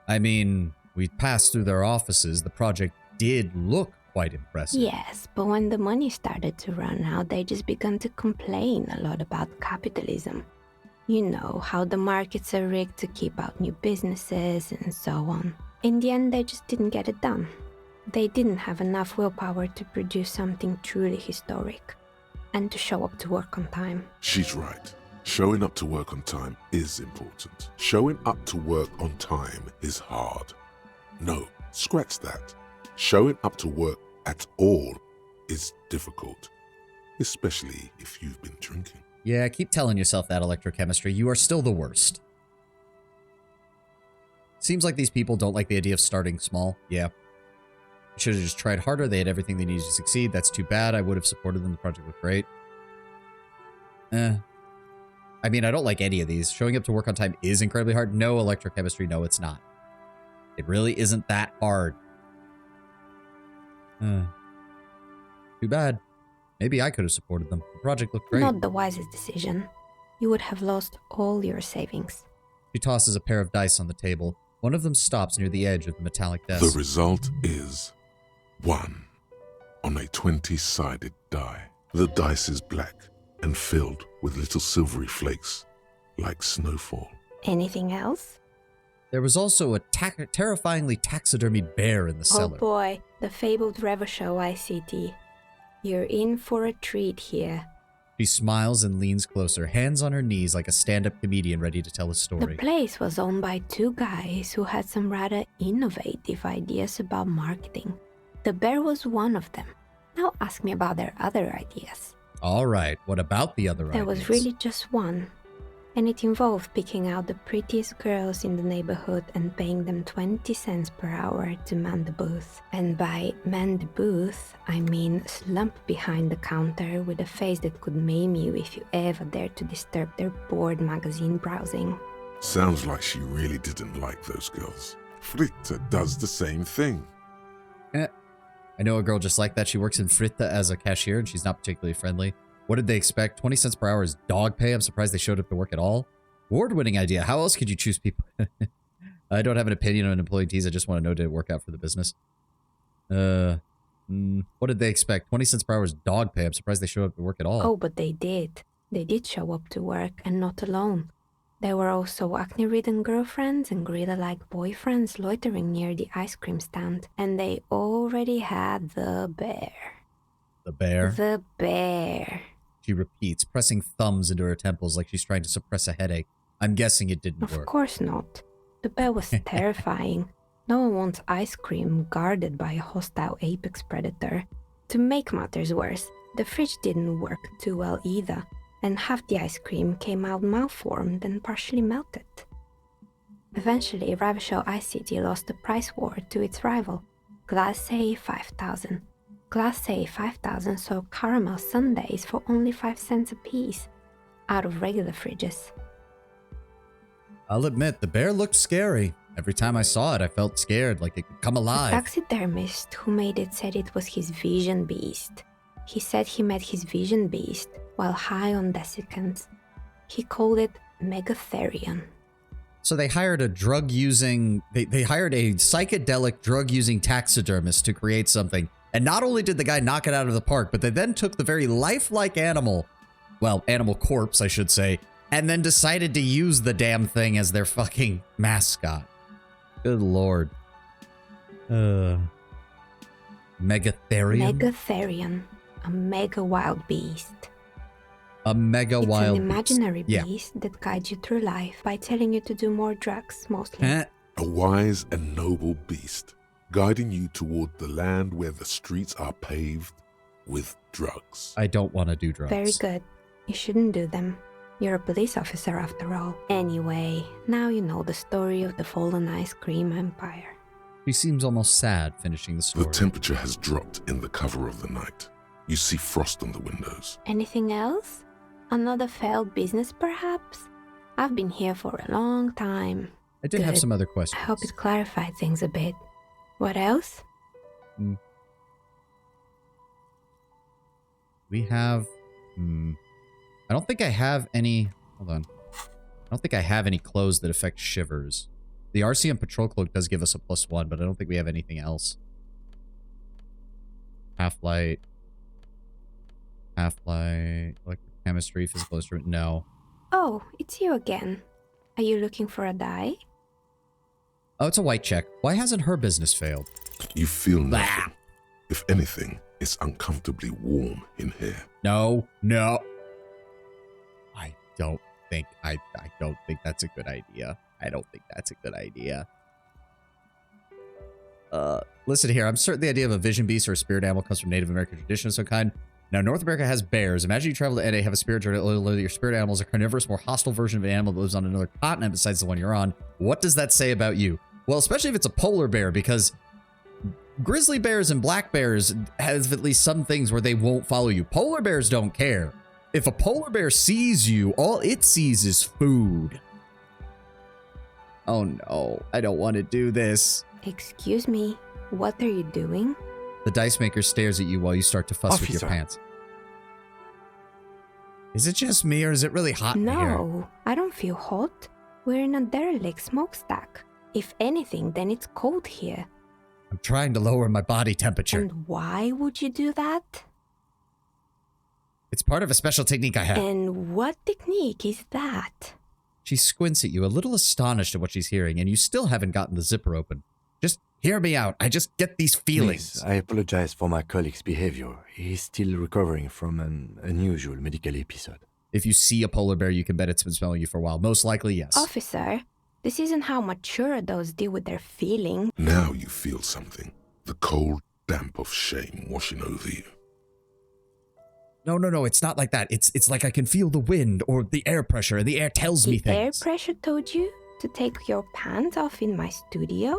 I mean, we passed through their offices. The project did look quite impressive. Yes, but when the money started to run out, they just began to complain a lot about capitalism. You know, how the markets are rigged to keep out new businesses and so on. In the end, they just didn't get it done. They didn't have enough willpower to produce something truly historic and to show up to work on time. She's right. Showing up to work on time is important. Showing up to work on time is hard. No, scratch that. Showing up to work at all is difficult, especially if you've been drinking. Yeah, keep telling yourself that, electrochemistry. You are still the worst. Seems like these people don't like the idea of starting small. Yeah. Should have just tried harder. They had everything they needed to succeed. That's too bad. I would have supported them. The project looked great. I mean, I don't like any of these. Showing up to work on time is incredibly hard. No, electrochemistry, no, it's not. It really isn't that hard. Too bad. Maybe I could have supported them. The project looked great. Not the wisest decision. You would have lost all your savings. She tosses a pair of dice on the table. One of them stops near the edge of the metallic desk. The result is 1 on a 20-sided die. The dice is black and filled with little silvery flakes, like snowfall. Anything else? There was also a terrifyingly taxidermied bear in the cellar. Oh boy, the fabled Revachol ICT. You're in for a treat here. She smiles and leans closer, hands on her knees like a stand-up comedian ready to tell a The story. place was owned by two guys who had some rather innovative ideas about marketing. The bear was one of them. Now ask me about their other ideas. All right, what about the other There ideas? was really just one. And it involved picking out the prettiest girls in the neighborhood and paying them 20 cents per hour to man the booth. And by man the booth, I mean slump behind the counter with a face that could maim you if you ever dared to disturb their bored magazine browsing. Sounds like she really didn't like those girls. Fritta does the same thing. I know a girl just like that. She works in Fritta as a cashier, and she's not particularly friendly. What did they expect? 20 cents per hour is dog pay. I'm surprised they showed up to work at all. Award-winning idea. How else could you choose people? I don't have an opinion on employees. I just want to know, did it work out for the business? What did they expect? 20 cents per hour is dog pay. I'm surprised they showed up to work at all. Oh, but they did. They did show up to work, and not alone. There were also acne-ridden girlfriends and gorilla-like boyfriends loitering near the ice cream stand. And they already had the bear. The bear? The bear. She repeats, pressing thumbs into her temples like she's trying to suppress a headache. I'm guessing it didn't work. Of course not. The bear was terrifying. No one wants ice cream guarded by a hostile apex predator. To make matters worse, the fridge didn't work too well either, and half the ice cream came out malformed and partially melted. Eventually, Revachol ICT lost the price war to its rival, Glacé 5000. Glacé 5000 sold caramel sundaes for only 5 cents a piece, out of regular fridges. I'll admit, the bear looked scary. Every time I saw it, I felt scared, like it could come The alive. taxidermist who made it said it was his vision beast. He said he met his vision beast while high on desiccants. He called it Megatherion. So they hired a drug-using... They hired a psychedelic drug-using taxidermist to create something. And not only did the guy knock it out of the park, but they then took the very lifelike animal, well, animal corpse, I should say, and then decided to use the damn thing as their fucking mascot. Good lord. Megatherion? Megatherion, a mega wild beast. A mega It's wild an imaginary beast. beast that guides you through life by telling you to do more drugs, mostly. Yeah. A wise and noble beast, guiding you toward the land where the streets are paved with drugs. I don't want to do drugs. Very good. You shouldn't do them. You're a police officer after all. Anyway, now you know the story of the fallen ice cream empire. She seems almost sad finishing the story. The temperature has dropped in the cover of the night. You see frost on the windows. Anything else? Another failed business, perhaps? I've been here for a long time. I did have Good. some other questions. I hope it clarified things a bit. What else? We have... I don't think I have any... Hold on. I don't think I have any clothes that affect shivers. The RCM Patrol Cloak does give us a +1, but I don't think we have anything else. Half-light. Half-light. Electrochemistry, physical instrument. No. Oh, it's you again. Are you looking for a die? Oh, it's a white check. Why hasn't her business failed? You feel nothing. If anything, it's uncomfortably warm in here. No. No. I don't don't think that's a good idea. I don't think that's a good idea. Listen here. I'm certain the idea of a vision beast or a spirit animal comes from Native American tradition of some kind. Now, North America has bears. Imagine you travel to NA, have a spirit journey. Your spirit animal is a carnivorous, more hostile version of an animal that lives on another continent besides the one you're on. What does that say about you? Well, especially if it's a polar bear, because grizzly bears and black bears have at least some things where they won't follow you. Polar bears don't care. If a polar bear sees you, all it sees is food. Oh no, I don't want to do this. Excuse me, what are you doing? The dice maker stares at you while you start to fuss with your pants. Is it just me or is it really hot in here? No, I don't feel hot. We're in a derelict smokestack. If anything, then it's cold here. I'm trying to lower my body temperature. And why would you do that? It's part of a special technique I have. And what technique is that? She squints at you, a little astonished at what she's hearing, and you still haven't gotten the zipper open. Just hear me out. I just get these feelings. Miss, I apologize for my colleague's behavior. He's still recovering from an unusual medical episode. If you see a polar bear, you can bet it's been smelling you for a while. Most likely, yes. Officer, this isn't how mature adults deal with their feelings. Now you feel something. The cold damp of shame washing over you. No, it's not like that. It's like I can feel the wind or the air pressure, and the air tells me things. The air pressure told you to take your pants off in my studio?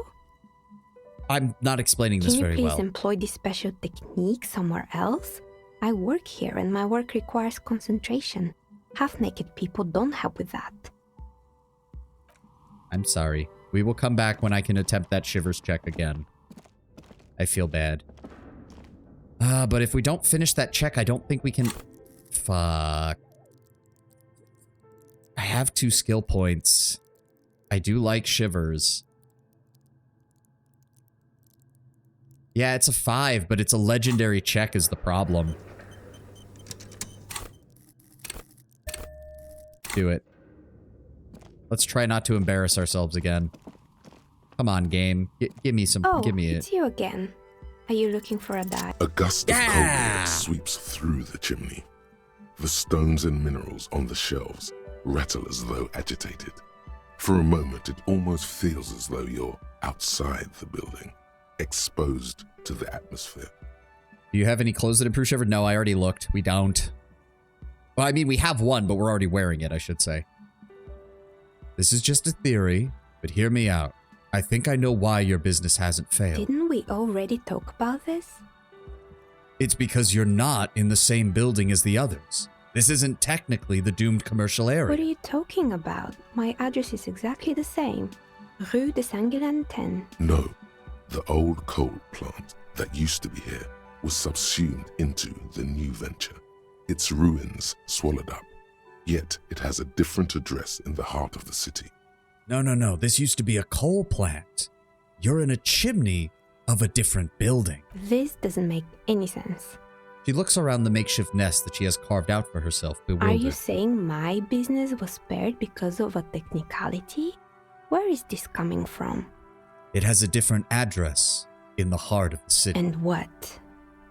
I'm not explaining this very well. Can you please employ this special technique somewhere else? I work here and my work requires concentration. Half-naked people don't help with that. I'm sorry. We will come back when I can attempt that shivers check again. I feel bad. But if we don't finish that check, I don't think we can... Fuck. I have 2 skill points. I do like shivers. Yeah, it's a 5, but it's a legendary check is the problem. Do it. Let's try not to embarrass ourselves again. Come on, game. Give me some. Oh, give me it's you again. Are you looking for a die? A gust of cold air sweeps through the chimney. The stones and minerals on the shelves rattle as though agitated. For a moment, it almost feels as though you're outside the building, exposed to the atmosphere. Do you have any clothes that improve shiver? No, I already looked. We don't. Well, I mean, we have one, but we're already wearing it, I should say. This is just a theory, but hear me out. I think I know why your business hasn't failed. Didn't we already talk about this? It's because you're not in the same building as the others. This isn't technically the doomed commercial area. What are you talking about? My address is exactly the same. Rue de Saint-Guilain 10. No, the old coal plant that used to be here was subsumed into the new venture. Its ruins swallowed up. Yet it has a different address in the heart of the city. No. This used to be a coal plant. You're in a chimney of a different building. This doesn't make any sense. She looks around the makeshift nest that she has carved out for herself, bewildered. Are you saying my business was spared because of a technicality? Where is this coming from? It has a different address in the heart of the city. And what?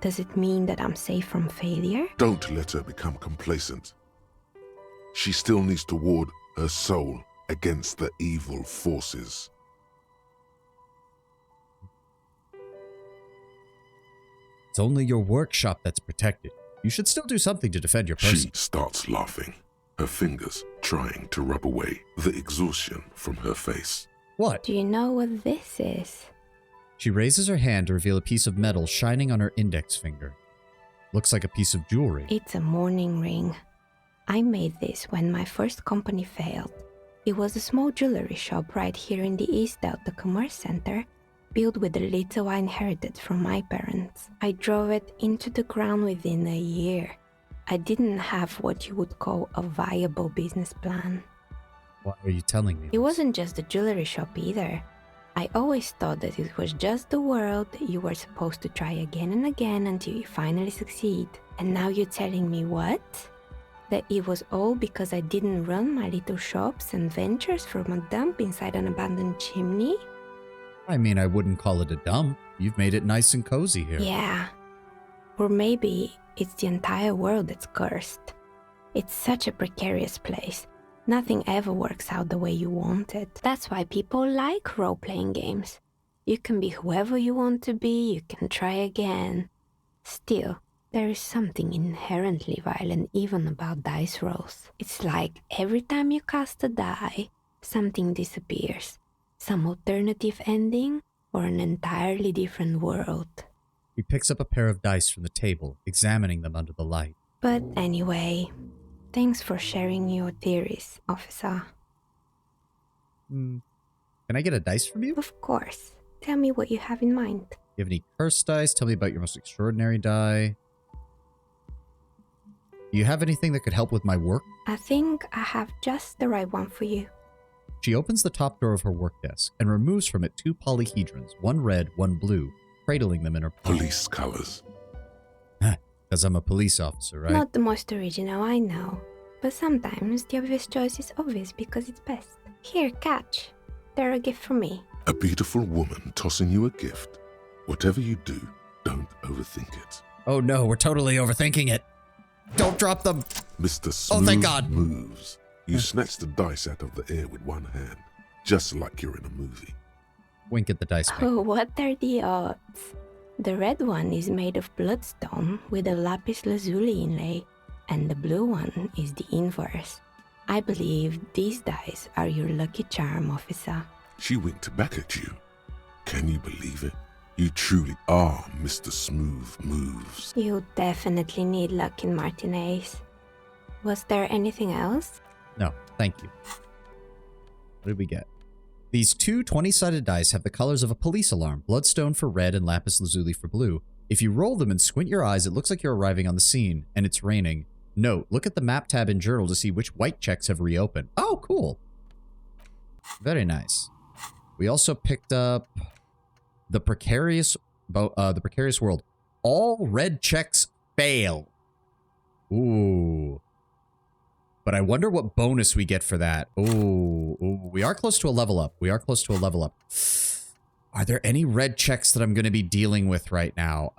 Does it mean that I'm safe from failure? Don't let her become complacent. She still needs to ward her soul against the evil forces. It's only your workshop that's protected. You should still do something to defend your person. She starts laughing, her fingers trying to rub away the exhaustion from her face. What? Do you know what this is? She raises her hand to reveal a piece of metal shining on her index finger. Looks like a piece of jewelry. It's a mourning ring. I made this when my first company failed. It was a small jewelry shop right here in the East Delta Commerce Center, built with the little I inherited from my parents. I drove it into the ground within a year. I didn't have what you would call a viable business plan. Why are you telling me? It wasn't just the jewelry shop either. I always thought that it was just the world that you were supposed to try again and again until you finally succeed. And now you're telling me what? That it was all because I didn't run my little shops and ventures from a dump inside an abandoned chimney? I mean, I wouldn't call it a dump. You've made it nice and cozy here. Yeah. Or maybe it's the entire world that's cursed. It's such a precarious place. Nothing ever works out the way you want it. That's why people like role-playing games. You can be whoever you want to be, you can try again. Still, there is something inherently violent even about dice rolls. It's like every time you cast a die, something disappears. Some alternative ending or an entirely different world. He picks up a pair of dice from the table, examining them under the light. But anyway, thanks for sharing your theories, officer. Can I get a dice from you? Of course. Tell me what you have in mind. You have any cursed dice? Tell me about your most extraordinary die. Do you have anything that could help with my work? I think I have just the right one for you. She opens the top drawer of her work desk and removes from it 2 polyhedrons, one red, one blue, cradling them in her palm. Police colors. Because I'm a police officer, right? Not the most original, I know. But sometimes the obvious choice is obvious because it's best. Here, catch. They're a gift from me. A beautiful woman tossing you a gift. Whatever you do, don't overthink it. Oh no, we're totally overthinking it. Don't drop them. Mr. Smooth Oh, thank God. Moves. You snatch the dice out of the air with one hand, just like you're in a movie. Wink at the dice maker. Oh, what are the odds? The red one is made of bloodstone with a lapis lazuli inlay, and the blue one is the inverse. I believe these dice are your lucky charm, officer. She winked back at you. Can you believe it? You truly are Mr. Smooth Moves. You definitely need luck in Martinez. Was there anything else? No, thank you. What did we get? These 2 20-sided dice have the colors of a police alarm, bloodstone for red and lapis lazuli for blue. If you roll them and squint your eyes, it looks like you're arriving on the scene, and it's raining. Note, look at the map tab in Journal to see which white checks have reopened. Oh, cool. Very nice. We also picked up the precarious world. All red checks fail. Ooh. But I wonder what bonus we get for that. Ooh, we are close to a level up. We are close to a level up. Are there any red checks that I'm going to be dealing with right now?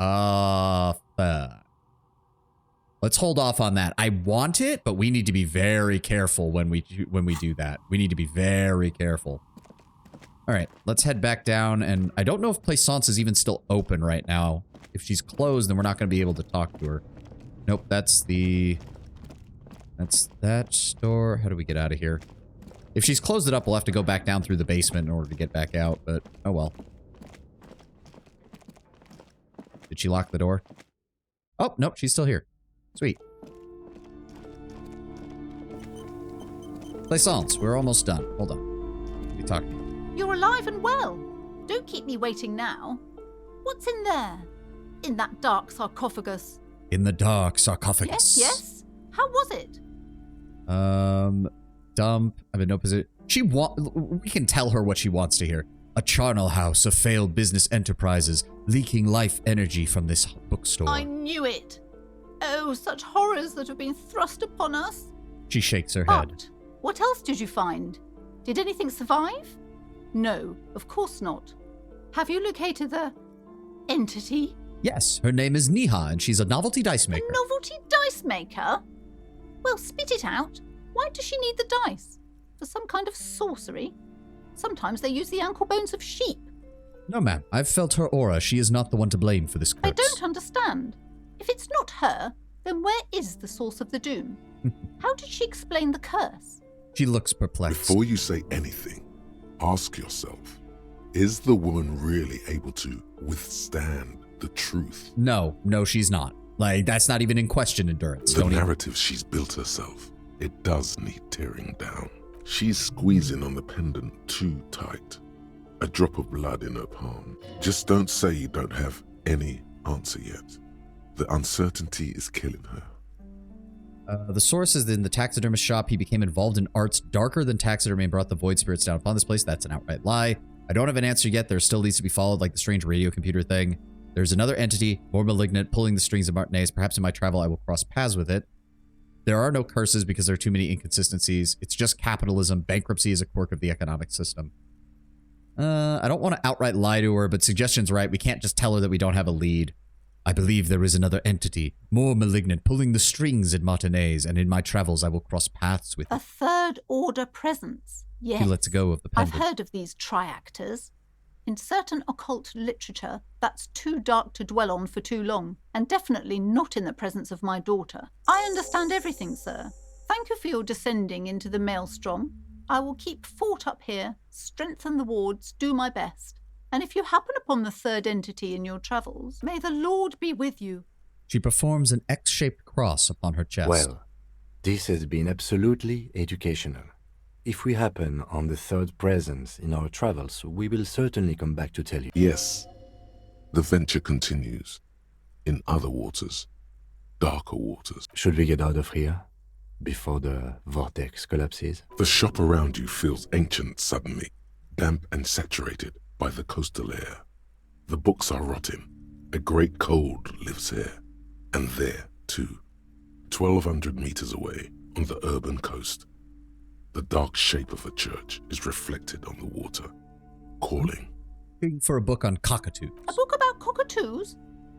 Let's hold off on that. I want it, but we need to be very careful when we do that. We need to be very careful. All right, let's head back down. And I don't know if Plaisance is even still open right now. If she's closed, then we're not going to be able to talk to her. Nope, that's that store. How do we get out of here? If she's closed it up, we'll have to go back down through the basement in order to get back out, but oh well. Did she lock the door? Oh, nope, she's still here. Sweet. Plaisance, we're almost done. Hold on. Let me talk to you. You're alive and well. Don't keep me waiting now. What's in there? In that dark sarcophagus? In the dark sarcophagus. Yes. How was it? Dump. I'm in no position. We can tell her what she wants to hear. A charnel house of failed business enterprises, leaking life energy from this bookstore. I knew it. Oh, such horrors that have been thrust upon us. She shakes her head. But what else did you find? Did anything survive? No, of course not. Have you located the entity? Yes, her name is Niha, and she's a novelty dice maker. A novelty dice maker? Well, spit it out. Why does she need the dice? For some kind of sorcery? Sometimes they use the ankle bones of sheep. No, ma'am. I've felt her aura. She is not the one to blame for this curse. I don't understand. If it's not her, then where is the source of the doom? How did she explain the curse? She looks perplexed. Before you say anything, ask yourself, is the woman really able to withstand the truth? No, she's not. Like, that's not even in question, Endurance. The narrative she's built herself, it does need tearing down. She's squeezing on the pendant too tight. A drop of blood in her palm. Just don't say you don't have any answer yet. The uncertainty is killing her. The source is in the taxidermist shop. He became involved in arts darker than taxidermy and brought the void spirits down upon this place. That's an outright lie. I don't have an answer yet. There still needs to be followed, like the strange radio computer thing. There's another entity, more malignant, pulling the strings of Martinez. Perhaps in my travel I will cross paths with it. There are no curses because there are too many inconsistencies. It's just capitalism. Bankruptcy is a quirk of the economic system. I don't want to outright lie to her, but suggestion's right. We can't just tell her that we don't have a lead. I believe there is another entity, more malignant, pulling the strings in Martinez, and in my travels I will cross paths with A third order presence. Yes. She lets go of the I've pendant. heard of these triactors. In certain occult literature, that's too dark to dwell on for too long, and definitely not in the presence of my daughter. I understand everything, sir. Thank you for your descending into the maelstrom. I will keep fort up here, strengthen the wards, do my best. And if you happen upon the third entity in your travels, may the Lord be with you. She performs an X-shaped cross upon her chest. Well, this has been absolutely educational. If we happen on the third presence in our travels, we will certainly come back to tell you. Yes, the venture continues. In other waters, darker waters. Should we get out of here before the vortex collapses? The shop around you feels ancient suddenly, damp and saturated by the coastal air. The books are rotting. A great cold lives here. And there, too, 1,200 meters away on the urban coast, the dark shape of a church is reflected on the water, calling. Looking for a book on cockatoos. A book about cockatoos?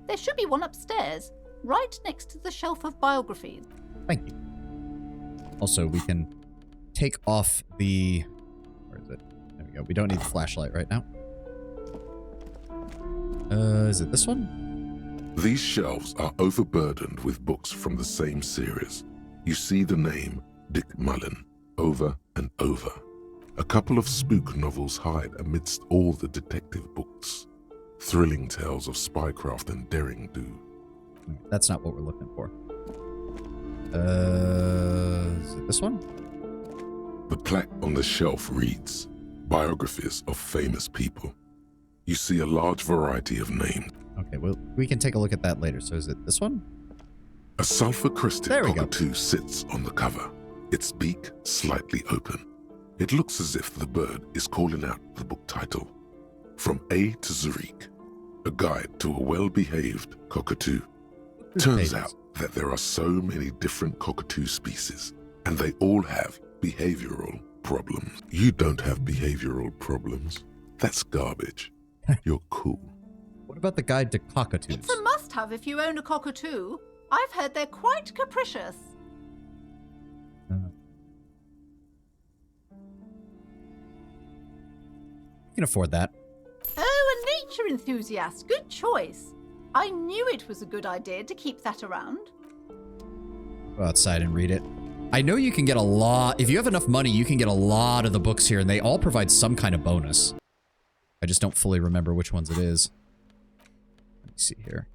There should be one upstairs, right next to the shelf of biographies. Thank you. Also, we can take off the... Where is it? There we go. We don't need the flashlight right now. Is it this one? These shelves are overburdened with books from the same series. You see the name Dick Mullen over and over. A couple of spook novels hide amidst all the detective books. Thrilling tales of spycraft and daring do. That's not what we're looking for. Is it this one? The plaque on the shelf reads, Biographies of Famous People. You see a large variety of names. Okay, well, we can take a look at that later. So is it this one? A sulfur-crested cockatoo sits on the cover, its beak slightly open. It looks as if the bird is calling out the book title, From A to Zurich, a guide to a well-behaved cockatoo. Turns out that there are so many different cockatoo species, and they all have behavioral problems. You don't have behavioral problems. That's garbage. You're cool. What about the guide to cockatoos? It's a must-have if you own a cockatoo. I've heard they're quite capricious. You can afford that. Oh, a nature enthusiast. Good choice. I knew it was a good idea to keep that around. Go outside and read it. I know you can get a lot. If you have enough money, you can get a lot of the books here, and they all provide some kind of bonus. I just don't fully remember which ones it is. Let me see here.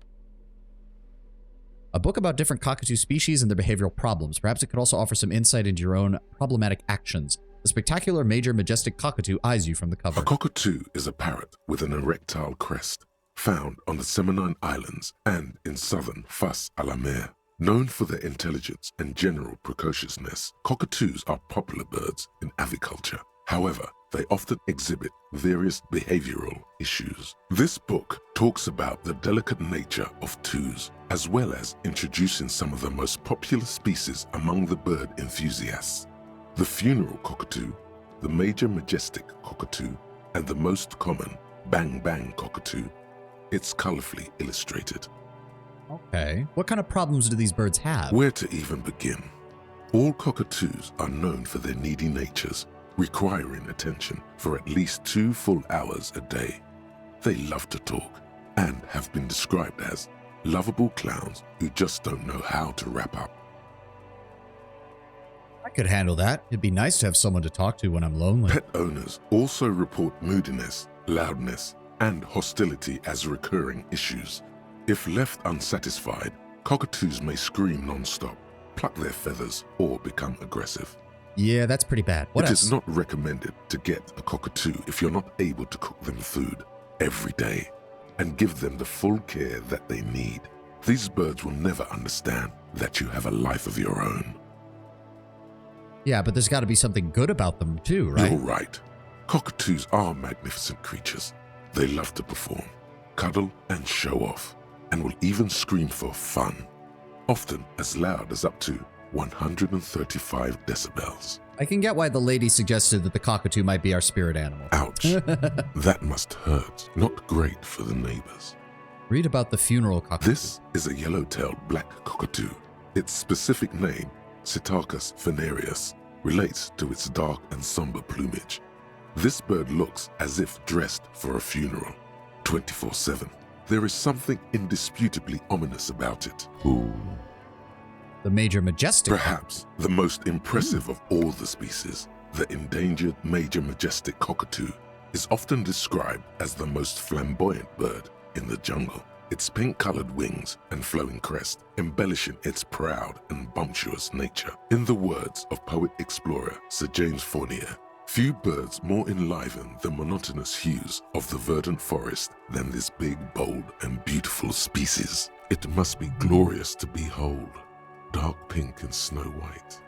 A book about different cockatoo species and their behavioral problems. Perhaps it could also offer some insight into your own problematic actions. The spectacular, major, majestic cockatoo eyes you from the cover. A cockatoo is a parrot with an erectile crest, found on the Seminole Islands and in southern Fas a la Mer. Known for their intelligence and general precociousness, cockatoos are popular birds in aviculture. However, they often exhibit various behavioral issues. This book talks about the delicate nature of toos, as well as introducing some of the most popular species among the bird enthusiasts. The funeral cockatoo, the major majestic cockatoo, and the most common bang bang cockatoo. It's colorfully illustrated. Okay. What kind of problems do these birds have? Where to even begin? All cockatoos are known for their needy natures, requiring attention for at least 2 full hours a day. They love to talk and have been described as lovable clowns who just don't know how to wrap up. I could handle that. It'd be nice to have someone to talk to when I'm lonely. Pet owners also report moodiness, loudness, and hostility as recurring issues. If left unsatisfied, cockatoos may scream non-stop, pluck their feathers, or become aggressive. Yeah, that's pretty bad. What else? It is not recommended to get a cockatoo if you're not able to cook them food every day and give them the full care that they need. These birds will never understand that you have a life of your own. Yeah, but there's got to be something good about them too, right? You're right. Cockatoos are magnificent creatures. They love to perform, cuddle, and show off, and will even scream for fun, often as loud as up to 135 decibels. I can get why the lady suggested that the cockatoo might be our spirit animal. Ouch. That must hurt. Not great for the neighbors. Read about the funeral cockatoo. This is a yellow-tailed black cockatoo. Its specific name, Psittacus venereus, relates to its dark and somber plumage. This bird looks as if dressed for a funeral, 24/7. There is something indisputably ominous about it. Ooh. The major majestic. Perhaps the most impressive of all the species, the endangered major majestic cockatoo, is often described as the most flamboyant bird in the jungle. Its pink-colored wings and flowing crest embellishing its proud and bumptious nature. In the words of poet-explorer Sir James Fournier, few birds more enliven the monotonous hues of the verdant forest than this big, bold, and beautiful species. It must be glorious to behold, dark pink and snow white.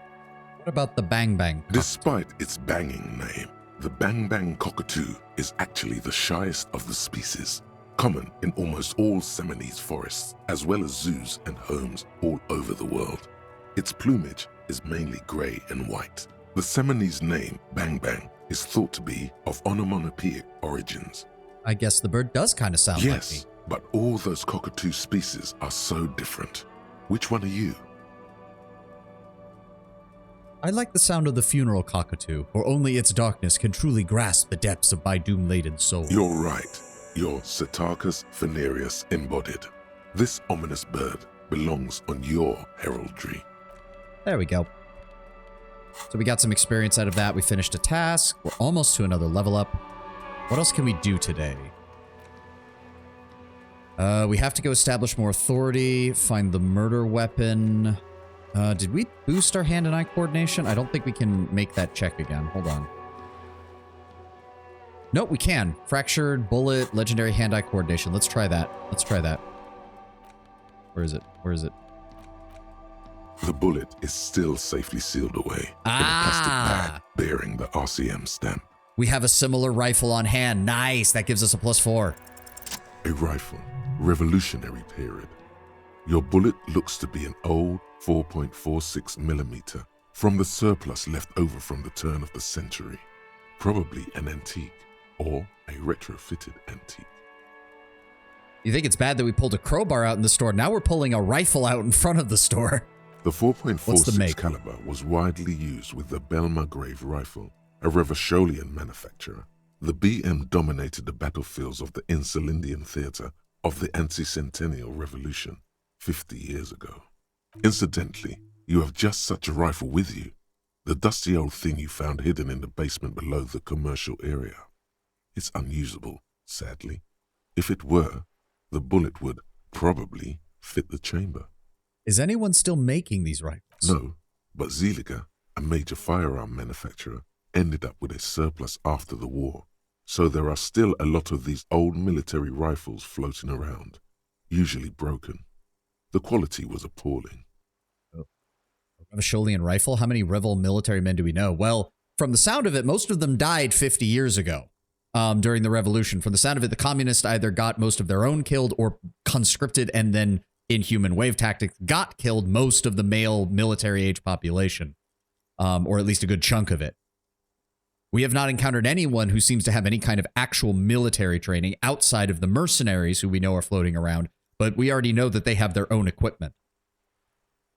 What about the Bang Bang cockatoo? Despite its banging name, the Bang Bang cockatoo is actually the shyest of the species, common in almost all Seminoles forests, as well as zoos and homes all over the world. Its plumage is mainly gray and white. The Seminoles name, Bang Bang, is thought to be of onomatopoeic origins. I guess the bird does kind of sound like me. Yes, but all those cockatoo species are so different. Which one are you? I like the sound of the funeral cockatoo, for only its darkness can truly grasp the depths of my doom-laden soul. You're right. You're Psittacus venereus embodied. This ominous bird belongs on your heraldry. There we go. So we got some experience out of that. We finished a task. We're almost to another level up. What else can we do today? We have to go establish more authority, find the murder weapon. Did we boost our hand-and-eye coordination? I don't think we can make that check again. Hold on. Nope, we can. Fractured, bullet, legendary hand-eye coordination. Let's try that. Let's try that. Where is it? Where is it? The bullet is still safely sealed away in a plastic bag bearing the RCM stamp. We have a similar rifle on hand. Nice. That gives us a +4. A rifle, Revolutionary period. Your bullet looks to be an old 4.46 millimeter from the surplus left over from the turn of the century. Probably an antique or a retrofitted antique. You think it's bad that we pulled a crowbar out in the store? Now we're pulling a rifle out in front of the store. The What's the 4.46 make? caliber was widely used with the Belmargrave rifle, a Revacholian manufacturer. The BM dominated the battlefields of the Insulindian theater of the anti-centennial revolution 50 years ago. Incidentally, you have just such a rifle with you, the dusty old thing you found hidden in the basement below the commercial area. It's unusable, sadly. If it were, the bullet would probably fit the chamber. Is anyone still making these rifles? No, but Zeliger, a major firearm manufacturer, ended up with a surplus after the war. So there are still a lot of these old military rifles floating around, usually broken. The quality was appalling. Revacholian rifle? How many Revel military men do we know? Well, from the sound of it, most of them died 50 years ago during the revolution. From the sound of it, the communists either got most of their own killed or conscripted and then in human wave tactics got killed most of the male military age population, or at least a good chunk of it. We have not encountered anyone who seems to have any kind of actual military training outside of the mercenaries who we know are floating around, but we already know that they have their own equipment.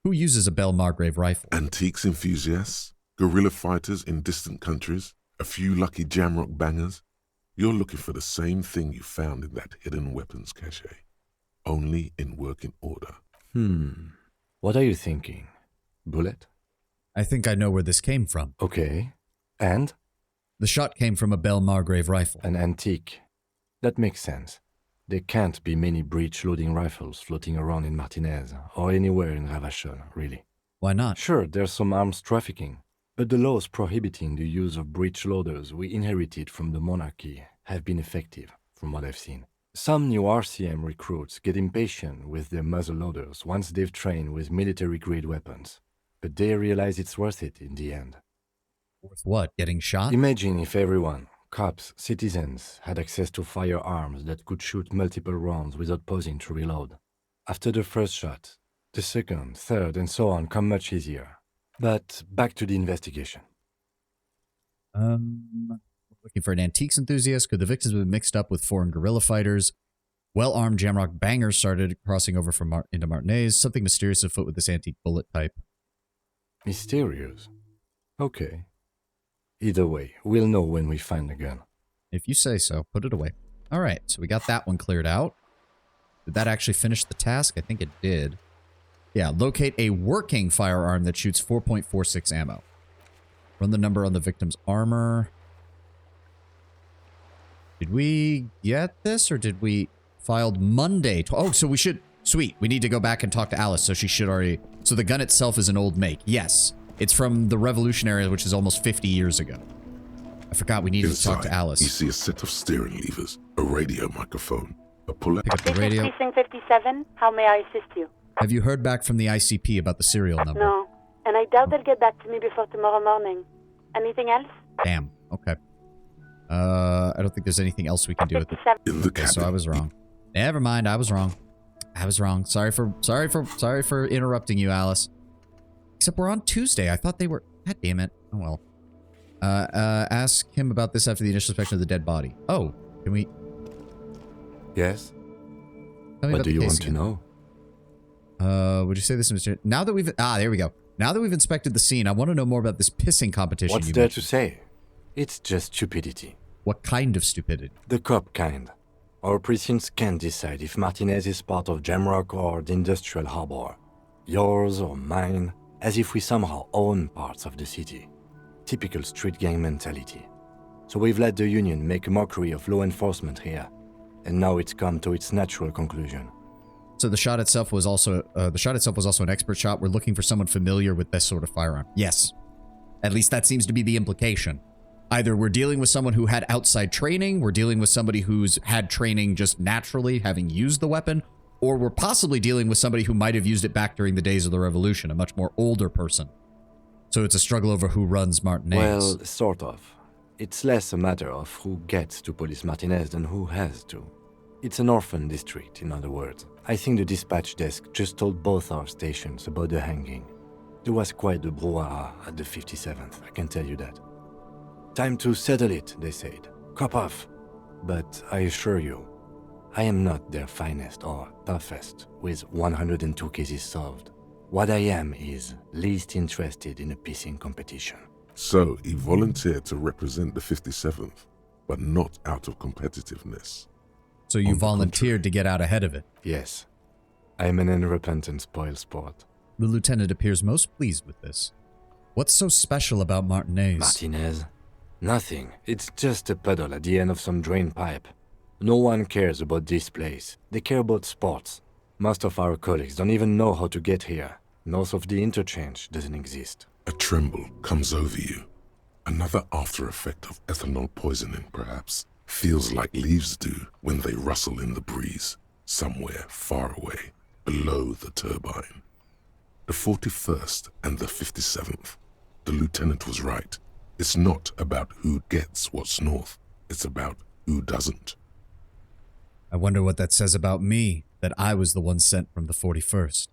Who uses a Belmargrave rifle? Antiques enthusiasts, guerrilla fighters in distant countries, a few lucky jamrock bangers. You're looking for the same thing you found in that hidden weapons cache, only in working order. What are you thinking? Bullet? I think I know where this came from. Okay. And? The shot came from a Belmargrave rifle. An antique. That makes sense. There can't be many breech-loading rifles floating around in Martinez, or anywhere in Ravachol, really. Why not? Sure, there's some arms trafficking, but the laws prohibiting the use of breech loaders we inherited from the monarchy have been effective, from what I've seen. Some new RCM recruits get impatient with their muzzle loaders once they've trained with military-grade weapons, but they realize it's worth it in the end. Worth what? Getting shot? Imagine if everyone, cops, citizens, had access to firearms that could shoot multiple rounds without pausing to reload. After the first shot, the second, third, and so on come much easier. But back to the investigation. Looking for an antiques enthusiast. Could the victims have been mixed up with foreign guerrilla fighters? Well-armed Jamrock bangers started crossing over from into Martinez. Something mysterious afoot with this antique bullet type. Mysterious? Okay. Either way, we'll know when we find the gun. If you say so, put it away. All right, so we got that one cleared out. Did that actually finish the task? I think it did. Yeah, locate a working firearm that shoots 4.46 ammo. Run the number on the victim's armor. Did we get this, or did we... Filed Monday. Oh, so we should... Sweet. We need to go back and talk to Alice, so she should already... So the gun itself is an old make. Yes. It's from the Revolutionary, which is almost 50 years ago. I forgot we needed to talk to Alice. You see a set of steering levers, a radio microphone, a pull-out... Pick up the radio. This is Precinct 57. How may I assist you? Have you heard back from the ICP about the serial number? No. And I doubt they'll get back to me before tomorrow morning. Anything else? Damn. Okay. I don't think there's anything else we can do with it. In the cabin. So I was wrong. Never mind, I was wrong. I was wrong. Sorry for interrupting you, Alice. Except we're on Tuesday. I thought they were... God damn it. Oh well. Ask him about this after the initial inspection of the dead body. Oh, can we... Yes? Tell me What about do the you case want to again. know? Would you say this is... Now that we've... Ah, there we go. Now that we've inspected the scene, I want to know more about this pissing competition What's you there mentioned. to say? It's just stupidity. What kind of stupidity? The cop kind. Our precincts can't decide if Martinez is part of Jamrock or the Industrial Harbor. Yours or mine, as if we somehow own parts of the city. Typical street gang mentality. So we've let the Union make a mockery of law enforcement here. And now it's come to its natural conclusion. So the shot itself was also an expert shot. We're looking for someone familiar with this sort of firearm. Yes. At least that seems to be the implication. Either we're dealing with someone who had outside training, we're dealing with somebody who's had training just naturally having used the weapon, or we're possibly dealing with somebody who might have used it back during the days of the Revolution, a much more older person. So it's a struggle over who runs Martinez. Well, sort of. It's less a matter of who gets to police Martinez than who has to. It's an orphan district, in other words. I think the dispatch desk just told both our stations about the hanging. There was quite the brouhaha at the 57th, I can tell you that. Time to settle it, they said. Cop off. But I assure you, I am not their finest or toughest, with 102 cases solved. What I am is least interested in a pissing competition. So he volunteered to represent the 57th, but not out of competitiveness. So you volunteered to get out ahead of it? Yes. I am an unrepentant spoilsport. The lieutenant appears most pleased with this. What's so special about Martinez? Martinez? Nothing. It's just a puddle at the end of some drain pipe. No one cares about this place. They care about sports. Most of our colleagues don't even know how to get here. North of the interchange doesn't exist. A tremble comes over you. Another after effect of ethanol poisoning, perhaps. Feels like leaves do when they rustle in the breeze, somewhere far away, below the turbine. The 41st and the 57th. The lieutenant was right. It's not about who gets what's north. It's about who doesn't. I wonder what that says about me, that I was the one sent from the 41st.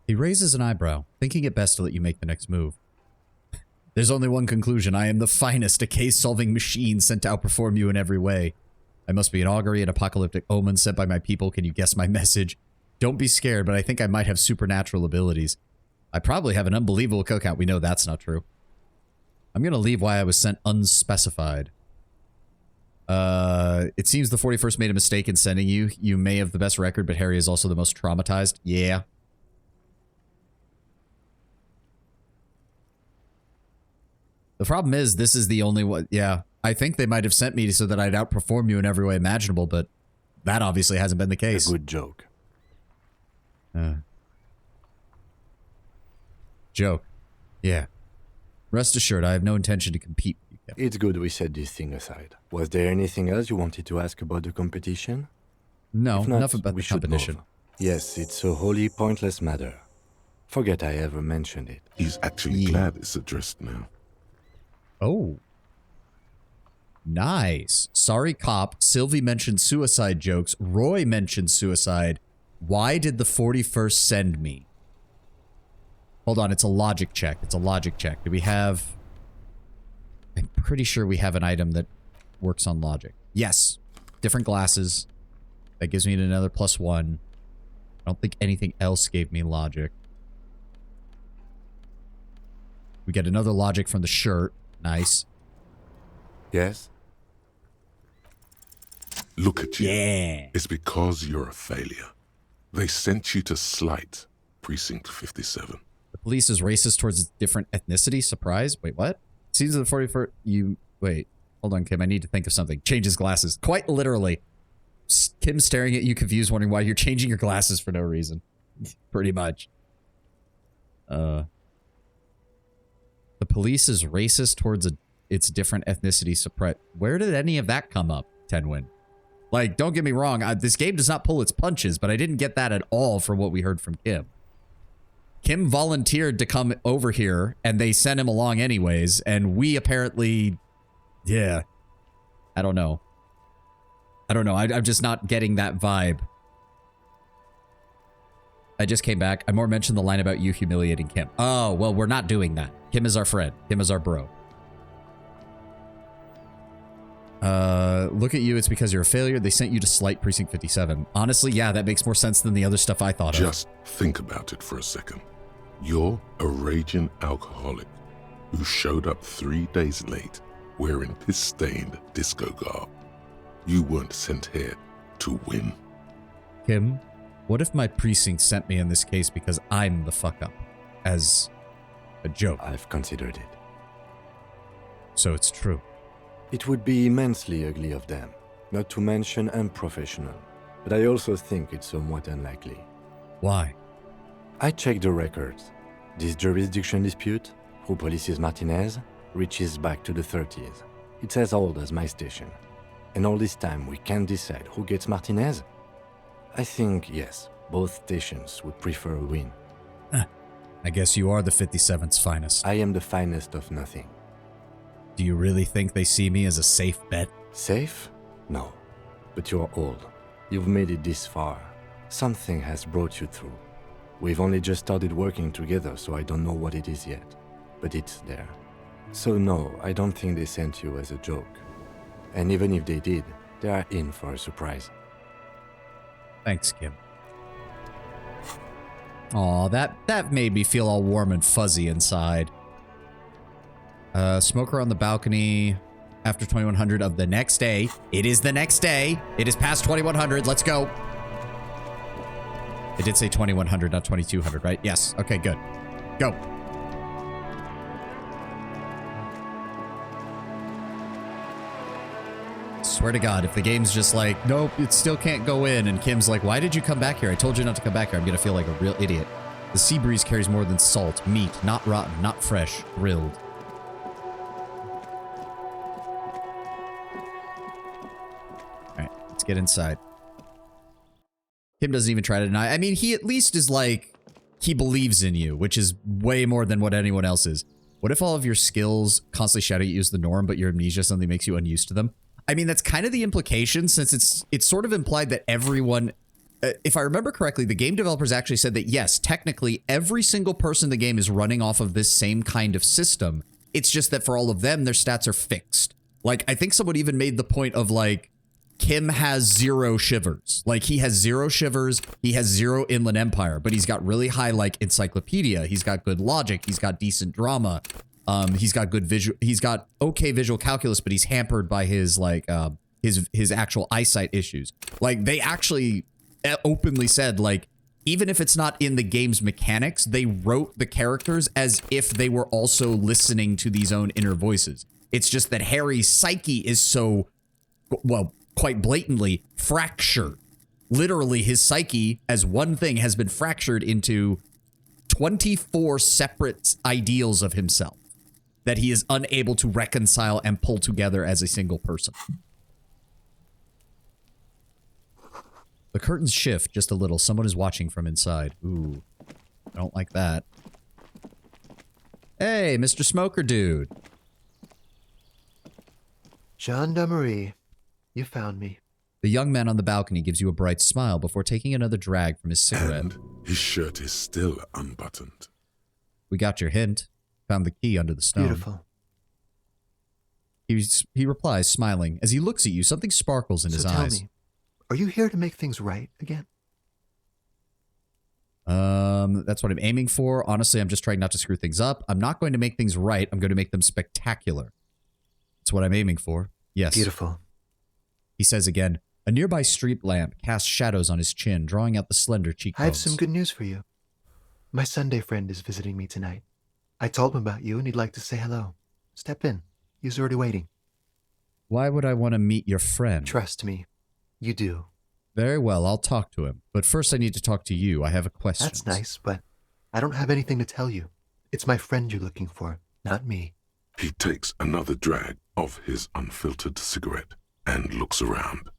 He raises an eyebrow, thinking it best to let you make the next move. There's only one conclusion. I am the finest, a case-solving machine sent to outperform you in every way. I must be an augury, an apocalyptic omen sent by my people. Can you guess my message? Don't be scared, but I think I might have supernatural abilities. I probably have an unbelievable kill count. We know that's not true. I'm going to leave why I was sent unspecified. It seems the 41st made a mistake in sending you. You may have the best record, but Harry is also the most traumatized. Yeah. The problem is, this is the only one. Yeah, I think they might have sent me so that I'd outperform you in every way imaginable, but that obviously hasn't been the case. A good joke. Joke. Yeah. Rest assured, I have no intention to compete with you, Captain. It's good we set this thing aside. Was there anything else you wanted to ask about the competition? No, If not, enough about we the should competition. move. Yes, it's a wholly pointless matter. Forget I ever mentioned it. He's actually glad it's addressed now. Oh. Nice. Sorry, cop. Sylvie mentioned suicide jokes. Roy mentioned suicide. Why did the 41st send me? Hold on, it's a logic check. It's a logic check. Do we have... I'm pretty sure we have an item that works on logic. Yes. different glasses. That gives me another +1. I don't think anything else gave me logic. We get another logic from the shirt. Nice. Yes? Look at you. Yeah. It's because you're a failure. They sent you to Slight, Precinct 57. The police is racist towards a different ethnicity. Surprise. Wait, what? Seems the 41st. Wait. Hold on, Kim. I need to think of something. Change his glasses. Quite literally. Kim staring at you confused, wondering why you're changing your glasses for no reason. Pretty much. The police is racist towards its different ethnicity. Surprise. Where did any of that come up, Tenwin? Like, don't get me wrong. This game does not pull its punches, but I didn't get that at all from what we heard from Kim. Kim volunteered to come over here, and they sent him along anyways, and we apparently... Yeah. I don't know. I'm just not getting that vibe. I just came back. I more mentioned the line about you humiliating Kim. Oh, well, we're not doing that. Kim is our friend. Kim is our bro. Look at you. It's because you're a failure. They sent you to Slight Precinct 57. Honestly, yeah, that makes more sense than the other stuff I thought of. Just think about it for a second. You're a raging alcoholic who showed up 3 days late wearing piss-stained disco garb. You weren't sent here to win. Kim, what if my precinct sent me in this case because I'm the fuck-up? As a joke. I've considered it. So it's true. It would be immensely ugly of them, not to mention unprofessional. But I also think it's somewhat unlikely. Why? I checked the records. This jurisdiction dispute, who polices Martinez, reaches back to the 30s. It's as old as my station. And all this time we can't decide who gets Martinez? I think, yes, both stations would prefer a win. I guess you are the 57th's finest. I am the finest of nothing. Do you really think they see me as a safe bet? Safe? No. But you're old. You've made it this far. Something has brought you through. We've only just started working together, so I don't know what it is yet. But it's there. So no, I don't think they sent you as a joke. And even if they did, they are in for a surprise. Thanks, Kim. Aw, that made me feel all warm and fuzzy inside. Smoker on the balcony after 2100 of the next day. It is the next day. It is past 2100. Let's go. It did say 2100, not 2200, right? Yes. Okay, good. Go. Swear to God, if the game's just like, nope, it still can't go in, and Kim's like, why did you come back here? I told you not to come back here. I'm gonna feel like a real idiot. The sea breeze carries more than salt. Meat, not rotten, not fresh, grilled. Alright, let's get inside. Kim doesn't even try to deny. I mean, he at least is like, he believes in you, which is way more than what anyone else is. What if all of your skills constantly shout at you as the norm, but your amnesia suddenly makes you unused to them? I mean, that's kind of the implication, since it's sort of implied that everyone... if I remember correctly, the game developers actually said that, yes, technically, every single person in the game is running off of this same kind of system. It's just that for all of them, their stats are fixed. Like, I think someone even made the point of, like, Kim has 0 shivers. Like, he has 0 shivers, he has 0 Inland Empire, but he's got really high, like, encyclopedia, he's got good logic, he's got decent drama. He's got good visual. He's got okay visual calculus, but he's hampered by his like his actual eyesight issues. Like they actually openly said, like even if it's not in the game's mechanics, they wrote the characters as if they were also listening to these own inner voices. It's just that Harry's psyche is so, well, quite blatantly fractured. Literally, his psyche as one thing has been fractured into 24 separate ideals of himself that he is unable to reconcile and pull together as a single person. The curtains shift just a little. Someone is watching from inside. Ooh, I don't like that. Hey, Mr. Smoker Dude. Gendarmerie, you found me. The young man on the balcony gives you a bright smile before taking another drag from his cigarette. And his shirt is still unbuttoned. We got your hint. Found the key under the stone. Beautiful. He replies, smiling. As he looks at you, something sparkles in his So tell eyes. me, are you here to make things right again? That's what I'm aiming for. Honestly, I'm just trying not to screw things up. I'm not going to make things right. I'm going to make them spectacular. That's what I'm aiming for. Yes. Beautiful. He says again. A nearby street lamp casts shadows on his chin, drawing out the slender cheekbones. I have some good news for you. My Sunday friend is visiting me tonight. I told him about you and he'd like to say hello. Step in. He's already waiting. Why would I want to meet your friend? Trust me. You do. Very well, I'll talk to him. But first I need to talk to you. I have a question. That's nice, but I don't have anything to tell you. It's my friend you're looking for, not me. He takes another drag of his unfiltered cigarette and looks around.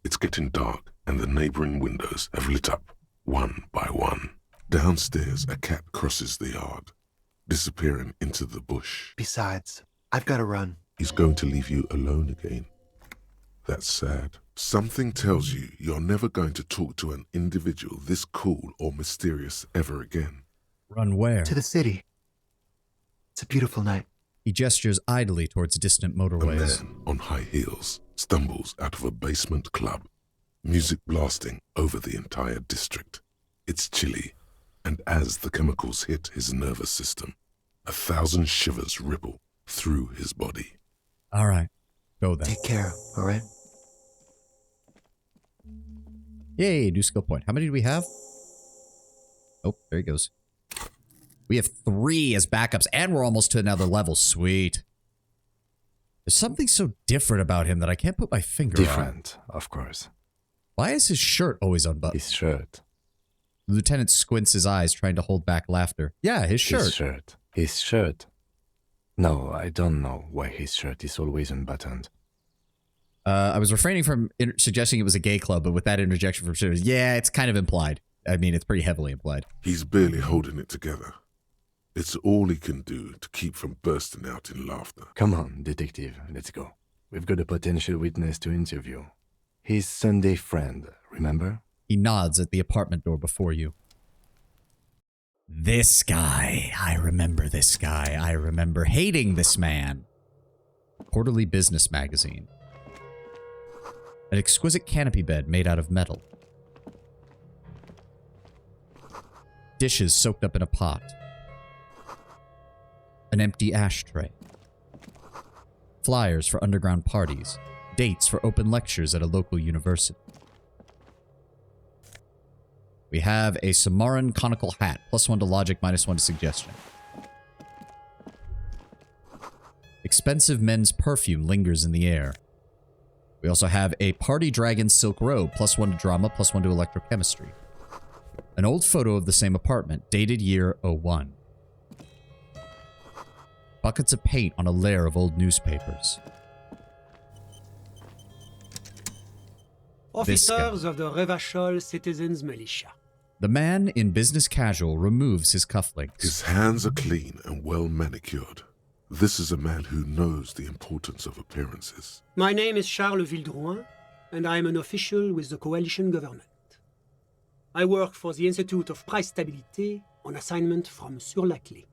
It's getting dark, and the neighboring windows have lit up, one by one. Downstairs, a cat crosses the yard, disappearing into the bush. Besides, I've got to run. He's going to leave you alone again. That's sad. Something tells you you're never going to talk to an individual this cool or mysterious ever again. Run where? To the city. It's a beautiful night. He gestures idly towards distant A motorways. man on high heels stumbles out of a basement club, music blasting over the entire district. It's chilly, and as the chemicals hit his nervous system, 1,000 shivers ripple through his body. All right, go then. Take care, all right? Yay, new skill point. How many do we have? Oh, there he goes. We have 3 as backups, and we're almost to another level. Sweet. There's something so different about him that I can't put my finger on. Different, of course. Why is his shirt always unbuttoned? His shirt. The lieutenant squints his eyes, trying to hold back laughter. Yeah, his shirt. His shirt. His shirt. No, I don't know why his shirt is always unbuttoned. I was refraining from suggesting it was a gay club, but with that interjection from Shivers, yeah, it's kind of implied. I mean, it's pretty heavily implied. He's barely holding it together. It's all he can do to keep from bursting out in laughter. Come on, detective, let's go. We've got a potential witness to interview. His Sunday friend, remember? He nods at the apartment door before you. This guy. I remember this guy. I remember hating this man. Quarterly Business Magazine. An exquisite canopy bed made out of metal. Dishes soaked up in a pot. An empty ashtray. Flyers for underground parties. Dates for open lectures at a local university. We have a Samaran conical hat. +1 to logic, -1 to suggestion. Expensive men's perfume lingers in the air. We also have a party dragon silk robe. +1 to drama, +1 to electrochemistry. An old photo of the same apartment, dated year 01. Buckets of paint on a layer of old newspapers. Officers of the Revachol Citizens Militia. The man in business casual removes his cufflinks. His hands are clean and well manicured. This is a man who knows the importance of appearances. My name is Charles Vildrouin, and I am an official with the coalition government. I work for the Institute of Price Stabilité on assignment from Sur-la-Clé.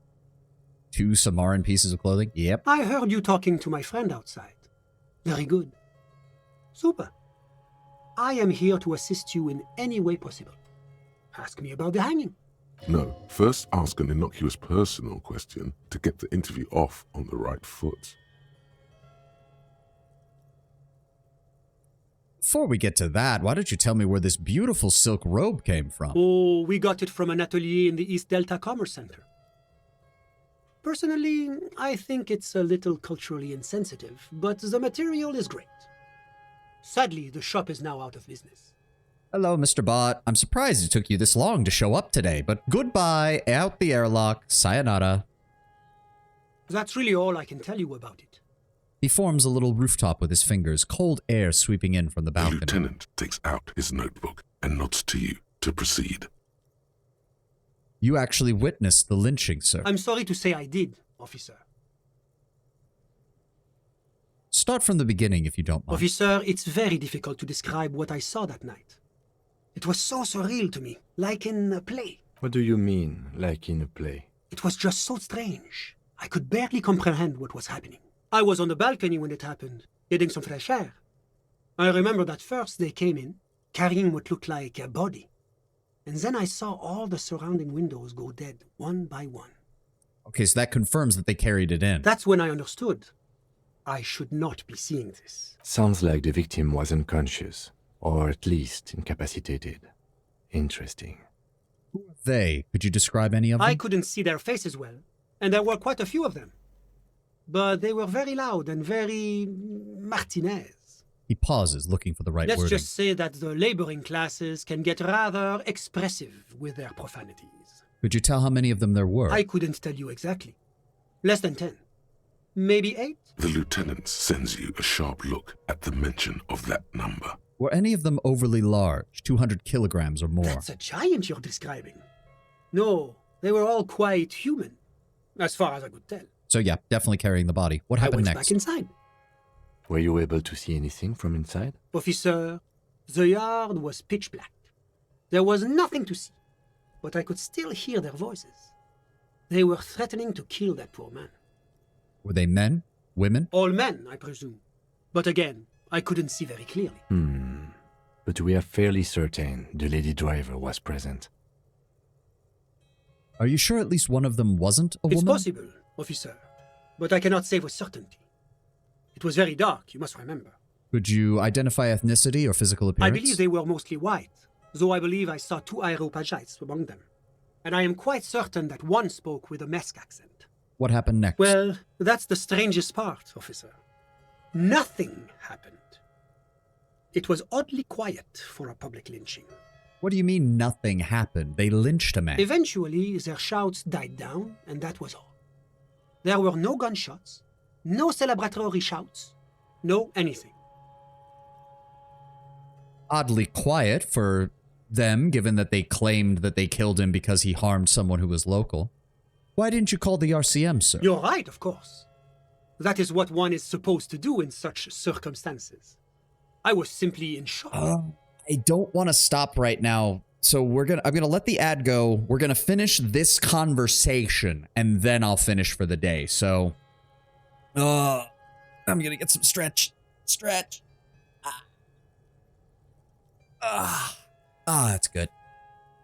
2 Samaran pieces of clothing? Yep. I heard you talking to my friend outside. Very good. Super. I am here to assist you in any way possible. Ask me about the hanging. No, first ask an innocuous personal question to get the interview off on the right foot. Before we get to that, why don't you tell me where this beautiful silk robe came from? Oh, we got it from an atelier in the East Delta Commerce Center. Personally, I think it's a little culturally insensitive, but the material is great. Sadly, the shop is now out of business. Hello, Mr. Bot. I'm surprised it took you this long to show up today, but goodbye, out the airlock, sayonara. That's really all I can tell you about it. He forms a little rooftop with his fingers, cold air sweeping in from the The balcony. lieutenant takes out his notebook and nods to you to proceed. You actually witnessed the lynching, sir. I'm sorry to say I did, officer. Start from the beginning, if you don't mind. Officer, it's very difficult to describe what I saw that night. It was so surreal to me, like in a play. What do you mean, like in a play? It was just so strange. I could barely comprehend what was happening. I was on the balcony when it happened, getting some fresh air. I remember that first they came in, carrying what looked like a body. And then I saw all the surrounding windows go dead, one by one. Okay, so that confirms that they carried it in. That's when I understood. I should not be seeing this. Sounds like the victim was unconscious, or at least incapacitated. Interesting. They, could you describe any of them? I couldn't see their faces well, and there were quite a few of them. But they were very loud and very Martinez. He pauses, looking for the right Let's wording. just say that the laboring classes can get rather expressive with their profanities. Could you tell how many of them there were? I couldn't tell you exactly. Less than 10. Maybe 8? The lieutenant sends you a sharp look at the mention of that number. Were any of them overly large, 200 kilograms or more? That's a giant you're describing. No, they were all quite human, as far as I could tell. So yeah, definitely carrying the body. What happened I went next? back inside. Were you able to see anything from inside? Officer, the yard was pitch black. There was nothing to see, but I could still hear their voices. They were threatening to kill that poor man. Were they men? Women? All men, I presume. But again, I couldn't see very clearly. But we are fairly certain the lady driver was present. Are you sure at least one of them wasn't a It's woman? possible, officer, but I cannot say with certainty. It was very dark, you must remember. Could you identify ethnicity or physical I appearance? believe they were mostly white, though I believe I saw 2 Areopagites among them. And I am quite certain that one spoke with a Mesk accent. What happened next? Well, that's the strangest part, officer. Nothing happened. It was oddly quiet for a public lynching. What do you mean nothing happened? They lynched a man. Eventually, their shouts died down, and that was all. There were no gunshots, no celebratory shouts, no anything. Oddly quiet for them, given that they claimed that they killed him because he harmed someone who was local. Why didn't you call the RCM, sir? You're right, of course. That is what one is supposed to do in such circumstances. I was simply in shock. I don't want to stop right now. So I'm gonna let the ad go. We're gonna finish this conversation and then I'll finish for the day. So I'm gonna get some stretch. That's good.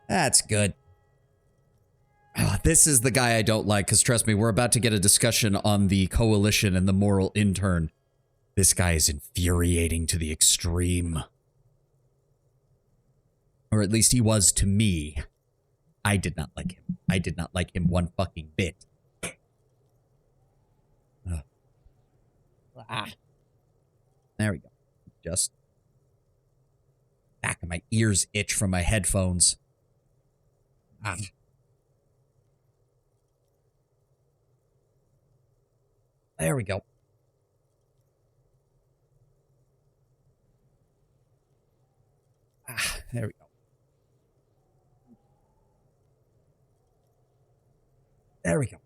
That's good. This is the guy I don't like, because trust me, we're about to get a discussion on the coalition and the moral intern. This guy is infuriating to the extreme. Or at least he was to me. I did not like him. I did not like him one fucking bit. There we go. Just back of my ears itch from my headphones. There we go. There we go. There we go.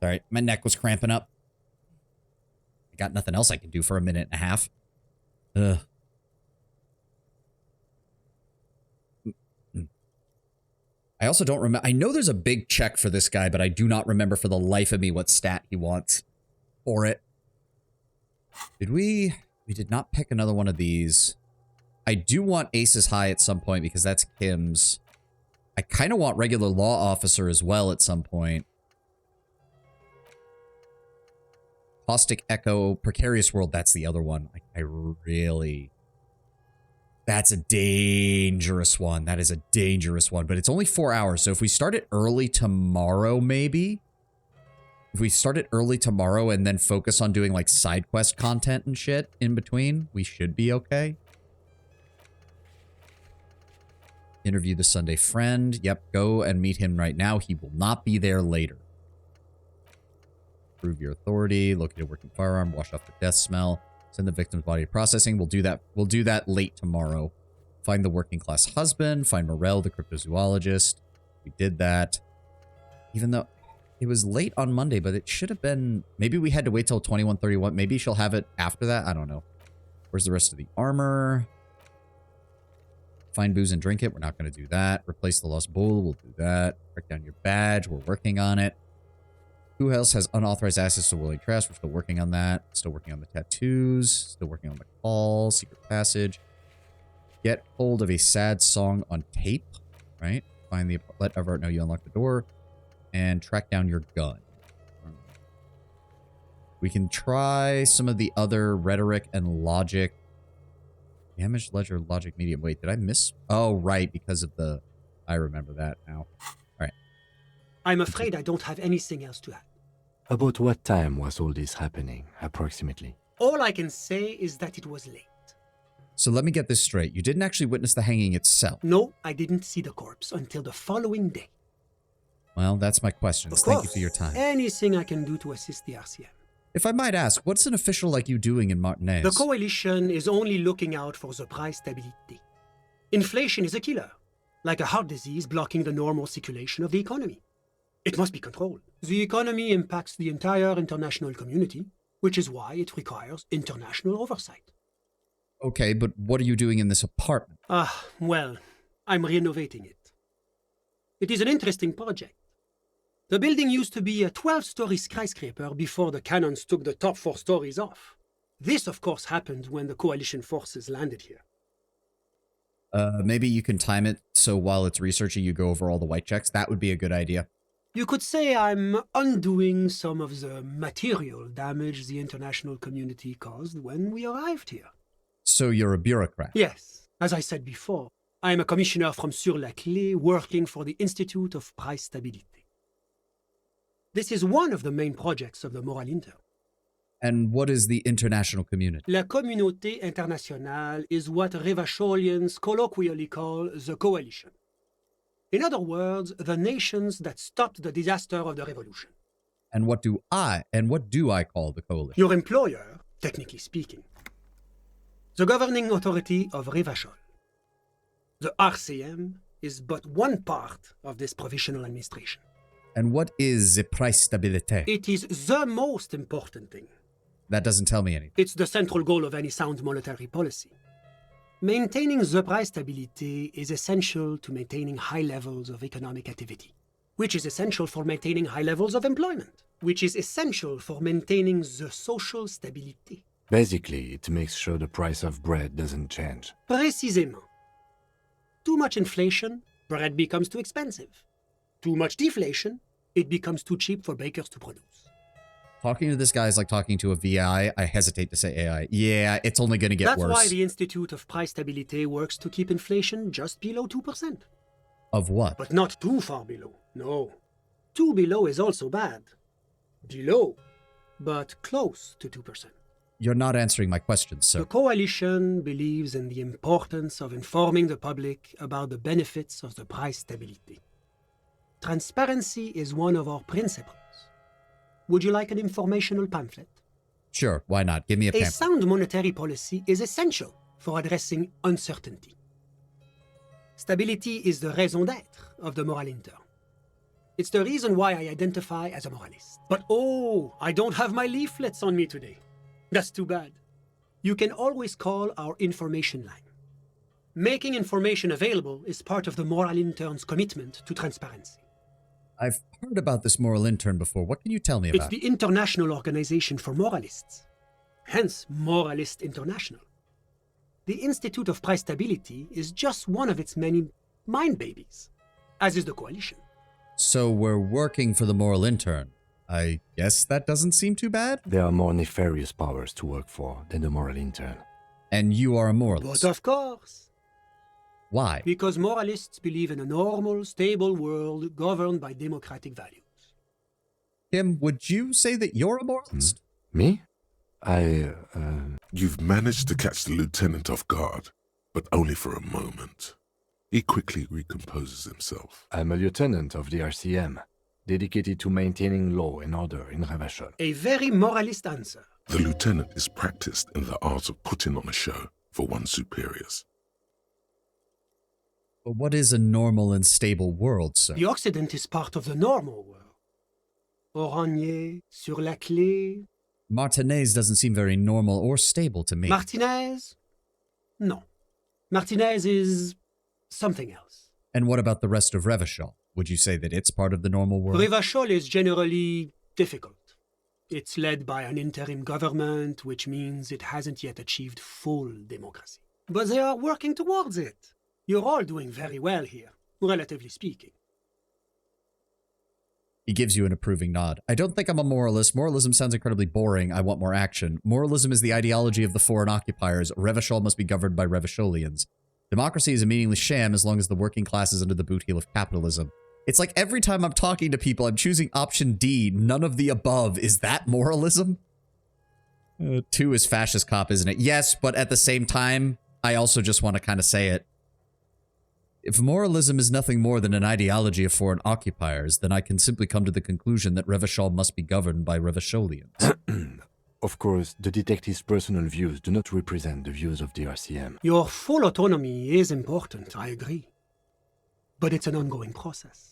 Sorry, my neck was cramping up. I got nothing else I can do for a minute and a half. Ugh. I also don't remember. I know there's a big check for this guy, but I do not remember for the life of me what stat he wants for it. Did we? We did not pick another one of these. I do want Aces High at some point because that's Kim's. I kind of want regular law officer as well at some point. Caustic Echo, Precarious World, that's the other one. I really... That's a dangerous one. That is a dangerous one. But it's only 4 hours, so if we start it early tomorrow, maybe? If we start it early tomorrow and then focus on doing, like, side quest content and shit in between, we should be okay. Interview the Sunday friend. Yep, go and meet him right now. He will not be there later. Prove your authority. Locate a working firearm. Wash off the death smell. Send the victim's body to processing. We'll do that. We'll do that late tomorrow. Find the working class husband. Find Morel, the cryptozoologist. We did that. Even though it was late on Monday, but it should have been... Maybe we had to wait till 21:31. Maybe she'll have it after that. I don't know. Where's the rest of the armor? Find booze and drink it. We're not going to do that. Replace the lost bull. We'll do that. Break down your badge. We're working on it. Who else has unauthorized access to Willie Trask? We're still working on that. Still working on the tattoos. Still working on the call. Secret passage. Get hold of a sad song on tape. Right? Find the... Let Everett know you unlocked the door. And track down your gun. We can try some of the other rhetoric and logic. Damage, ledger, logic, medium. Wait, did I miss? Oh, right. Because of the... I remember that now. All right. I'm afraid I don't have anything else to add. About what time was all this happening, approximately? All I can say is that it was late. So let me get this straight. You didn't actually witness the hanging itself. No, I didn't see the corpse until the following day. Well, that's my questions. Thank you for your time. Anything I can do to assist the RCM. If I might ask, what's an official like you doing in Martinez? The coalition is only looking out for the price stability. Inflation is a killer, like a heart disease blocking the normal circulation of the economy. It must be controlled. The economy impacts the entire international community, which is why it requires international oversight. Okay, but what are you doing in this apartment? Well, I'm renovating it. It is an interesting project. The building used to be a 12-story skyscraper before the cannons took the top 4 stories off. This, of course, happened when the coalition forces landed here. Maybe you can time it so while it's researching, you go over all the white checks. That would be a good idea. You could say I'm undoing some of the material damage the international community caused when we arrived here. So you're a bureaucrat? Yes. As I said before, I am a commissioner from Sur-la-Clé working for the Institute of Price Stability. This is one of the main projects of the Moral Intern. And what is the international community? La Communauté Internationale is what Revacholians colloquially call the coalition. In other words, the nations that stopped the disaster of the revolution. And what do I call the coalition? Your employer, technically speaking. The governing authority of Revachol. The RCM is but one part of this provisional administration. And what is the price stabilité? It is the most important thing. That doesn't tell me anything. It's the central goal of any sound monetary policy. Maintaining the price stability is essential to maintaining high levels of economic activity, which is essential for maintaining high levels of employment, which is essential for maintaining the social stability. Basically, it makes sure the price of bread doesn't change. Précisément. Too much inflation, bread becomes too expensive. Too much deflation, it becomes too cheap for bakers to produce. Talking to this guy is like talking to a VI. I hesitate to say AI. Yeah, it's only going to get worse. That's why the Institute of Price Stability works to keep inflation just below 2%. Of what? But not too far below. No. Too below is also bad. Below, but close to 2%. You're not answering my question, sir. The coalition believes in the importance of informing the public about the benefits of the price stability. Transparency is one of our principles. Would you like an informational pamphlet? Sure, why not? Give me a A pamphlet. sound monetary policy is essential for addressing uncertainty. Stability is the raison d'être of the Moral Intern. It's the reason why I identify as a moralist. But oh, I don't have my leaflets on me today. That's too bad. You can always call our information line. Making information available is part of the Moral Intern's commitment to transparency. I've heard about this moral intern before. What can you tell me It's about? the International Organization for Moralists, hence Moralist International. The Institute of Price Stability is just one of its many mind babies, as is the coalition. So we're working for the moral intern. I guess that doesn't seem too bad. There are more nefarious powers to work for than the Moral Intern. And you are a moralist. But of course. Why? Because moralists believe in a normal, stable world governed by democratic values. Kim, would you say that you're a moralist? Me? You've managed to catch the lieutenant off guard, but only for a moment. He quickly recomposes himself. I'm a lieutenant of the RCM, dedicated to maintaining law and order in Revachol. A very moralist answer. The lieutenant is practiced in the art of putting on a show for one's superiors. But what is a normal and stable world, sir? The Occident is part of the normal world. Oranje, Sur-la-Clé. Martinez doesn't seem very normal or stable to me. Martinez? No. Martinez is something else. And what about the rest of Revachol? Would you say that it's part of the normal world? Revachol is generally difficult. It's led by an interim government, which means it hasn't yet achieved full democracy. But they are working towards it. You're all doing very well here, relatively speaking. He gives you an approving nod. I don't think I'm a moralist. Moralism sounds incredibly boring. I want more action. Moralism is the ideology of the foreign occupiers. Revachol must be governed by Revacholians. Democracy is a meaningless sham as long as the working class is under the boot heel of capitalism. It's like every time I'm talking to people, I'm choosing option D, none of the above. Is that moralism? 2 is fascist cop, isn't it? Yes, but at the same time, I also just want to kind of say it. If moralism is nothing more than an ideology of foreign occupiers, then I can simply come to the conclusion that Revachol must be governed by Revacholians. Of course, the detective's personal views do not represent the views of the RCM. Your full autonomy is important, I agree. But it's an ongoing process.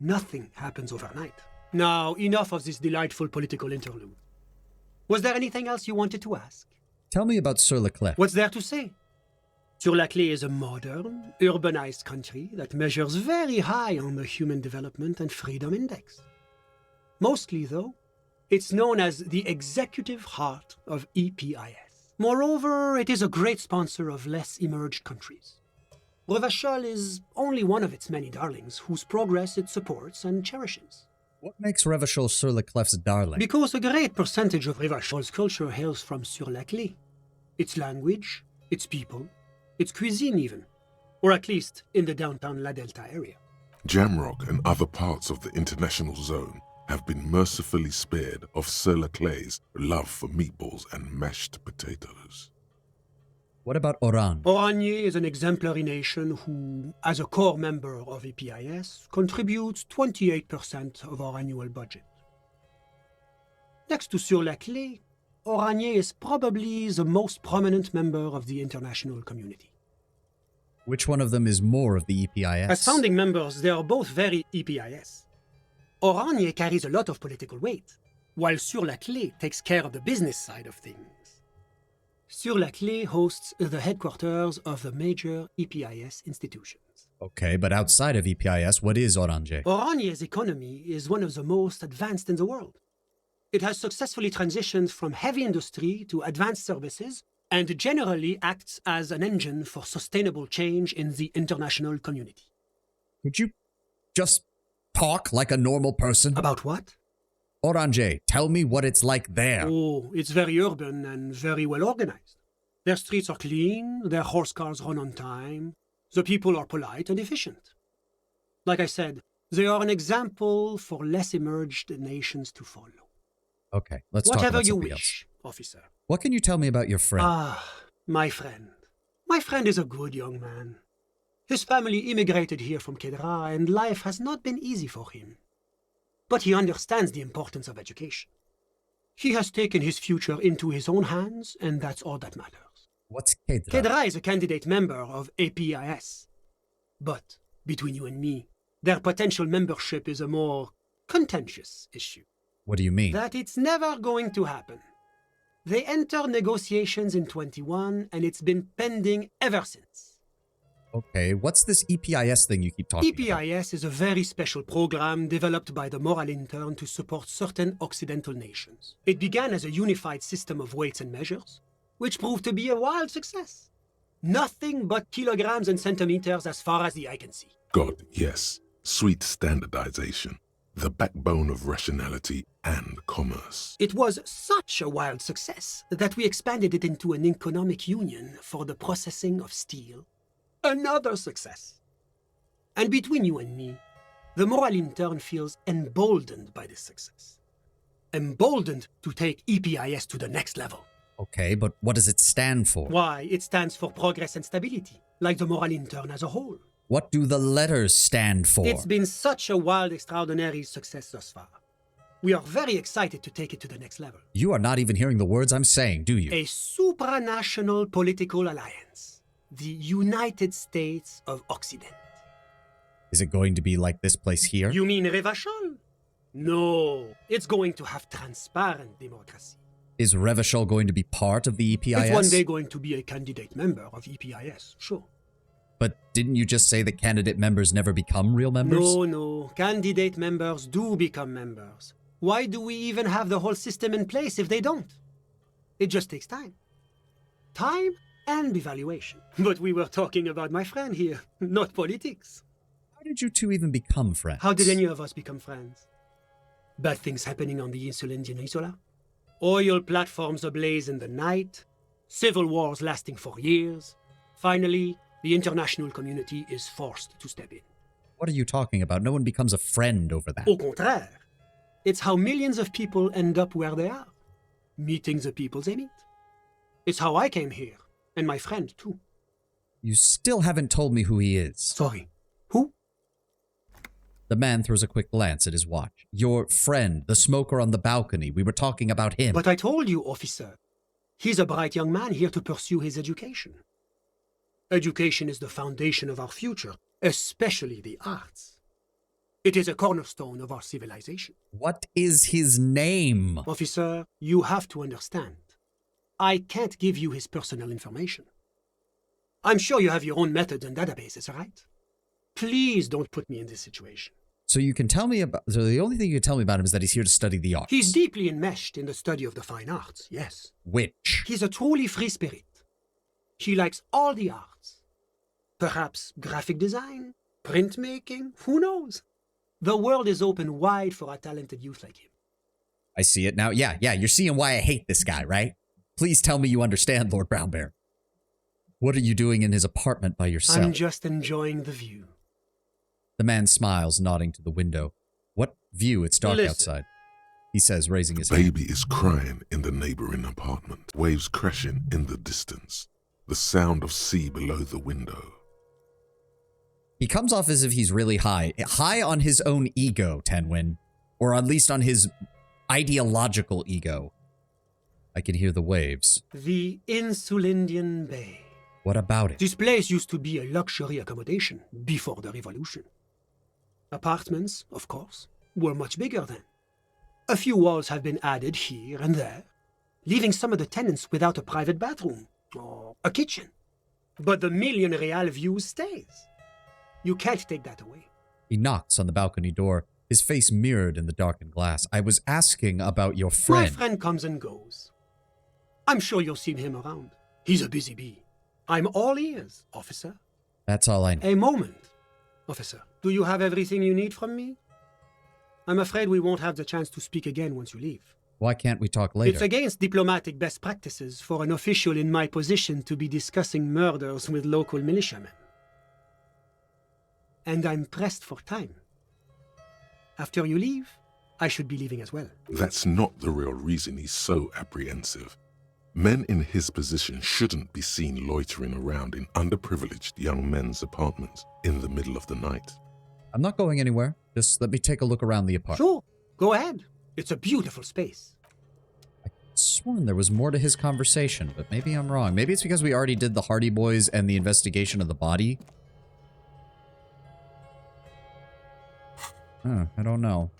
Nothing happens overnight. Now, enough of this delightful political interlude. Was there anything else you wanted to ask? Tell me about Sur-le-Clef. What's there to say? Sur-la-Clé is a modern, urbanized country that measures very high on the Human Development and Freedom Index. Mostly, though, it's known as the executive heart of EPIS. Moreover, it is a great sponsor of less emerged countries. Revachol is only one of its many darlings whose progress it supports and cherishes. What makes Revachol Sur-le-Clef's darling? Because a great percentage of Revachol's culture hails from Sur-la-Clé. Its language, its people, its cuisine even. Or at least in the downtown La Delta area. Jamrock and other parts of the international zone have been mercifully spared of Sur-la-Clé's love for meatballs and mashed potatoes. What about Oran? Oranje is an exemplary nation who, as a core member of EPIS, contributes 28% of our annual budget. Next to Sur-la-Clé, Oranje is probably the most prominent member of the international community. Which one of them is more of the EPIS? As founding members, they are both very EPIS. Oranje carries a lot of political weight, while Sur-la-Clé takes care of the business side of things. Sur-la-Clé hosts the headquarters of the major EPIS institutions. Okay, but outside of EPIS, what is Oranje? Oranje's economy is one of the most advanced in the world. It has successfully transitioned from heavy industry to advanced services and generally acts as an engine for sustainable change in the international community. Could you just talk like a normal person? About what? Oranje, tell me what it's like there. Oh, it's very urban and very well organized. Their streets are clean, their horse cars run on time, the people are polite and efficient. Like I said, they are an example for less emerged nations to follow. Okay, let's Whatever talk about you something wish, else. officer. What can you tell me about your friend? My friend. My friend is a good young man. His family immigrated here from Kedra, and life has not been easy for him. But he understands the importance of education. He has taken his future into his own hands, and that's all that matters. What's Kedra? Kedra is a candidate member of APIS. But, between you and me, their potential membership is a more contentious issue. What do you mean? That it's never going to happen. They enter negotiations in 21, and it's been pending ever since. Okay, what's this EPIS thing you keep talking about? EPIS is a very special program developed by the Moral Intern to support certain Occidental nations. It began as a unified system of weights and measures, which proved to be a wild success. Nothing but kilograms and centimeters as far as the eye can see. God, yes. Sweet standardization. The backbone of rationality and commerce. It was such a wild success that we expanded it into an economic union for the processing of steel. Another success. And between you and me, the Moral Intern feels emboldened by this success. Emboldened to take EPIS to the next level. Okay, but what does it stand for? Why, it stands for progress and stability, like the Moral Intern as a whole. What do the letters stand for? It's been such a wild, extraordinary success thus far. We are very excited to take it to the next level. You are not even hearing the words I'm saying, do you? A supranational political alliance. The United States of Occident. Is it going to be like this place here? You mean Revachol? No, it's going to have transparent democracy. Is Revachol going to be part of the EPIS? It's one day going to be a candidate member of EPIS, sure. But didn't you just say that candidate members never become real members? No, candidate members do become members. Why do we even have the whole system in place if they don't? It just takes time. Time and evaluation. But we were talking about my friend here, not politics. How did you two even become friends? How did any of us become friends? Bad things happening on the Insulindian Isola? Oil platforms ablaze in the night? Civil wars lasting for years? Finally, the international community is forced to step in. What are you talking about? No one becomes a friend over that. Au contraire. It's how millions of people end up where they are. Meeting the people they meet. It's how I came here, and my friend too. You still haven't told me who he is. Sorry. Who? The man throws a quick glance at his watch. Your friend, the smoker on the balcony. We were talking about him. But I told you, officer. He's a bright young man here to pursue his education. Education is the foundation of our future, especially the arts. It is a cornerstone of our civilization. What is his name? Officer, you have to understand. I can't give you his personal information. I'm sure you have your own methods and databases, right? Please don't put me in this situation. So you can tell me about... So the only thing you can tell me about him is that he's here to study the arts. He's deeply enmeshed in the study of the fine arts, yes. Which? He's a truly free spirit. He likes all the arts. Perhaps graphic design, printmaking, who knows? The world is open wide for a talented youth like him. I see it now. Yeah, you're seeing why I hate this guy, right? Please tell me you understand, Lord Brownbear. What are you doing in his apartment by yourself? I'm just enjoying the view. The man smiles, nodding to the window. What view? It's dark outside. He says, raising his hand. Baby is crying in the neighboring apartment. Waves crashing in the distance. The sound of sea below the window. He comes off as if he's really high. High on his own ego, Tenwin. Or at least on his ideological ego. I can hear the waves. The Insulindian Bay. What about it? This place used to be a luxury accommodation before the revolution. Apartments, of course, were much bigger then. A few walls have been added here and there, leaving some of the tenants without a private bathroom or a kitchen. But the million real view stays. You can't take that away. He knocks on the balcony door, his face mirrored in the darkened glass. I was asking about your friend. My friend comes and goes. I'm sure you've seen him around. He's a busy bee. I'm all ears, officer. That's all I know. A moment, officer. Do you have everything you need from me? I'm afraid we won't have the chance to speak again once you leave. Why can't we talk later? It's against diplomatic best practices for an official in my position to be discussing murders with local militiamen. And I'm pressed for time. After you leave, I should be leaving as well. That's not the real reason he's so apprehensive. Men in his position shouldn't be seen loitering around in underprivileged young men's apartments in the middle of the night. I'm not going anywhere. Just let me take a look around the apartment. Sure, go ahead. It's a beautiful space. I sworn there was more to his conversation, but maybe I'm wrong. Maybe it's because we already did the Hardy Boys and the investigation of the body. I don't know.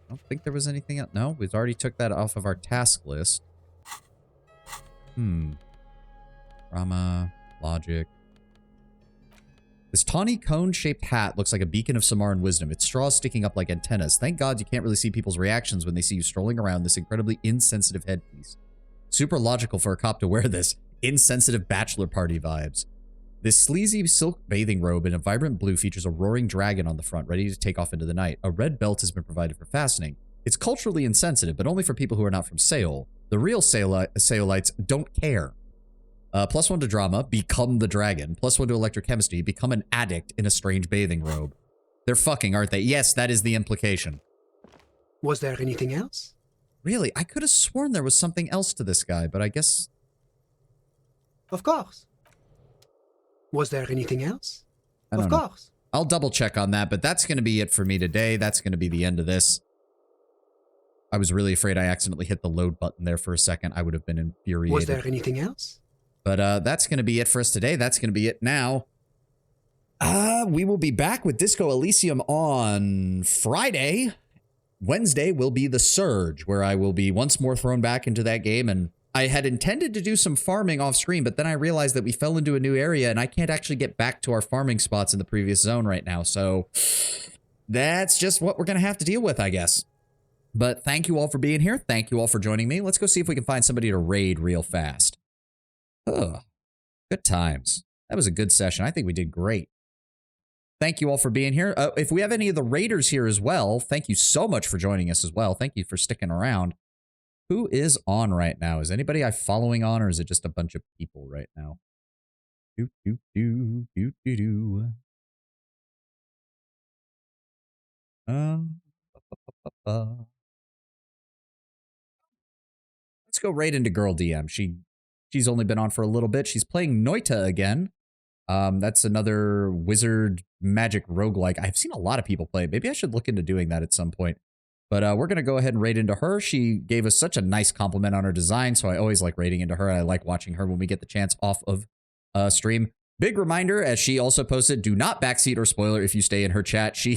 I don't think there was anything else. No, we've already took that off of our task list. Drama, logic. This tawny cone-shaped hat looks like a beacon of Samaran wisdom. Its straws sticking up like antennas. Thank God you can't really see people's reactions when they see you strolling around this incredibly insensitive headpiece. Super logical for a cop to wear this. Insensitive bachelor party vibes. This sleazy silk bathing robe in a vibrant blue features a roaring dragon on the front, ready to take off into the night. A red belt has been provided for fastening. It's culturally insensitive, but only for people who are not from Seoul. The real Seoulites don't care. +1 to drama, become the dragon. +1 to electrochemistry, become an addict in a strange bathing robe. They're fucking, aren't they? Yes, that is the implication. Was there anything else? Really? I could have sworn there was something else to this guy, but I guess... Of course. Was there anything else? Of course. I'll double check on that, but that's going to be it for me today. That's going to be the end of this. I was really afraid I accidentally hit the load button there for a second. I would have been infuriated. Was there anything else? But that's going to be it for us today. That's going to be it now. We will be back with Disco Elysium on Friday. Wednesday will be The Surge, where I will be once more thrown back into that game. And I had intended to do some farming off screen, but then I realized that we fell into a new area and I can't actually get back to our farming spots in the previous zone right now. So that's just what we're going to have to deal with, I guess. But thank you all for being here. Thank you all for joining me. Let's go see if we can find somebody to raid real fast. Ugh. Good times. That was a good session. I think we did great. Thank you all for being here. If we have any of the raiders here as well, thank you so much for joining us as well. Thank you for sticking around. Who is on right now? Is anybody I following on, or is it just a bunch of people right now? Do, do, do, do, do, do. Let's go right into Girl DM. She's only been on for a little bit. She's playing Noita again. That's another wizard magic roguelike. I've seen a lot of people play it. Maybe I should look into doing that at some point. But we're going to go ahead and raid into her. She gave us such a nice compliment on her design, so I always like raiding into her. I like watching her when we get the chance off of stream. Big reminder, as she also posted, do not backseat or spoiler if you stay in her chat. She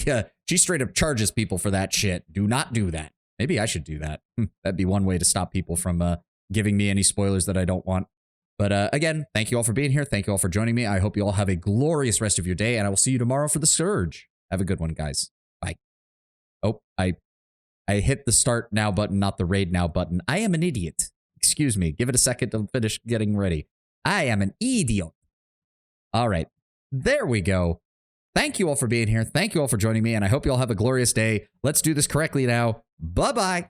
straight up charges people for that shit. Do not do that. Maybe I should do that. That'd be one way to stop people from giving me any spoilers that I don't want. But again, thank you all for being here. Thank you all for joining me. I hope you all have a glorious rest of your day, and I will see you tomorrow for the Surge. Have a good one, guys. Bye. Oh, I hit the start now button, not the raid now button. I am an idiot. Excuse me. Give it a second to finish getting ready. I am an idiot. All right. There we go. Thank you all for being here. Thank you all for joining me, and I hope you all have a glorious day. Let's do this correctly now. Bye-bye.